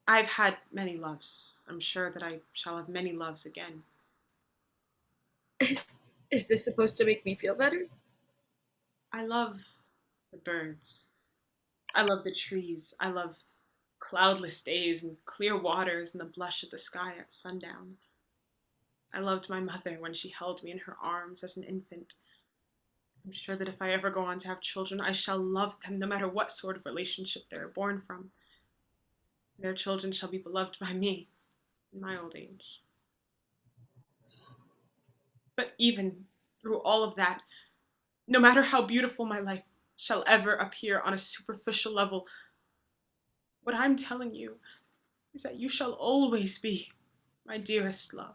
I've had many loves. I'm sure that I shall have many loves again. Is this supposed to make me feel better? I love the birds. I love the trees. I love cloudless days and clear waters and the blush of the sky at sundown. I loved my mother when she held me in her arms as an infant. I'm sure that if I ever go on to have children, I shall love them no matter what sort of relationship they are born from. Their children shall be beloved by me in my old age. But even through all of that, no matter how beautiful my life shall ever appear on a superficial level, what I'm telling you is that you shall always be my dearest love.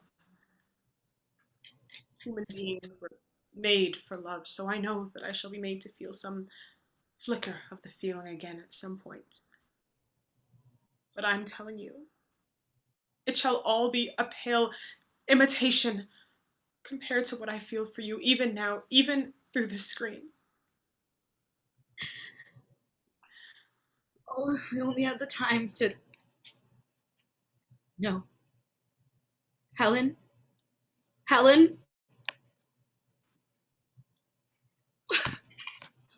Human beings were made for love, so I know that I shall be made to feel some flicker of the feeling again at some point. But I'm telling you, it shall all be a pale imitation compared to what I feel for you, even now, even through the screen. Oh, if we only had the time to... No. Helen? Helen?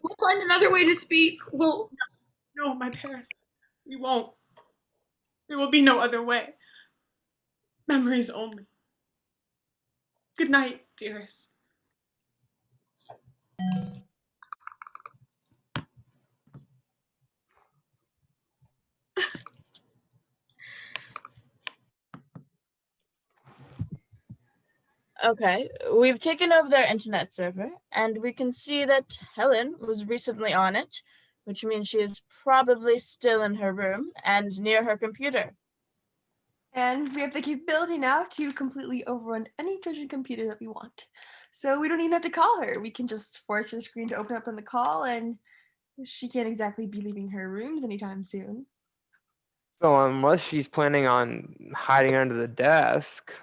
We'll find another way to speak. We'll... No, my Paris, we won't. There will be no other way. Memories only. Good night, dearest. Okay, we've taken over their internet server, and we can see that Helen was recently on it, which means she is probably still in her room and near her computer. And we have the capability now to completely overrun any Trojan computer that we want. So we don't even have to call her. We can just force her screen to open up on the call, and she can't exactly be leaving her rooms anytime soon. So unless she's planning on hiding under the desk.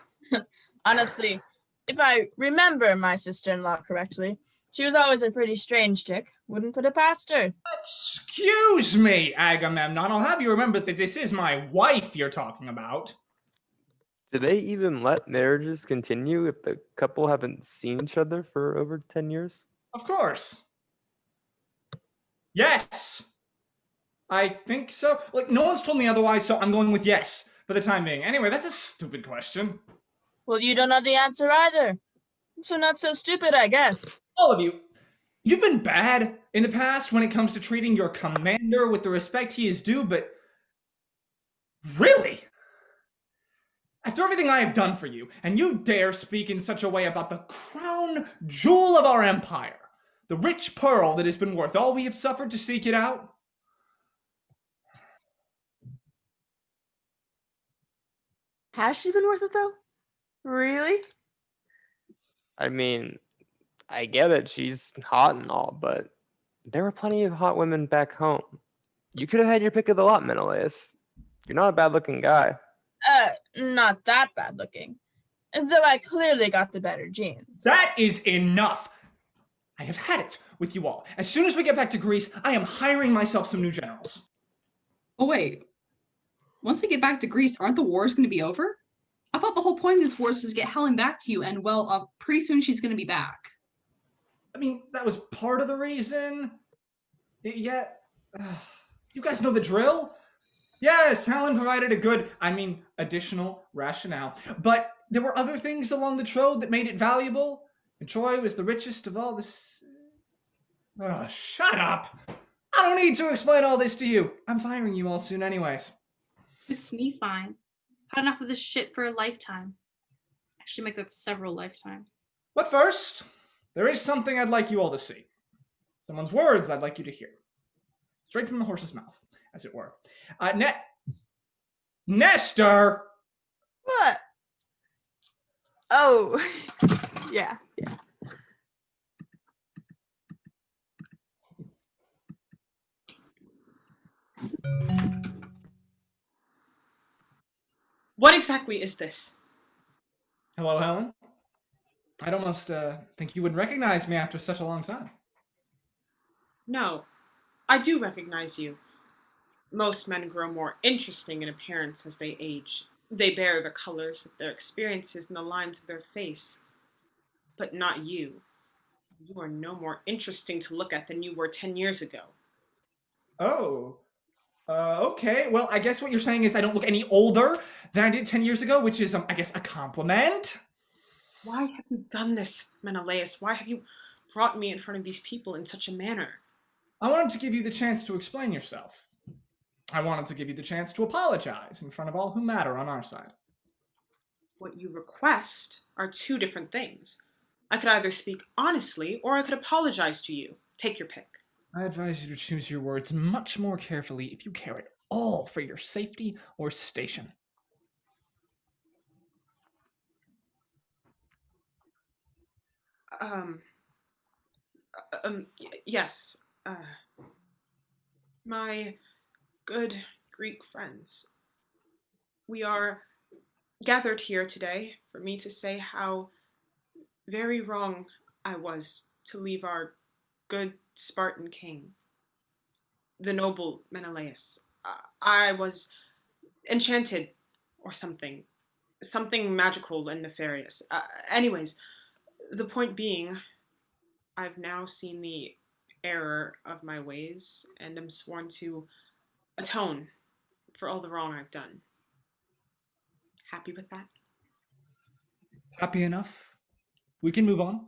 Honestly, if I remember my sister-in-law correctly, she was always a pretty strange chick. Wouldn't put it past her. Excuse me, Agamemmnon. I'll have you remember that this is my wife you're talking about. Do they even let marriages continue if the couple haven't seen each other for over 10 years? Of course. Yes. I think so. Like, no one's told me otherwise, so I'm going with yes for the time being. Anyway, that's a stupid question. Well, you don't know the answer either. So not so stupid, I guess. All of you. You've been bad in the past when it comes to treating your commander with the respect he is due, but really? After everything I have done for you, and you dare speak in such a way about the crown jewel of our empire, the rich pearl that has been worth all we have suffered to seek it out? Has she been worth it though? Really? I mean, I get it, she's hot and all, but there were plenty of hot women back home. You could have had your pick of the lot, Menelaus. You're not a bad-looking guy. Not that bad looking. Though I clearly got the better genes. That is enough! I have had it with you all. As soon as we get back to Greece, I am hiring myself some new generals. Oh, wait. Once we get back to Greece, aren't the wars going to be over? I thought the whole point of these wars was to get Helen back to you, and well, pretty soon she's going to be back. I mean, that was part of the reason. Yeah, you guys know the drill. Yes, Helen provided a good, additional rationale. But there were other things along the Troad that made it valuable. And Troy was the richest of all this. Oh, shut up. I don't need to explain all this to you. I'm firing you all soon anyways. It's me fine. Had enough of this shit for a lifetime. Actually, make that several lifetimes. But first, there is something I'd like you all to see. Someone's words I'd like you to hear. Straight from the horse's mouth, as it were. Nestor! What? Oh, yeah. What exactly is this? Hello, Helen. I'd almost think you wouldn't recognize me after such a long time. No, I do recognize you. Most men grow more interesting in appearance as they age. They bear the colors of their experiences and the lines of their face. But not you. You are no more interesting to look at than you were 10 years ago. Oh. Okay. Well, I guess what you're saying is I don't look any older than I did 10 years ago, which is, I guess, a compliment. Why have you done this, Menelaus? Why have you brought me in front of these people in such a manner? I wanted to give you the chance to explain yourself. I wanted to give you the chance to apologize in front of all who matter on our side. What you request are two different things. I could either speak honestly, or I could apologize to you. Take your pick. I advise you to choose your words much more carefully if you care at all for your safety or station. Yes. My good Greek friends. We are gathered here today for me to say how very wrong I was to leave our good Spartan king, the noble Menelaus. I was enchanted or something magical and nefarious. Anyways, the point being, I've now seen the error of my ways and am sworn to atone for all the wrong I've done. Happy with that? Happy enough? We can move on.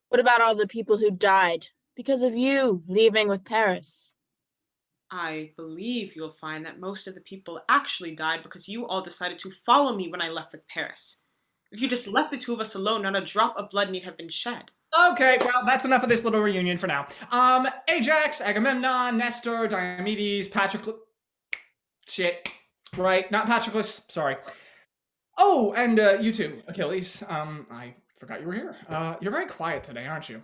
What about all the people who died because of you leaving with Paris? I believe you'll find that most of the people actually died because you all decided to follow me when I left with Paris. If you just left the two of us alone, not a drop of blood need have been shed. Okay, well, that's enough of this little reunion for now. Ajax, Agamemnon, Nestor, Diomedes, Patroclus... Shit. Right, not Patroclus, sorry. Oh, and you too, Achilles. I forgot you were here. You're very quiet today, aren't you?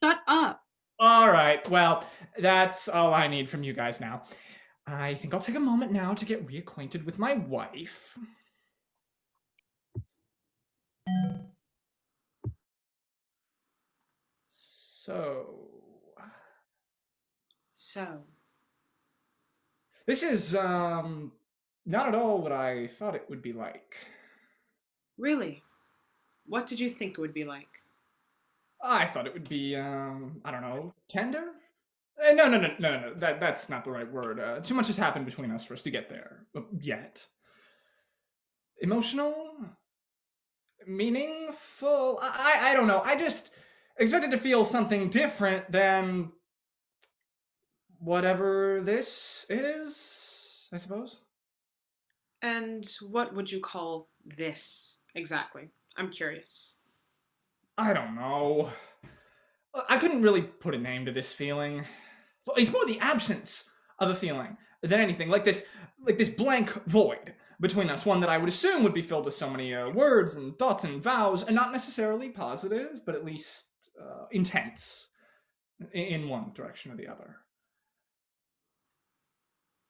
Shut up. All right, well, that's all I need from you guys now. I think I'll take a moment now to get reacquainted with my wife. So. This is, not at all what I thought it would be like. Really? What did you think it would be like? I thought it would be, I don't know, tender? No. That's not the right word. Too much has happened between us for us to get there. Yet. Emotional? Meaningful? I don't know. I just expected to feel something different than whatever this is, I suppose. And what would you call this exactly? I'm curious. I don't know. I couldn't really put a name to this feeling. It's more the absence of a feeling than anything. Like this blank void between us. One that I would assume would be filled with so many words and thoughts and vows, and not necessarily positive, but at least intense in one direction or the other.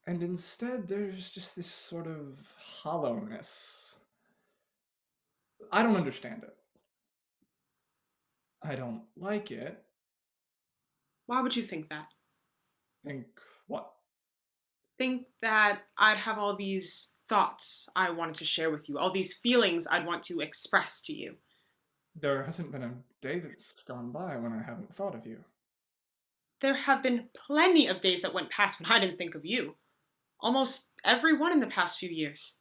And instead, there's just this sort of hollowness. I don't understand it. I don't like it. Why would you think that? Think what? Think that I'd have all these thoughts I wanted to share with you, all these feelings I'd want to express to you. There hasn't been a day that's gone by when I haven't thought of you. There have been plenty of days that went past when I didn't think of you. Almost every one in the past few years.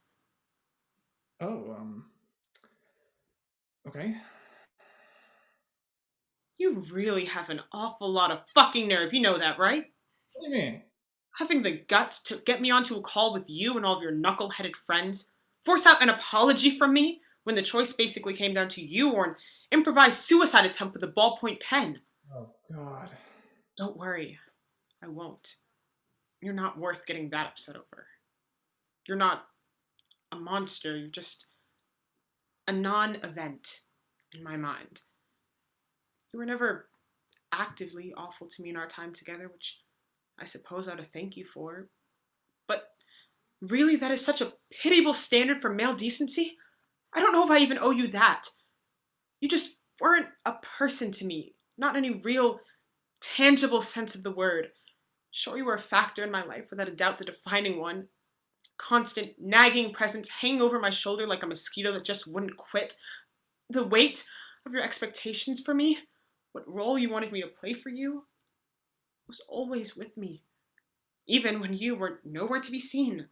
Oh, okay. You really have an awful lot of fucking nerve, you know that, right? What do you mean? Having the guts to get me onto a call with you and all of your knuckle-headed friends, force out an apology from me when the choice basically came down to you or an improvised suicide attempt with a ballpoint pen. Oh, God. Don't worry. I won't. You're not worth getting that upset over. You're not a monster. You're just a non-event in my mind. You were never actively awful to me in our time together, which I suppose I ought to thank you for. But really, that is such a pitiable standard for male decency? I don't know if I even owe you that. You just weren't a person to me, not in any real, tangible sense of the word. Sure, you were a factor in my life, without a doubt the defining one. Constant, nagging presence hanging over my shoulder like a mosquito that just wouldn't quit. The weight of your expectations for me, what role you wanted me to play for you, was always with me. Even when you were nowhere to be seen,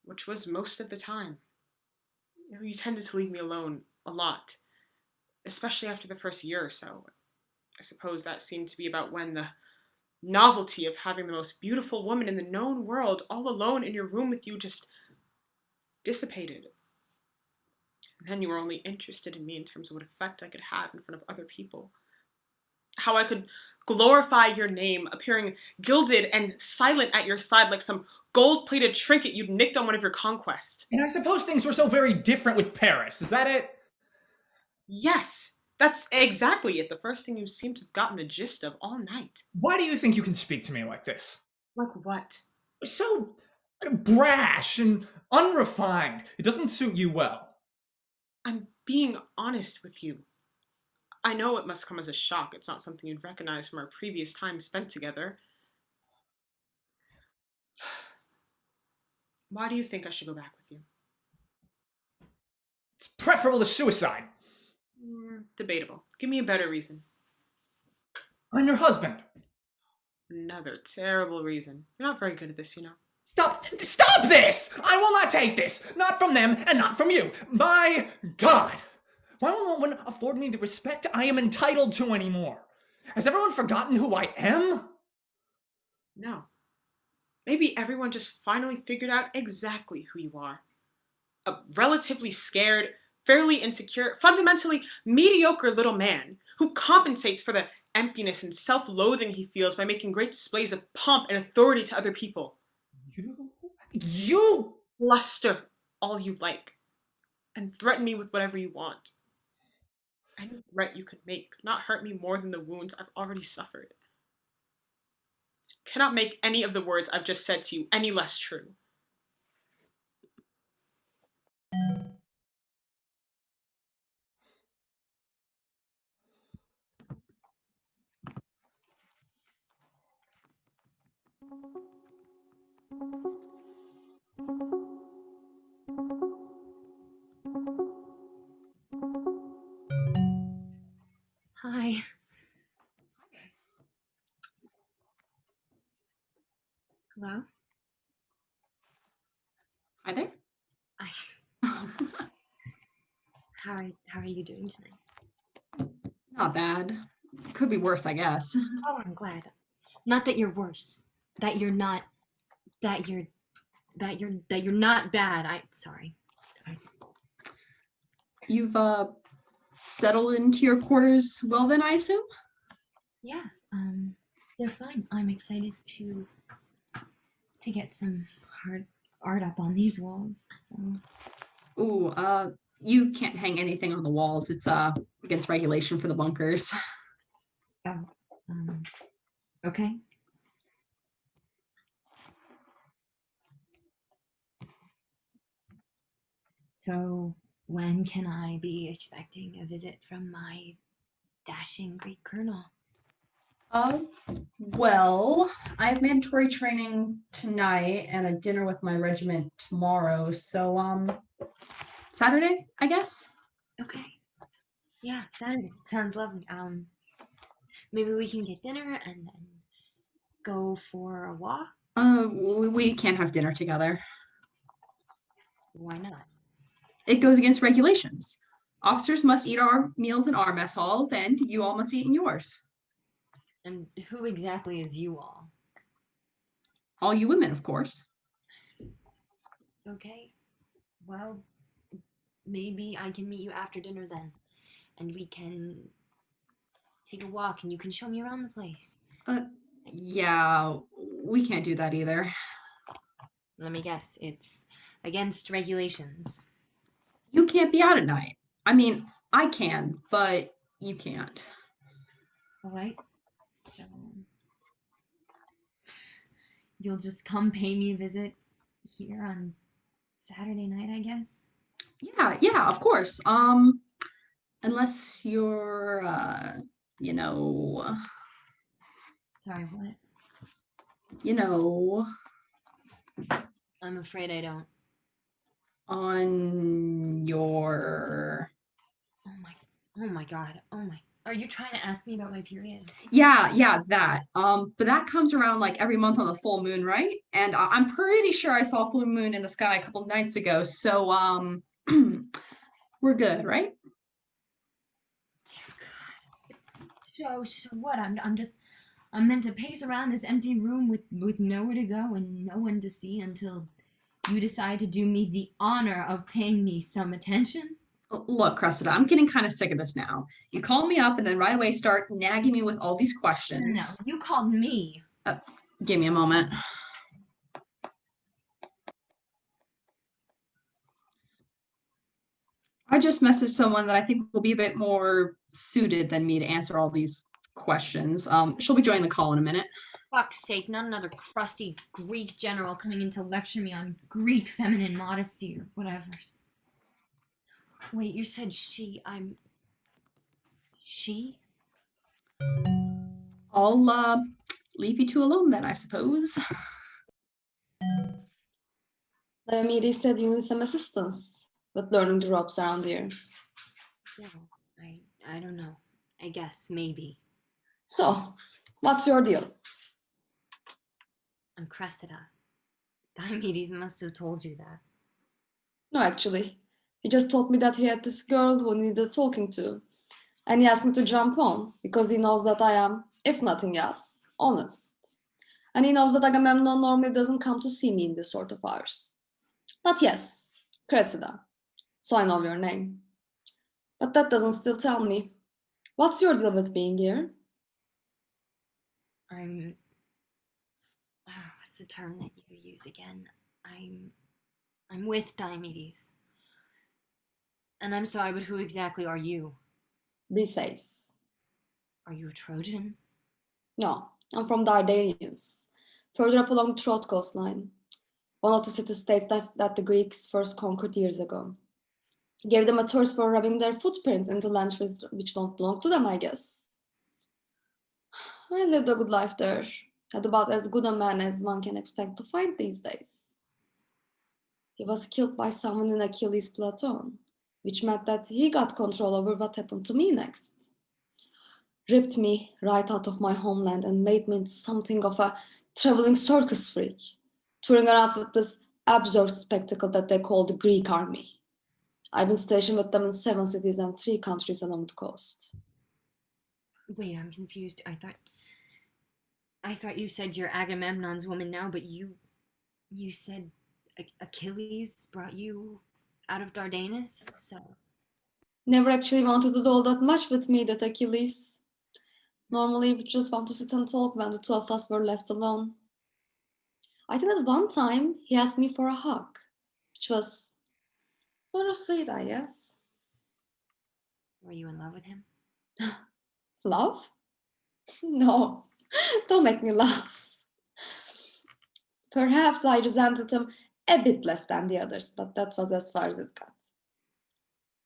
which was most of the time. You tended to leave me alone a lot, especially after the first year or so. I suppose that seemed to be about when the novelty of having the most beautiful woman in the known world all alone in your room with you just dissipated. And then you were only interested in me in terms of what effect I could have in front of other people. How I could glorify your name, appearing gilded and silent at your side like some gold-plated trinket you'd nicked on one of your conquests. And I suppose things were so very different with Paris. Is that it? Yes, that's exactly it. The first thing you seem to have gotten the gist of all night. Why do you think you can speak to me like this? Like what? So brash and unrefined. It doesn't suit you well. I'm being honest with you. I know it must come as a shock. It's not something you'd recognize from our previous time spent together. Why do you think I should go back with you? It's preferable to suicide. Debatable. Give me a better reason. I'm your husband. Another terrible reason. You're not very good at this, you know. Stop this! I will not take this! Not from them and not from you. My God! Why will no one afford me the respect I am entitled to anymore? Has everyone forgotten who I am? No. Maybe everyone just finally figured out exactly who you are. A relatively scared, fairly insecure, fundamentally mediocre little man who compensates for the emptiness and self-loathing he feels by making great displays of pomp and authority to other people. You bluster all you like and threaten me with whatever you want. Any threat you could make could not hurt me more than the wounds I've already suffered. Cannot make any of the words I've just said to you any less true. Hi. Hello? Hi there. How are you doing tonight? Not bad. Could be worse, I guess. Oh, I'm glad. Not that you're worse. That you're not. That you're not bad. Sorry. You've settled into your quarters well then, I assume? Yeah. They're fine. I'm excited to get some hard art up on these walls. So. Ooh, you can't hang anything on the walls. It's against regulation for the bunkers. Oh. Okay. So, when can I be expecting a visit from my dashing Greek colonel? Well, I have mandatory training tonight and a dinner with my regiment tomorrow. So, Saturday, I guess. Okay. Yeah, Saturday. Sounds lovely. Maybe we can get dinner and then go for a walk? We can't have dinner together. Why not? It goes against regulations. Officers must eat our meals in our mess halls, and you all must eat in yours. And who exactly is you all? All you women, of course. Okay. Well, maybe I can meet you after dinner then. And we can take a walk and you can show me around the place. Yeah, we can't do that either. Let me guess, it's against regulations. You can't be out at night. I mean, I can, but you can't. All right. So you'll just come pay me a visit here on Saturday night, I guess? Yeah, of course. Unless you're, Sorry, what? You know, I'm afraid I don't. on your... Oh my God. Are you trying to ask me about my period? Yeah, that. But that comes around like every month on the full moon, right? And I'm pretty sure I saw a full moon in the sky a couple nights ago. So, we're good, right? Dear God. So what? I'm meant to pace around this empty room with nowhere to go and no one to see until you decide to do me the honor of paying me some attention? Look, Cressida, I'm getting kind of sick of this now. You call me up and then right away start nagging me with all these questions. No, you called me. Give me a moment. I just messaged someone that I think will be a bit more suited than me to answer all these questions. She'll be joining the call in a minute. Fuck's sake, not another crusty Greek general coming in to lecture me on Greek feminine modesty or whatever. Wait, you said she. She? I'll leave you two alone then, I suppose. Diomedes said you need some assistance with learning the ropes around here. Yeah, I don't know. I guess, maybe. So, what's your deal? I'm Cressida. Diomedes must have told you that. No, actually. He just told me that he had this girl who needed talking to. And he asked me to jump on because he knows that I am, if nothing else, honest. And he knows that Agamemnon normally doesn't come to see me in this sort of hours. But yes, Cressida. So I know your name. But that doesn't still tell me. What's your deal with being here? What's the term that you use again? I'm with Diomedes. And I'm sorry, but who exactly are you? Briseis. Are you a Trojan? No, I'm from the Dardanians, further up along the Troad coastline. One of the city-states that the Greeks first conquered years ago. Gave them a thirst for rubbing their footprints into lands which don't belong to them, I guess. I lived a good life there. Had about as good a man as one can expect to find these days. He was killed by someone in Achilles' platoon, which meant that he got control over what happened to me next. Ripped me right out of my homeland and made me into something of a traveling circus freak, touring around with this absurd spectacle that they call the Greek army. I've been stationed with them in 7 cities and 3 countries along the coast. Wait, I'm confused. I thought you said you're Agamemnon's woman now, but you said Achilles brought you out of Dardanus, so... Never actually wanted to do all that much with me, that Achilles. Normally, we just want to sit and talk when the 2 of us were left alone. I think at one time, he asked me for a hug, which was sort of sweet, I guess. Were you in love with him? Love? No, don't make me laugh. Perhaps I resented him a bit less than the others, but that was as far as it got.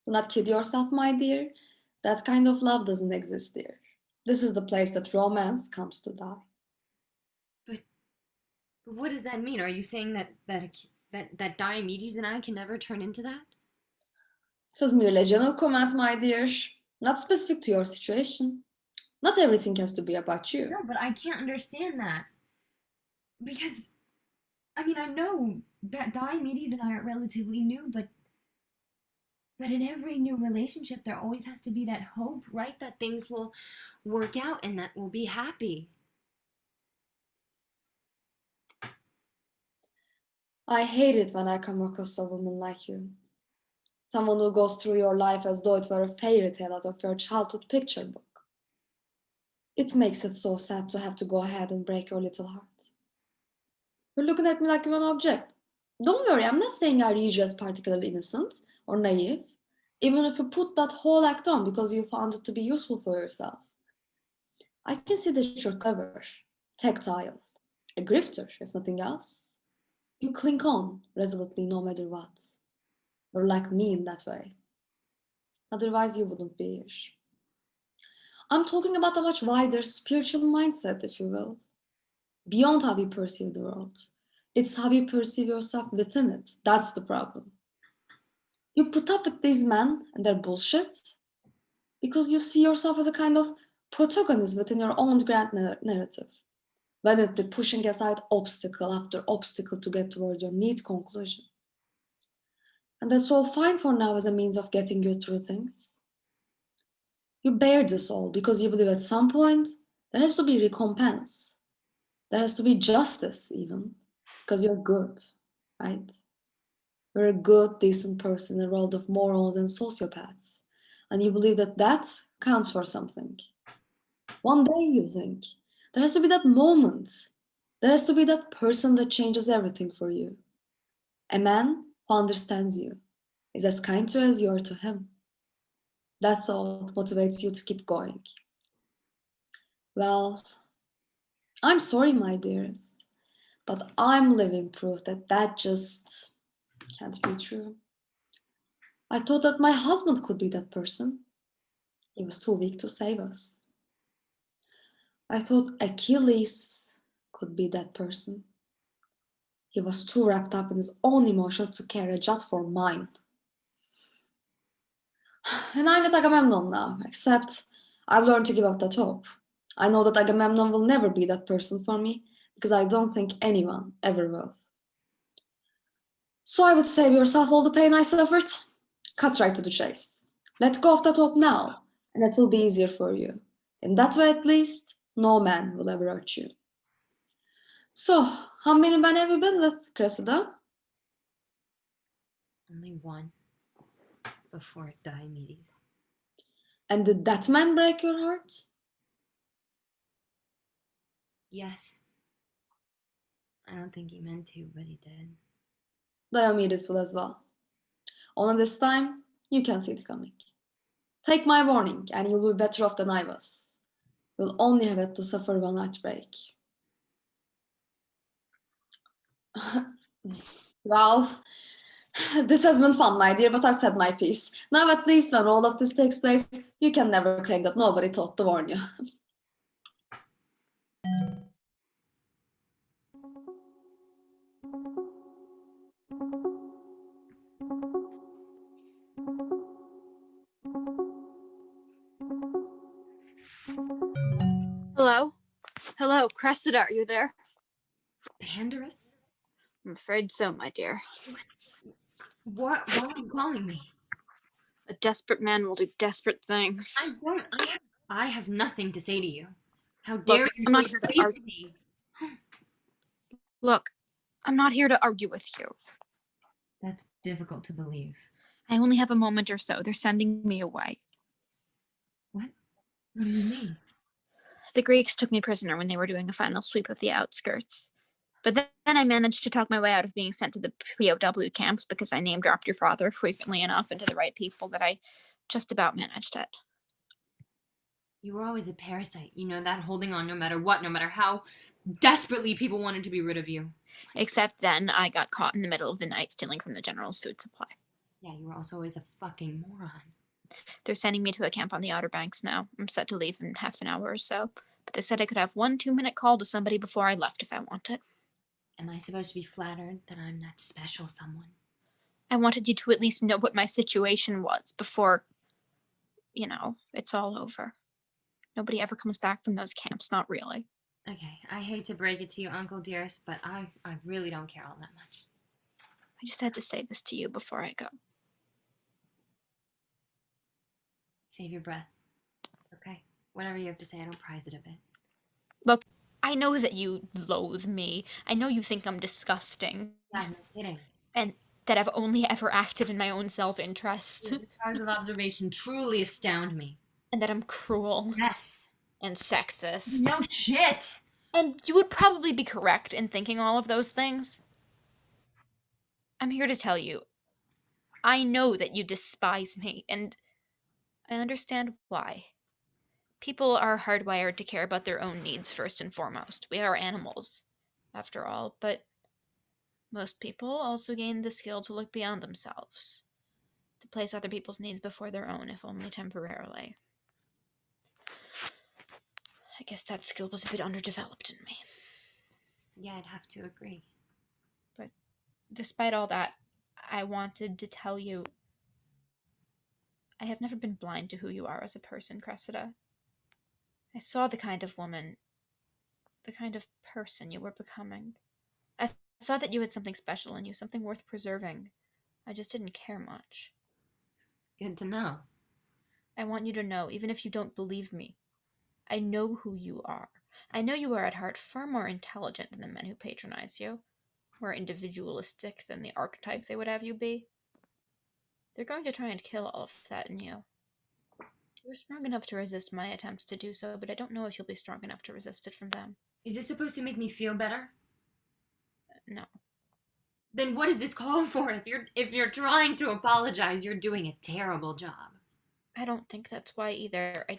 Do not kid yourself, my dear. That kind of love doesn't exist here. This is the place that romance comes to die. But what does that mean? Are you saying that Diomedes and I can never turn into that? It was merely a general comment, my dear. Not specific to your situation. Not everything has to be about you. No, but I can't understand that. Because, I know that Diomedes and I are relatively new, but in every new relationship, there always has to be that hope, right? That things will work out and that we'll be happy. I hate it when I come across a woman like you. Someone who goes through your life as though it were a fairy tale out of your childhood picture book. It makes it so sad to have to go ahead and break your little heart. You're looking at me like you're an object. Don't worry, I'm not saying I read you as particularly innocent or naive, even if you put that whole act on because you found it to be useful for yourself. I can see that you're clever, tactile, a grifter, if nothing else. You cling on resolutely no matter what. You're like me in that way. Otherwise, you wouldn't be here. I'm talking about a much wider spiritual mindset, if you will. beyond how you perceive the world. It's how you perceive yourself within it. That's the problem. You put up with these men and their bullshit because you see yourself as a kind of protagonist within your own grand narrative, whether it be pushing aside obstacle after obstacle to get towards your neat conclusion. And that's all fine for now as a means of getting you through things. You bear this all because you believe at some point there has to be recompense. There has to be justice even, because you're good, right? You're a good, decent person in a world of morons and sociopaths. And you believe that that counts for something. One day you think, there has to be that moment. There has to be that person that changes everything for you. A man who understands you, is as kind to you as you are to him. That thought motivates you to keep going. Well, I'm sorry, my dearest, but I'm living proof that that just can't be true. I thought that my husband could be that person. He was too weak to save us. I thought Achilles could be that person. He was too wrapped up in his own emotions to care a jot for mine. And I'm with Agamemnon now, except I've learned to give up that hope. I know that Agamemnon will never be that person for me, because I don't think anyone ever will. So I would save yourself all the pain I suffered. Cut right to the chase. Let go of that hope now, and it will be easier for you. In that way, at least, no man will ever hurt you. So, how many men have you been with, Cressida? Only one. Before Diomedes. And did that man break your heart? Yes. I don't think he meant to, but he did. Diomedes will as well. Only this time, you can see it coming. Take my warning, and you'll be better off than I was. You'll only have had to suffer one heartbreak. Well, this has been fun, my dear, but I've said my piece. Now, at least when all of this takes place, you can never claim that nobody thought to warn you. Hello? Hello, Cressida, are you there? Pandarus? I'm afraid so, my dear. Why are you calling me? A desperate man will do desperate things. I have nothing to say to you. How dare Look, you I'm not choose here to to speak argue. to me? Look, I'm not here to argue with you. That's difficult to believe. I only have a moment or so. They're sending me away. What? What do you mean? The Greeks took me prisoner when they were doing a final sweep of the outskirts. But then I managed to talk my way out of being sent to the POW camps because I name-dropped your father frequently enough and to the right people that I just about managed it. You were always a parasite. You know that, holding on no matter what, no matter how desperately people wanted to be rid of you. Except then I got caught in the middle of the night stealing from the general's food supply. Yeah, you were also always a fucking moron. They're sending me to a camp on the Outer Banks now. I'm set to leave in half an hour or so. But they said I could have 1 2-minute call to somebody before I left if I wanted. Am I supposed to be flattered that I'm that special someone? I wanted you to at least know what my situation was before, it's all over. Nobody ever comes back from those camps, not really. Okay, I hate to break it to you, Uncle Dearest, but I really don't care all that much. I just had to say this to you before I go. Save your breath. Okay? Whatever you have to say, I don't prize it a bit. Look, I know that you loathe me. I know you think I'm disgusting. Yeah, no kidding. And that I've only ever acted in my own self-interest. Your powers of observation truly astound me. And that I'm cruel. Yes. And sexist. No shit! And you would probably be correct in thinking all of those things. I'm here to tell you, I know that you despise me, and I understand why. People are hardwired to care about their own needs first and foremost. We are animals, after all, but most people also gain the skill to look beyond themselves, to place other people's needs before their own, if only temporarily. I guess that skill was a bit underdeveloped in me. Yeah, I'd have to agree. But despite all that, I wanted to tell you I have never been blind to who you are as a person, Cressida. I saw the kind of woman, the kind of person you were becoming. I saw that you had something special in you, something worth preserving. I just didn't care much. Good to know. I want you to know, even if you don't believe me, I know who you are. I know you are at heart far more intelligent than the men who patronize you, more individualistic than the archetype they would have you be. They're going to try and kill all of that in you. You're strong enough to resist my attempts to do so, but I don't know if you'll be strong enough to resist it from them. Is this supposed to make me feel better? No. Then what is this call for? If you're trying to apologize, you're doing a terrible job. I don't think that's why either. I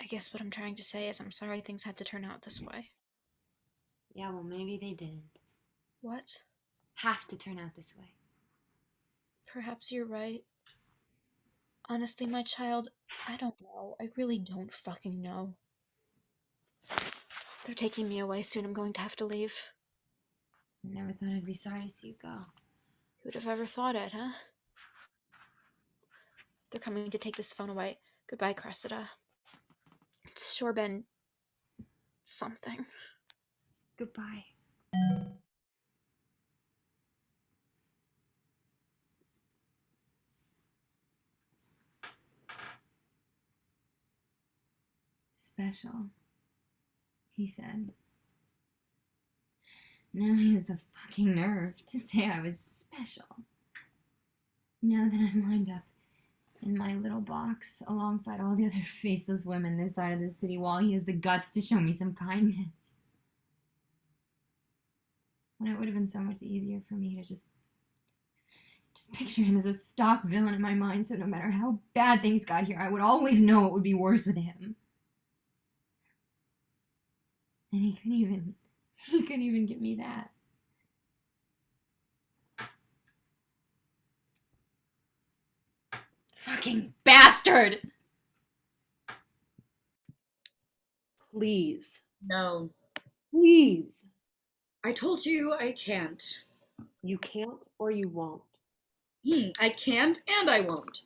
guess what I'm trying to say is I'm sorry things had to turn out this way. Yeah, well, maybe they didn't. What? Have to turn out this way. Perhaps you're right. Honestly, my child, I don't know. I really don't fucking know. They're taking me away soon. I'm going to have to leave. I never thought I'd be sorry to see you go. Who'd have ever thought it, huh? They're coming to take this phone away. Goodbye, Cressida. It's sure been something. Goodbye. Special, he said. Now he has the fucking nerve to say I was special. Now that I'm lined up in my little box alongside all the other faceless women this side of the city wall, he has the guts to show me some kindness. When it would have been so much easier for me to just picture him as a stock villain in my mind, so no matter how bad things got here, I would always know it would be worse with him. And he couldn't even give me that. Fucking bastard! Please. No. Please. I told you I can't. You can't or you won't. I can't and I won't.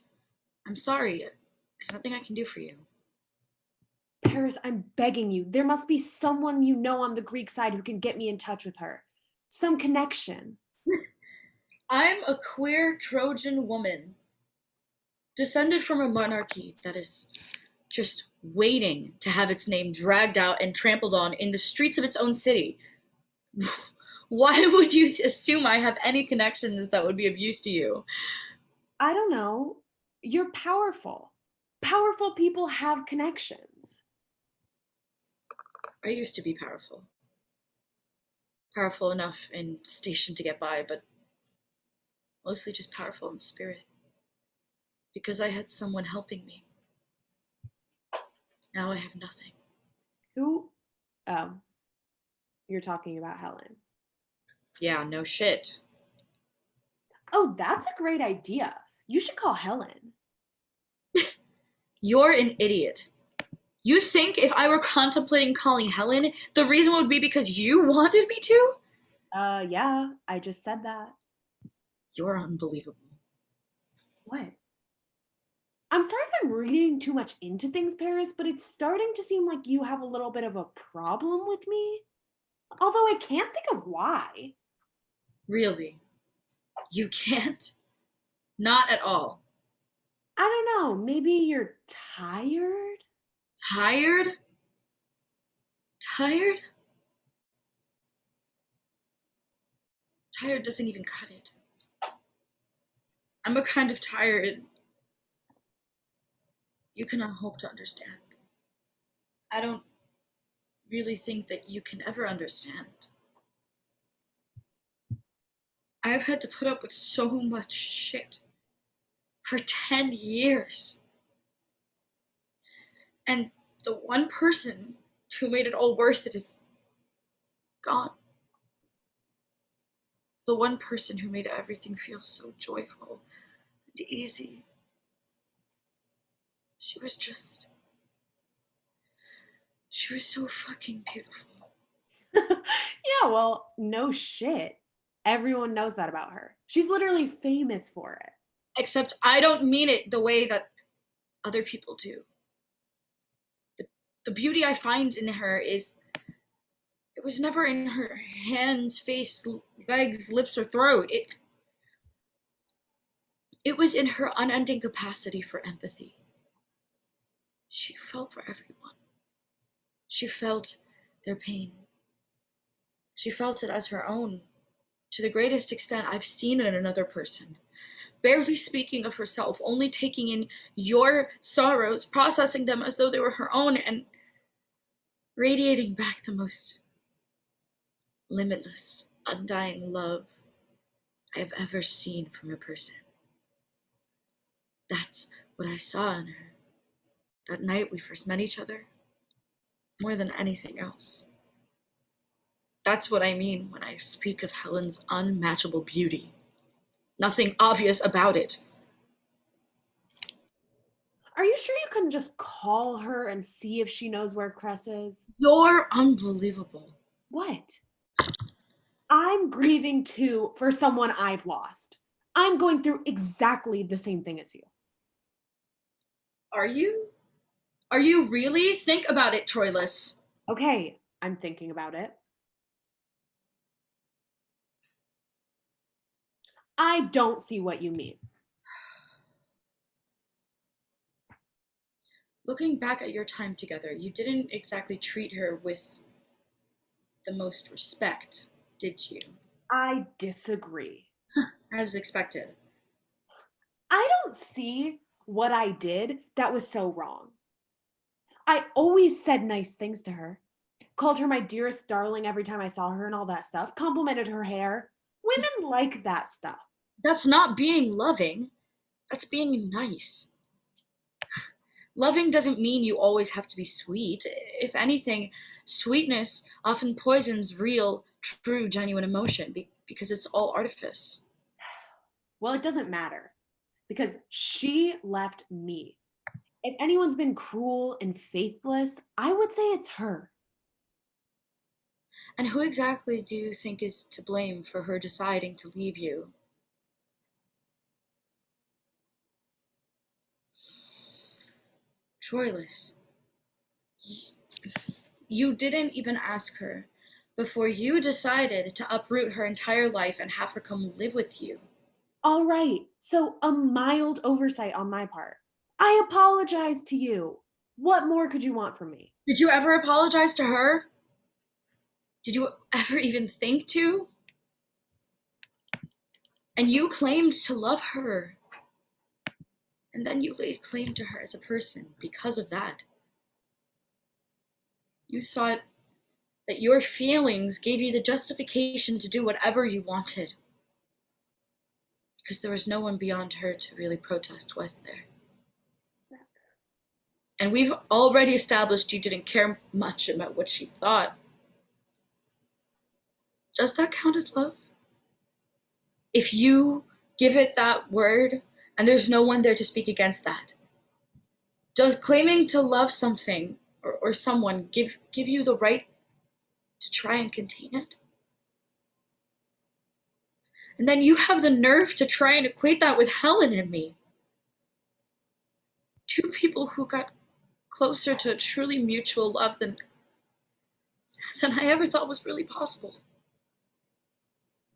I'm sorry. There's nothing I can do for you. Paris, I'm begging you. There must be someone you know on the Greek side who can get me in touch with her. Some connection. I'm a queer Trojan woman, descended from a monarchy that is just waiting to have its name dragged out and trampled on in the streets of its own city. Why would you assume I have any connections that would be of use to you? I don't know. You're powerful. Powerful people have connections. I used to be powerful. Powerful enough in station to get by, but mostly just powerful in spirit. Because I had someone helping me. Now I have nothing. Who? Oh. You're talking about Helen. Yeah, no shit. Oh, that's a great idea. You should call Helen. You're an idiot. You think if I were contemplating calling Helen, the reason would be because you wanted me to? Yeah, I just said that. You're unbelievable. What? I'm sorry if I'm reading too much into things, Paris, but it's starting to seem like you have a little bit of a problem with me. Although I can't think of why. Really? You can't? Not at all. I don't know, maybe you're tired? Tired? Tired? Tired doesn't even cut it. I'm a kind of tired you cannot hope to understand. I don't really think that you can ever understand. I've had to put up with so much shit for 10 years. And the one person who made it all worth it is gone. The one person who made everything feel so joyful and easy. She was so fucking beautiful. Yeah, well, no shit. Everyone knows that about her. She's literally famous for it. Except I don't mean it the way that other people do. The beauty I find in her is, it was never in her hands, face, legs, lips, or throat. It was in her unending capacity for empathy. She felt for everyone. She felt their pain. She felt it as her own, to the greatest extent I've seen it in another person. Barely speaking of herself, only taking in your sorrows, processing them as though they were her own, and radiating back the most limitless, undying love I have ever seen from a person. That's what I saw in her that night we first met each other, more than anything else. That's what I mean when I speak of Helen's unmatchable beauty. Nothing obvious about it. Are you sure you couldn't just call her and see if she knows where Cress is? You're unbelievable. What? I'm grieving too for someone I've lost. I'm going through exactly the same thing as you. Are you? Are you really? Think about it, Troilus. Okay, I'm thinking about it. I don't see what you mean. Looking back at your time together, you didn't exactly treat her with the most respect, did you? I disagree. As expected. I don't see what I did that was so wrong. I always said nice things to her. Called her my dearest darling every time I saw her and all that stuff. Complimented her hair. Women like that stuff. That's not being loving. That's being nice. Loving doesn't mean you always have to be sweet. If anything, sweetness often poisons real, true, genuine emotion because it's all artifice. Well, it doesn't matter because she left me. If anyone's been cruel and faithless, I would say it's her. And who exactly do you think is to blame for her deciding to leave you? Troilus, you didn't even ask her before you decided to uproot her entire life and have her come live with you. All right, so a mild oversight on my part. I apologize to you. What more could you want from me? Did you ever apologize to her? Did you ever even think to? And you claimed to love her. And then you laid claim to her as a person because of that. You thought that your feelings gave you the justification to do whatever you wanted. Because there was no one beyond her to really protest, was there? And we've already established you didn't care much about what she thought. Does that count as love? If you give it that word and there's no one there to speak against that, does claiming to love something or someone give you the right to try and contain it? And then you have the nerve to try and equate that with Helen and me. Two people who got closer to a truly mutual love than I ever thought was really possible.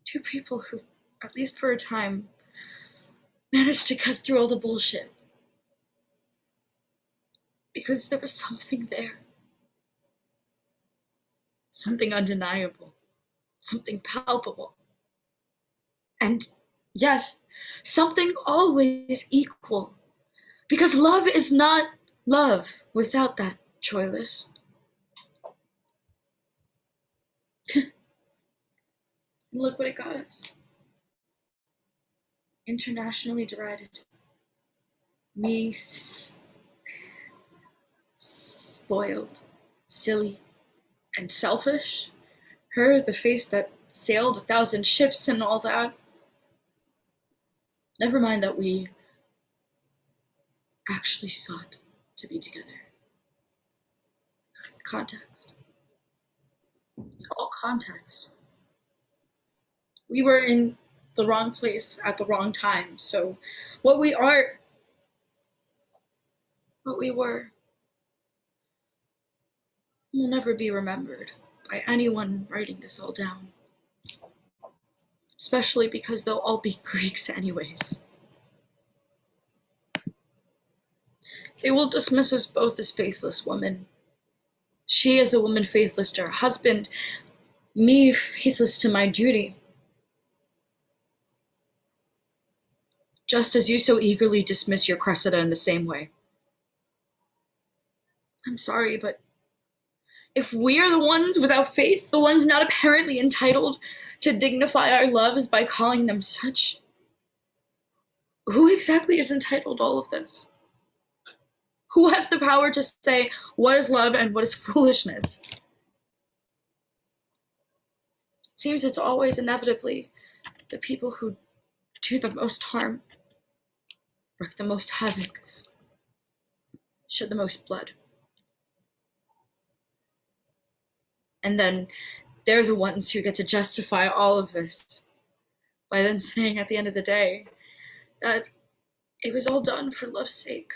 Two people who, at least for a time, managed to cut through all the bullshit. Because there was something there. Something undeniable. Something palpable. And yes, something always equal. Because love is not love without that, Troilus. Look what it got us. Internationally derided. Me spoiled, silly, and selfish. Her, the face that sailed 1,000 ships and all that. Never mind that we actually sought to be together. Context. It's all context. We were in the wrong place at the wrong time, so what we were, will never be remembered by anyone writing this all down. Especially because they'll all be Greeks anyways. They will dismiss us both as faithless women. She as a woman faithless to her husband, me faithless to my duty. Just as you so eagerly dismiss your Cressida in the same way. I'm sorry, but if we are the ones without faith, the ones not apparently entitled to dignify our loves by calling them such, who exactly is entitled to all of this? Who has the power to say what is love and what is foolishness? It seems it's always inevitably the people who do the most harm, wreak the most havoc, shed the most blood. And then they're the ones who get to justify all of this by then saying at the end of the day that it was all done for love's sake.